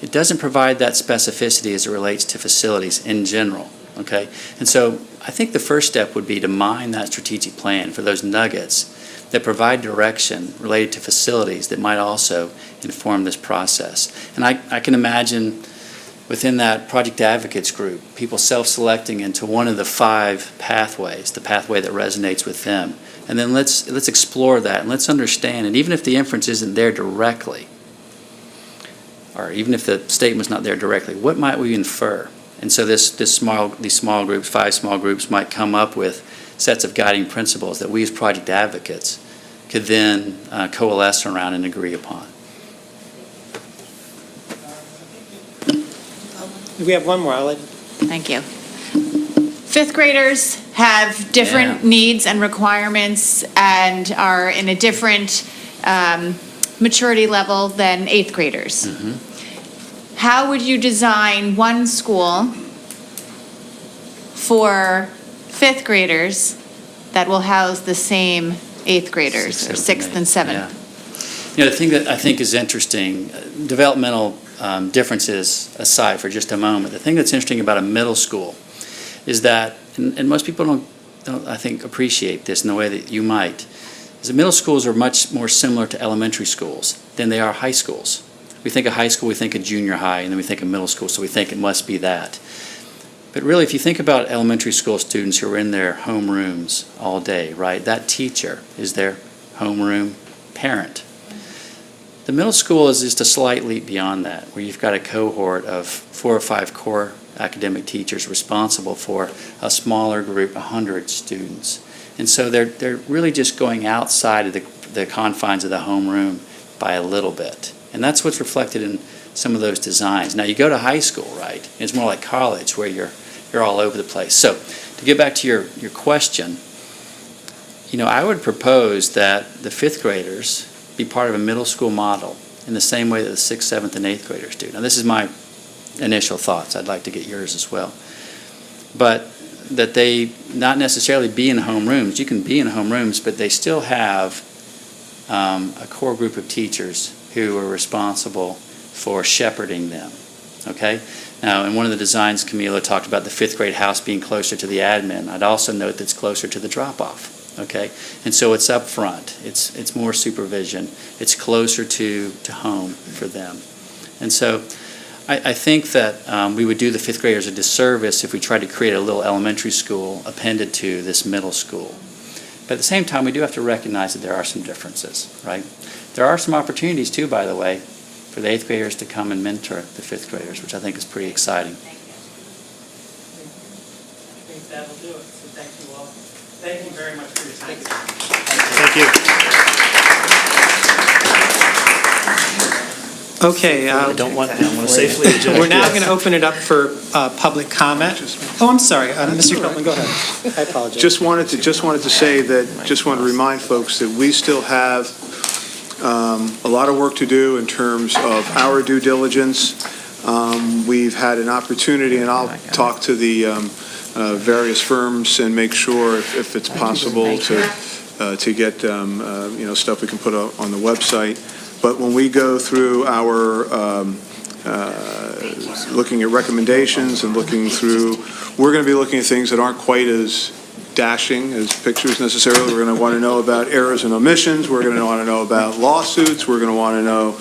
it doesn't provide that specificity as it relates to facilities in general, okay? And so I think the first step would be to mine that strategic plan for those nuggets that provide direction related to facilities that might also inform this process. And I can imagine within that project advocates group, people self-selecting into one of the 5 pathways, the pathway that resonates with them. And then let's explore that and let's understand, and even if the inference isn't there directly, or even if the statement's not there directly, what might we infer? And so these small groups, 5 small groups, might come up with sets of guiding principles that we as project advocates could then coalesce around and agree upon. We have one more. Thank you. 5th graders have different needs and requirements and are in a different maturity level than 8th graders. Mm-hmm. How would you design one school for 5th graders that will house the same 8th graders, or 6th and 7th? Yeah. You know, the thing that I think is interesting, developmental differences aside for just a moment, the thing that's interesting about a middle school is that, and most people don't, I think, appreciate this in the way that you might, is that middle schools are much more similar to elementary schools than they are high schools. We think of high school, we think of junior high, and then we think of middle school, so we think it must be that. But really, if you think about elementary school students who are in their homerooms all day, right, that teacher is their homeroom parent. The middle school is just a slight leap beyond that, where you've got a cohort of 4 or 5 core academic teachers responsible for a smaller group, 100 students. And so they're really just going outside of the confines of the homeroom by a little bit. And that's what's reflected in some of those designs. Now, you go to high school, right? It's more like college where you're all over the place. So to get back to your question, I would propose that the 5th graders be part of a middle school model in the same way that the 6th, 7th, and 8th graders do. Now, this is my initial thoughts. I'd like to get yours as well. But that they not necessarily be in homerooms. You can be in homerooms, but they still have a core group of teachers who are responsible for shepherding them. Okay? Now, in one of the designs, Camila talked about the 5th grade house being closer to the admin. I'd also note that it's closer to the drop-off. Okay? And so it's up front. It's more supervision. It's closer to home for them. And so I think that we would do the 5th graders a disservice if we tried to create a little elementary school appended to this middle school. But at the same time, we do have to recognize that there are some differences, right? There are some opportunities too, by the way, for the 8th graders to come and mentor the 5th graders, which I think is pretty exciting. I think that'll do it. So thank you all. Thank you very much for your time. Thank you. Okay. I want to safely adjourn. We're now going to open it up for public comment. Oh, I'm sorry. Mr. Copeland, go ahead. I apologize. Just wanted to say that, just want to remind folks that we still have a lot of work to do in terms of our due diligence. We've had an opportunity, and I'll talk to the various firms and make sure if it's possible to get stuff we can put on the website. But when we go through our looking at recommendations and looking through, we're going to be looking at things that aren't quite as dashing as pictures necessarily. We're going to want to know about errors and omissions. We're going to want to know about lawsuits. We're going to want to know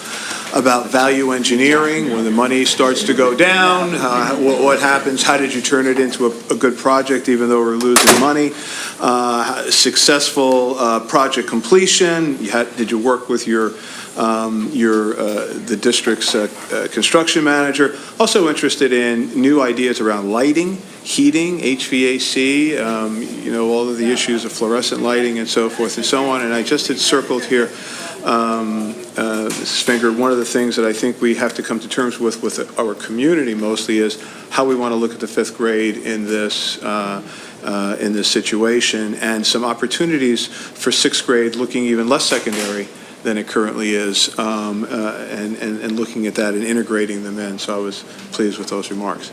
about value engineering, when the money starts to go down, what happens, how did you turn it into a good project even though we're losing money, successful project completion, did you work with the district's construction manager. Also interested in new ideas around lighting, heating, HVAC, all of the issues of fluorescent lighting and so forth and so on. And I just had circled here, Mrs. Finger, one of the things that I think we have to come to terms with our community mostly is how we want to look at the 5th grade in this situation, and some opportunities for 6th grade looking even less secondary than it currently is, and looking at that and integrating them in. So I was pleased with those remarks.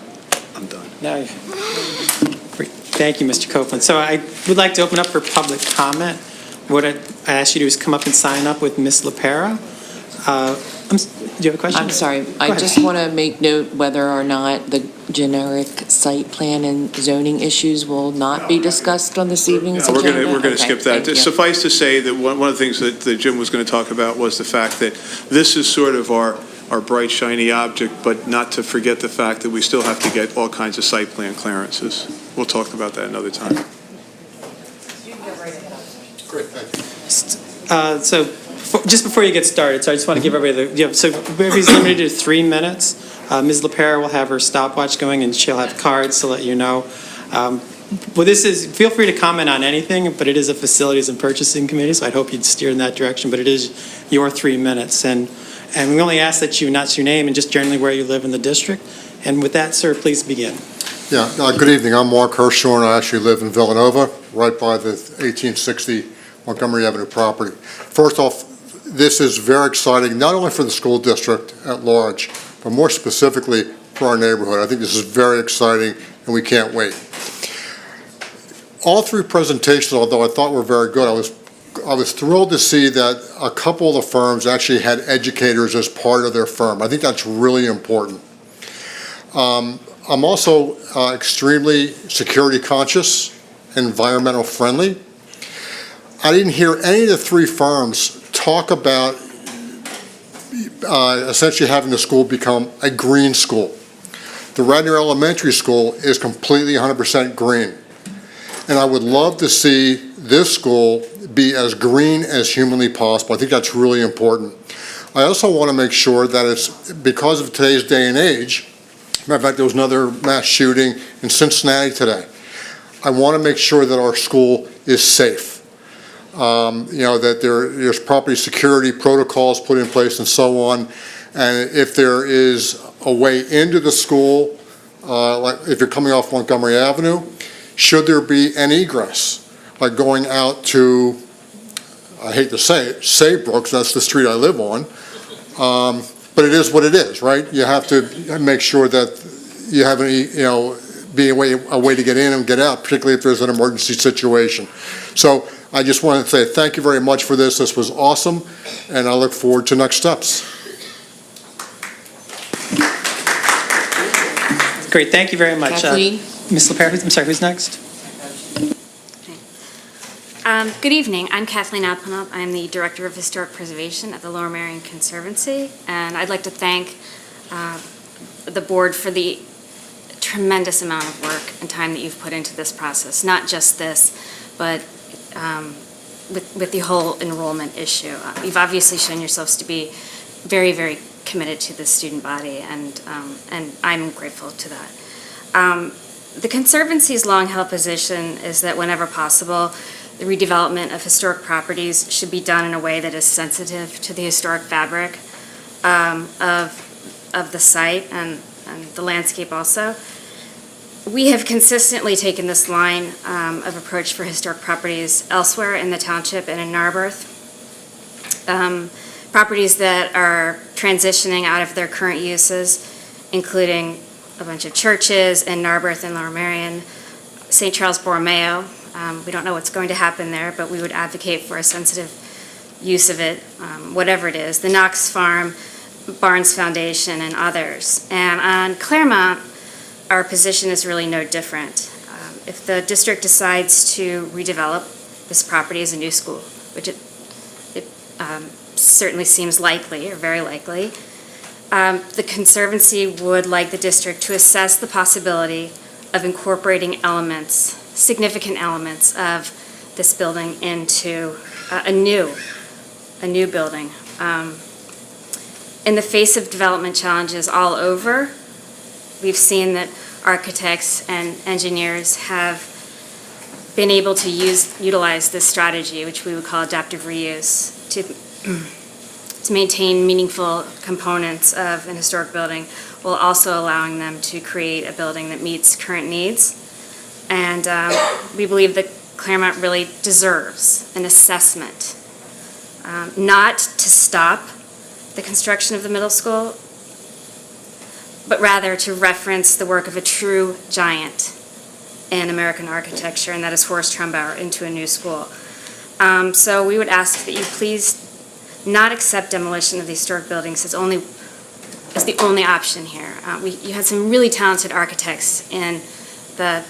I'm done. Great. Thank you, Mr. Copeland. So I would like to open up for public comment. What I ask you to do is come up and sign up with Ms. LaPera. Do you have a question? I'm sorry. Go I ahead. just want to make note whether or not the generic site plan and zoning issues will not be discussed on this evening's We're agenda. going to skip that. Suffice to say that one of the things that Jim was going to talk about was the fact that this is sort of our bright, shiny object, but not to forget the fact that we still have to get all kinds of site plan clearances. We'll talk about that another time. Great, thank you. So just before you get started, so I just want to give everybody so everybody's limited to 3 minutes. Ms. LaPera will have her stopwatch going, and she'll have cards to let you know. Feel free to comment on anything, but it is a facilities and purchasing committee, so I'd hope you'd steer in that direction, but it is your 3 minutes. And we only ask that you announce your name and just generally where you live in the district. And with that, sir, please begin. Yeah, good evening. I'm Mark Hirschhorn, and I actually live in Villanova, right by the 1860 Montgomery Avenue property. First off, this is very exciting, not only for the school district at large, but more specifically for our neighborhood. I think this is very exciting, and we can't wait. All 3 presentations, although I thought were very good, I was I was thrilled to see that a couple of the firms actually had educators as part of their firm. I think that's really important. I'm also extremely security conscious, environmental friendly. I didn't hear any of the three firms talk about essentially having the school become a green school. The Radnor Elementary School is completely 100% green. And I would love to see this school be as green as humanly possible. I think that's really important. I also want to make sure that it's, because of today's day and age, matter of fact, there was another mass shooting in Cincinnati today. I want to make sure that our school is safe. That there's property security protocols put in place and so on. And if there is a way into the school, like if you're coming off Montgomery Avenue, should there be an egress, like going out to, I hate to say it, Saybrook, that's the street I live on. But it is what it is, right? You have to make sure that you have any, be a way to get in and get out, particularly if there's an emergency situation. So I just wanted to say thank you very much for this. This was awesome, and I look forward to next steps. Great, thank you very much. Kathleen? Ms. LaPere, I'm sorry, who's next? Good evening. I'm Kathleen Alpenop. I'm the Director of Historic Preservation at the Lower Merion Conservancy, and I'd like to thank the board for the tremendous amount of work and time that you've put into this process. Not just this, but with the whole enrollment issue. You've obviously shown yourselves to be very, very committed to the student body, and I'm grateful to that. The Conservancy's long-held position is that whenever possible, the redevelopment of historic properties should be done in a way that is sensitive to the historic fabric of the site and the landscape also. We have consistently taken this line of approach for historic properties elsewhere in the township and in Narberth. Properties that are transitioning out of their current uses, including a bunch of churches in Narberth and Lower Merion, St. Charles Borromeo. We don't know what's going to happen there, but we would advocate for a sensitive use of it, whatever it is. The Knox Farm, Barnes Foundation, and others. And on Claremont, our position is really no different. If the district decides to redevelop this property as a new school, which it certainly seems likely, or very likely, the Conservancy would like the district to assess the possibility of incorporating elements, significant elements of this building into a new building. In the face of development challenges all over, we've seen that architects and engineers have been able to utilize this strategy, which we would call adaptive reuse, to maintain meaningful components of an historic building, while also allowing them to create a building that meets current needs. And we believe that Claremont really deserves an assessment, not to stop the construction of the middle school, but rather to reference the work of a true giant in American architecture, and that is Horace Trumbauer, into a new school. So we would ask that you please not accept demolition of the historic buildings as the only option here. You had some really talented architects in the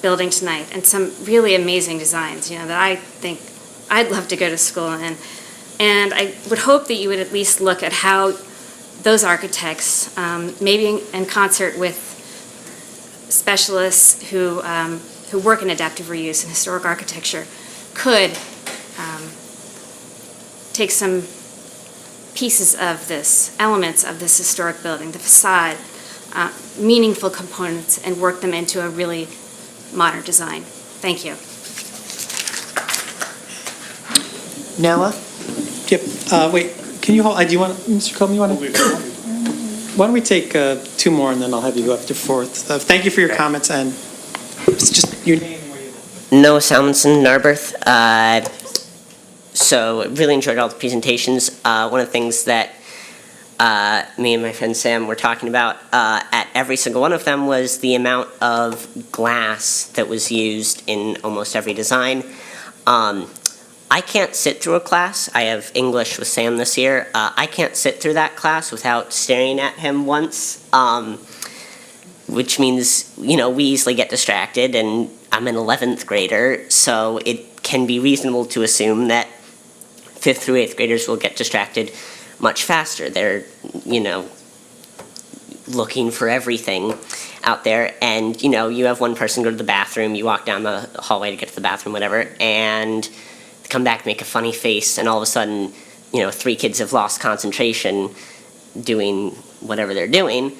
building tonight, and some really amazing designs, that I think I'd love to go to school in. And I would hope that you would at least look at how those architects, maybe in concert with specialists who work in adaptive reuse and historic architecture, could take some pieces of this, elements of this historic building, the facade, meaningful components, and work them into a really modern design. Thank you. Noah? Yep, wait, can you hold, do you want, Mr. Coleman, you want to? Why don't we take two more, and then I'll have you go up to fourth. Thank you for your comments, and it's just your name and where you live. Noah Salmonson, Narberth. So really enjoyed all the presentations. One of the things that me and my friend Sam were talking about at every single one of them was the amount of glass that was used in almost every design. I I can't sit through a class. I have English with Sam this year. I can't sit through that class without staring at him once, which means, we easily get distracted, and I'm an 11th grader, so it can be reasonable to assume that 5th through 8th graders will get distracted much faster. They're, looking for everything out there, and, you have one person go to the bathroom, you walk down the hallway to get to the bathroom, whatever, and come back, make a funny face, and all of a sudden, 3 kids have lost concentration doing whatever they're doing.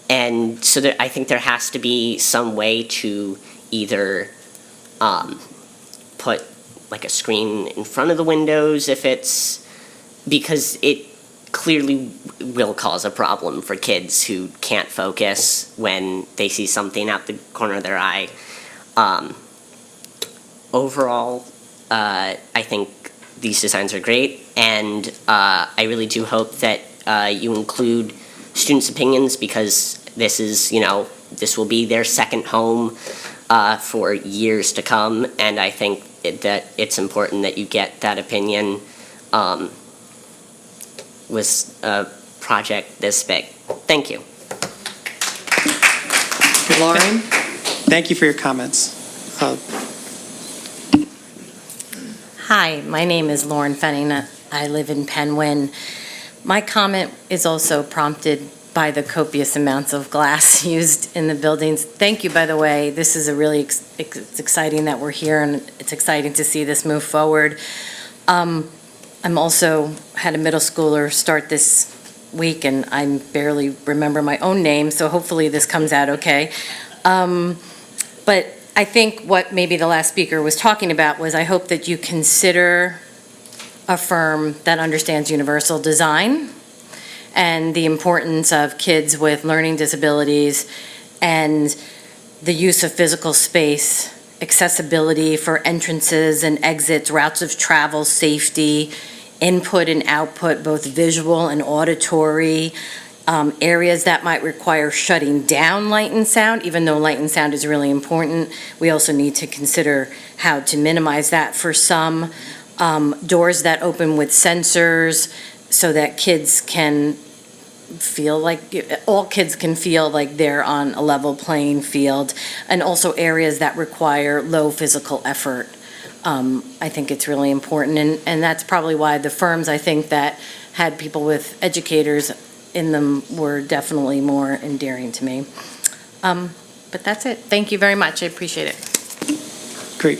And so I think there has to be some way to either put like a screen in front of the windows because it clearly will cause a problem for kids who can't focus when they see something out the corner of their eye. Overall, I think these designs are great, and I really do hope that you include students' opinions, because this will be their second home for years to come, and I think that it's important that you get that opinion with a project this big. Thank you. Lauren? Thank you for your comments. Hi, my name is Lauren Fenning. I live in Penwyn. My comment is also prompted by the copious amounts of glass used in the buildings. Thank you, by the way. This is a really it's exciting that we're here, and it's exciting to see this move forward. I'm also had a middle schooler start this week, and I barely remember my own name, so hopefully this comes out okay. But I think what maybe the last speaker was talking about was, I hope that you consider a firm that understands universal design and the importance of kids with learning disabilities and the use of physical space, accessibility for entrances and exits, routes of travel, safety, input and output, both visual and auditory, areas that might require shutting down light and sound. Even though light and sound is really important, we also need to consider how to minimize that for some. Doors that open with sensors so that kids can feel like, all kids can feel like they're on a level playing field, and also areas that require low physical effort. I think it's really important, and that's probably why the firms, I think, that had people with educators in them were definitely more endearing to me. But that's it. Thank you very much. I appreciate it. Great.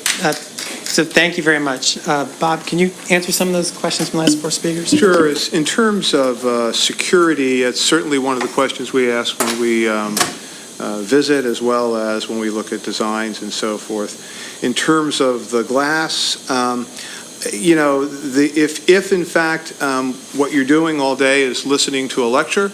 So thank you very much. Bob, can you answer some of those questions from the last 4 speakers? Sure. In terms of security, it's certainly one of the questions we ask when we visit, as well as when we look at designs and so forth. In terms of the glass, if in fact what you're doing all day is listening to a lecture,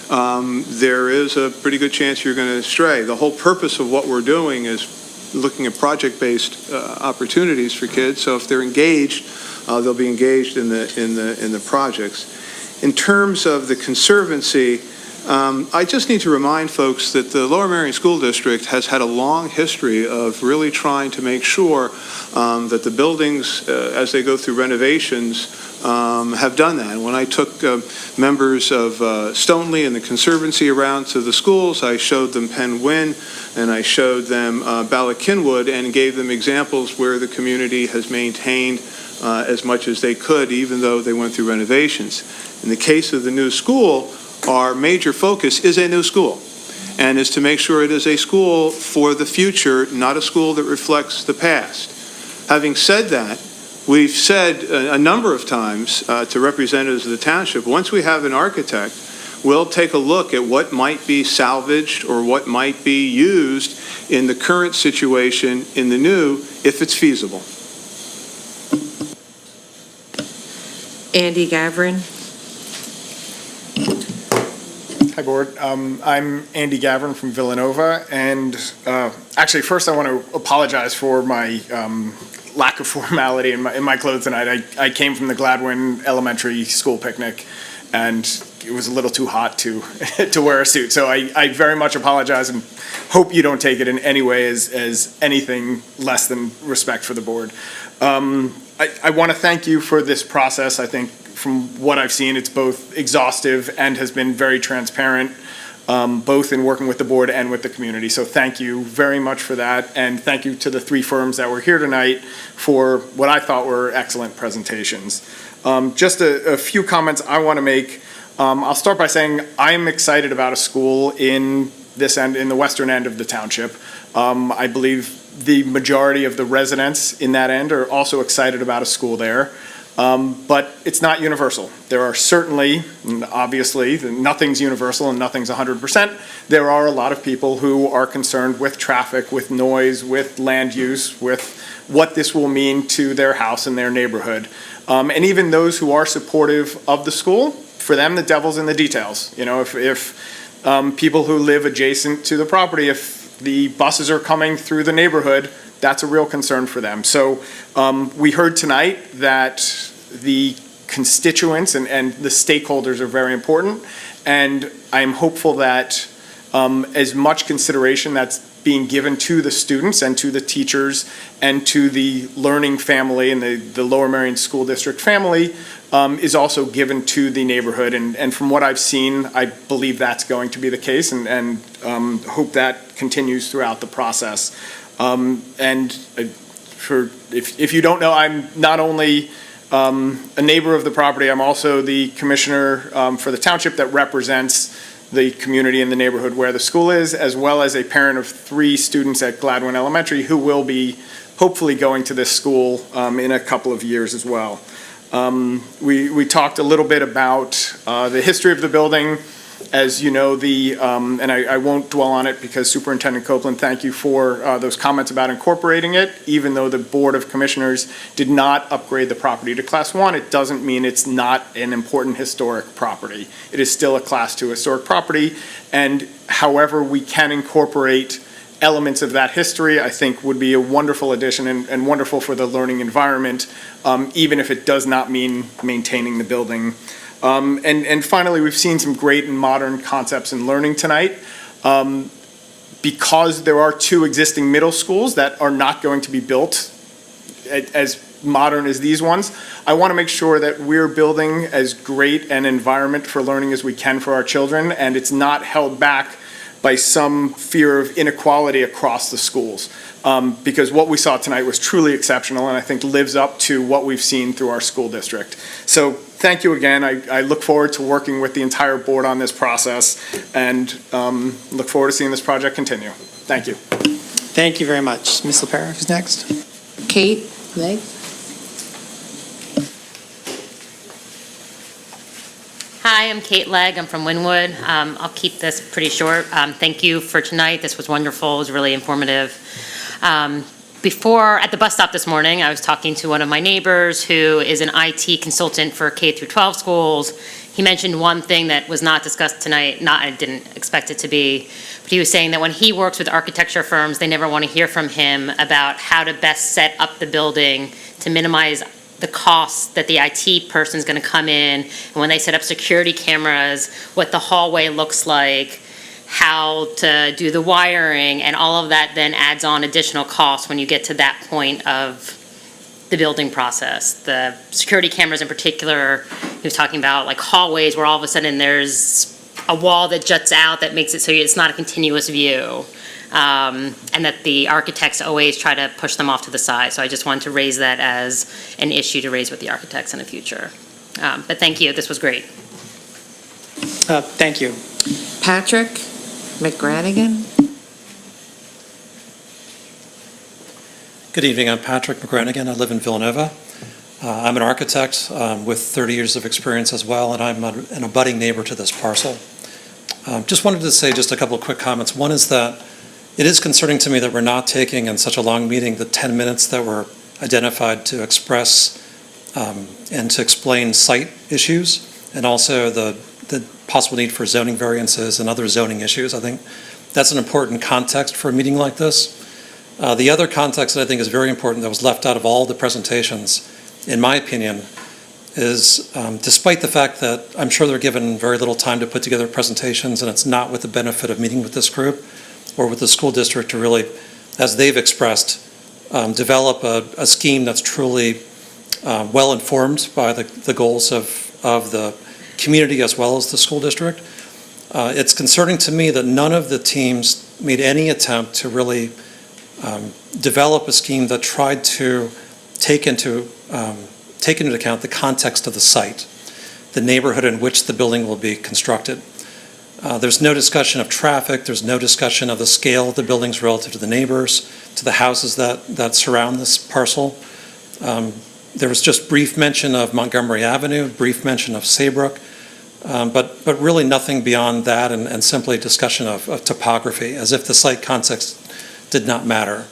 there is a pretty good chance you're going to stray. The whole purpose of what we're doing is looking at project-based opportunities for kids. So if they're engaged, they'll be engaged in the projects. In terms of the conservancy, I just need to remind folks that the Lower Merion School District has had a long history of really trying to make sure that the buildings, as they go through renovations, have done that. And when I took members of Stoneleigh and the Conservancy around to the schools, I showed them Penwyn and I showed them Ballackinwood and gave them examples where the community has maintained as much as they could, even though they went through renovations. In the case of the new school, our major focus is a new school, and is to make sure it is a school for the future, not a school that reflects the past. Having said that, we've said a number of times to representatives of the township, once we have an architect, we'll take a look at what might be salvaged or what might be used in the current situation in the new, if it's feasible. Andy Gavrin. Hi, Board. I'm Andy Gavrin from Villanova, and actually, first I want to apologize for my lack of formality in my clothes tonight. I came from the Gladwin Elementary School picnic, and it was a little too hot to to wear a suit. So I very much apologize and hope you don't take it in any way as anything less than respect for the board. I want to thank you for this process. I think from what I've seen, it's both exhaustive and has been very transparent, both in working with the board and with the community. So thank you very much for that. And thank you to the three firms that were here tonight for what I thought were excellent presentations. Just a few comments I want to make. I'll start by saying I'm excited about a school in this end, in the western end of the township. I believe the majority of the residents in that end are also excited about a school there. But it's not universal. There are certainly, and obviously, nothing's universal and nothing's 100%. There are a lot of people who are concerned with traffic, with noise, with land use, with what this will mean to their house and their neighborhood. And even those who are supportive of the school, for them, the devil's in the details. You know, if people who live adjacent to the property, if the buses are coming through the neighborhood, that's a real concern for them. So we heard tonight that the constituents and the stakeholders are very important, and I'm hopeful that as much consideration that's being given to the students and to the teachers and to the learning family and the Lower Merion School District family is also given to the neighborhood. And from what I've seen, I believe that's going to be the case, and hope that continues throughout the process. If you don't know, I'm not only a neighbor of the property, I'm also the commissioner for the township that represents the community and the neighborhood where the school is, as well as a parent of 3 students at Gladwin Elementary who will be hopefully going to this school in a couple of years as well. We talked a little bit about the history of the building. As you know, and I won't dwell on it because Superintendent Copeland, thank you for those comments about incorporating it. Even though the Board of Commissioners did not upgrade the property to Class 1, it doesn't mean it's not an important historic property. It is still a Class 2 historic property, and however we can incorporate elements of that history, I think would be a wonderful addition and wonderful for the learning environment, even if it does not mean maintaining the building. And finally, we've seen some great and modern concepts in learning tonight. Because there are 2 existing middle schools that are not going to be built as modern as these ones, I want to make sure that we're building as great an environment for learning as we can for our children, and it's not held back by some fear of inequality across the schools. Because what we saw tonight was truly exceptional and I think lives up to what we've seen through our school district. So thank you again. I look forward to working with the entire board on this process and look forward to seeing this project continue. Thank you. Thank you very much. Ms. LaPera, who's next? Kate Legg. Hi, I'm Kate Legg. I'm from Wynwood. I'll keep this pretty short. Thank you for tonight. This was wonderful. It was really informative. Before, at the bus stop this morning, I was talking to one of my neighbors who is an IT consultant for K through 12 schools. He mentioned one thing that was not discussed tonight. I didn't expect it to be, but he was saying that when he works with architecture firms, they never want to hear from him about how to best set up the building to minimize the costs that the IT person is going to come in, and when they set up security cameras, what the hallway looks like, how to do the wiring, and all of that then adds on additional costs when you get to that point of the building process. The security cameras in particular, he was talking about like hallways where all of a sudden there's a wall that juts out that makes it so it's not a continuous view. And that the architects always try to push them off to the side. So I just wanted to raise that as an issue to raise with the architects in the future. But thank you, this was great. Thank you. Patrick McGranigan. Good evening, I'm Patrick McGranigan. I live in Villanova. I'm an architect with 30 years of experience as well, and I'm an abutting neighbor to this parcel. Just wanted to say just a couple of quick comments. One is that it is concerning to me that we're not taking in such a long meeting the 10 minutes that were identified to express and to explain site issues and also the possible need for zoning variances and other zoning issues. I think that's an important context for a meeting like this. The other context that I think is very important that was left out of all the presentations, in my opinion, is despite the fact that I'm sure they're given very little time to put together presentations, and it's not with the benefit of meeting with this group or with the school district to really, as they've expressed, develop a scheme that's truly well-informed by the goals of the community as well as the school district. It's concerning to me that none of the teams made any attempt to really develop a scheme that tried to take into account the context of the site, the neighborhood in which the building will be constructed. There's no discussion of traffic, there's no discussion of the scale of the buildings relative to the neighbors, to the houses that surround this parcel. There was just brief mention of Montgomery Avenue, brief mention of Saybrook, but really nothing beyond that, and simply discussion of topography, as if the site context did not matter.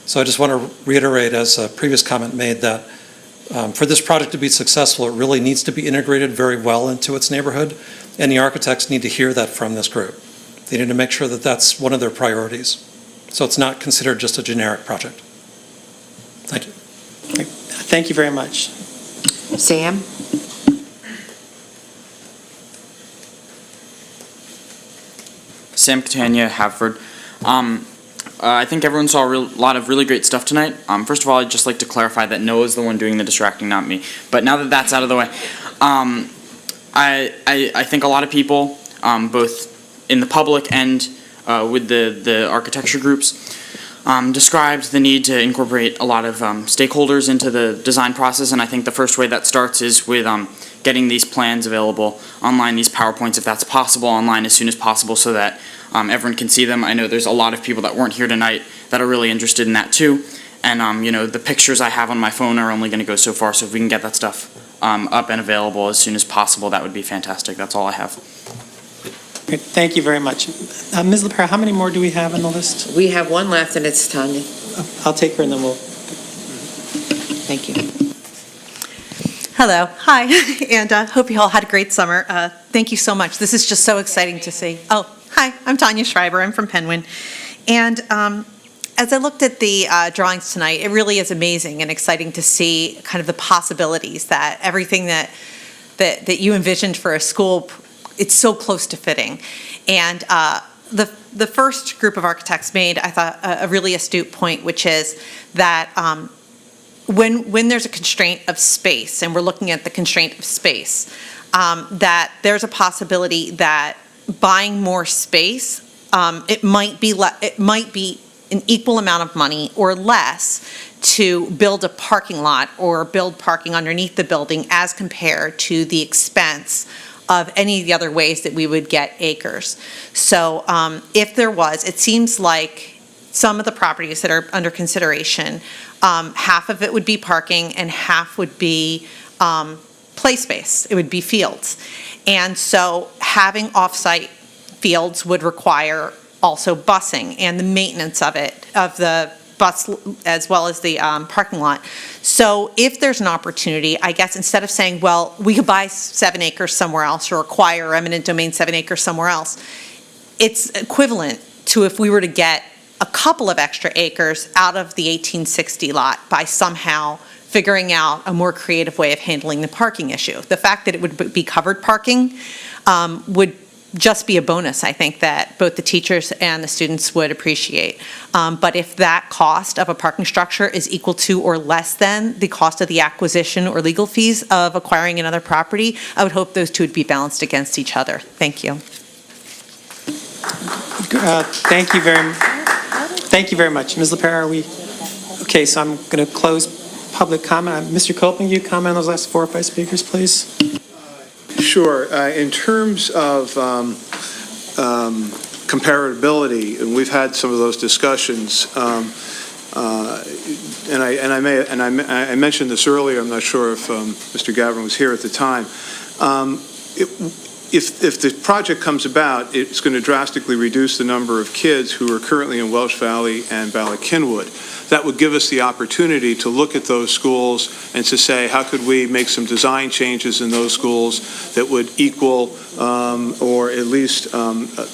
So I just want to reiterate, as a previous comment made, that for this project to be successful, it really needs to be integrated very well into its neighborhood, and the architects need to hear that from this group. They need to make sure that that's one of their priorities, so it's not considered just a generic project. Thank you. Thank you very much. Sam? Sam Catania, Havford. I think everyone saw a lot of really great stuff tonight. First of all, I'd just like to clarify that Noah's the one doing the distracting, not me. But now that that's out of the way, I think a lot of people, both in the public and with the architecture groups, described the need to incorporate a lot of stakeholders into the design process, and I think the first way that starts is with getting these plans available online, these PowerPoints, if that's possible, online as soon as possible so that everyone can see them. I know there's a lot of people that weren't here tonight that are really interested in that too, and you know, the pictures I have on my phone are only going to go so far, so if we can get that stuff up and available as soon as possible, that would be fantastic. That's all I have. Great. Thank you very much. Ms. LaPera, how many more do we have on the list? We have one left, and it's Tanya. I'll take her and then we'll. Thank you. Hello. Hi. And hope you all had a great summer. Thank you so much. This is just so exciting to see. Oh, hi. I'm Tanya Schreiber. I'm from Penguin. And as I looked at the drawings tonight, it really is amazing and exciting to see kind of the possibilities that everything that you envisioned for a school, it's so close to fitting. And the first group of architects made, I thought, a really astute point, which is that when there's a constraint of space, and we're looking at the constraint of space, that there's a possibility that buying more space, it might be an equal amount of money or less to build a parking lot or build parking underneath the building as compared to the expense of any of the other ways that we would get acres. So if there was, it seems like some of the properties that are under consideration, half of it would be parking and half would be play space. It would be fields. And so having off-site fields would require also busing and the maintenance of it, of the bus as well as the parking lot. So if there's an opportunity, I guess instead of saying, well, we could buy 7 acres somewhere else or acquire eminent domain 7 acres somewhere else, it's equivalent to if we were to get a couple of extra acres out of the 1860 lot by somehow figuring out a more creative way of handling the parking issue. The fact that it would be covered parking would just be a bonus, I think, that both the teachers and the students would appreciate. But if that cost of a parking structure is equal to or less than the cost of the acquisition or legal fees of acquiring another property, I would hope those two would be balanced against each other. Thank you. Thank you very much. Ms. LaPera, are we? Okay, so I'm going to close public comment. Mr. Copeland, you comment on those last 4 or 5 speakers, please? Sure. In terms of comparability, and we've had some of those discussions, and I mentioned this earlier. I'm not sure if Mr. Gavin was here at the time. If the project comes about, it's going to drastically reduce the number of kids who are currently in Welsh Valley and Ballackinwood. That would give us the opportunity to look at those schools and to say, how could we make some design changes in those schools that would equal or at least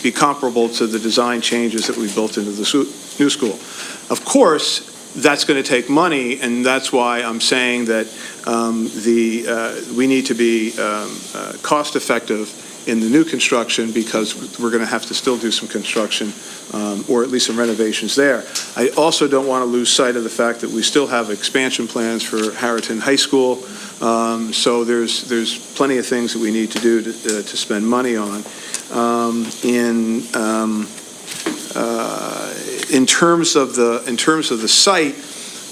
be comparable to the design changes that we built into the new school. Of course, that's going to take money, and that's why I'm saying that we need to be cost-effective in the new construction, because we're going to have to still do some construction, or at least some renovations there. I also don't want to lose sight of the fact that we still have expansion plans for Harriton High School, so there's plenty of things that we need to do to spend money on. In terms of the site,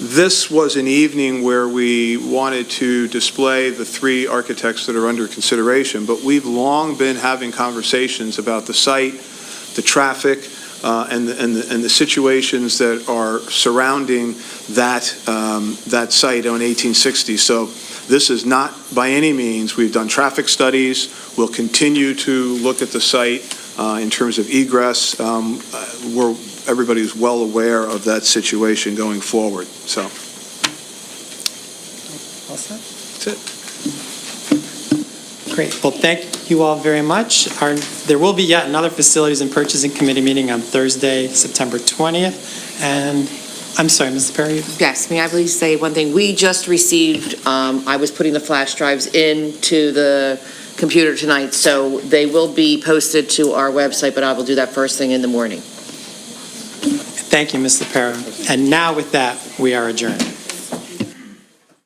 this was an evening where we wanted to display the three architects that are under consideration, but we've long been having conversations about the site, the traffic, and the situations that are surrounding that site on 1860. So this is not by any means, we've done traffic studies, we'll continue to look at the site in terms of egress. Everybody's well aware of that situation going forward, so. That's it. Great. Well, thank you all very much. There will be yet another Facilities and Purchasing Committee meeting on Thursday, September 20th. And I'm sorry, Mr. Perry? Yes, may I please say one thing? We just received, I was putting the flash drives into the computer tonight, so they will be posted to our website, but I will do that first thing in the morning. Thank you, Ms. LaPera. And now with that, we are adjourned.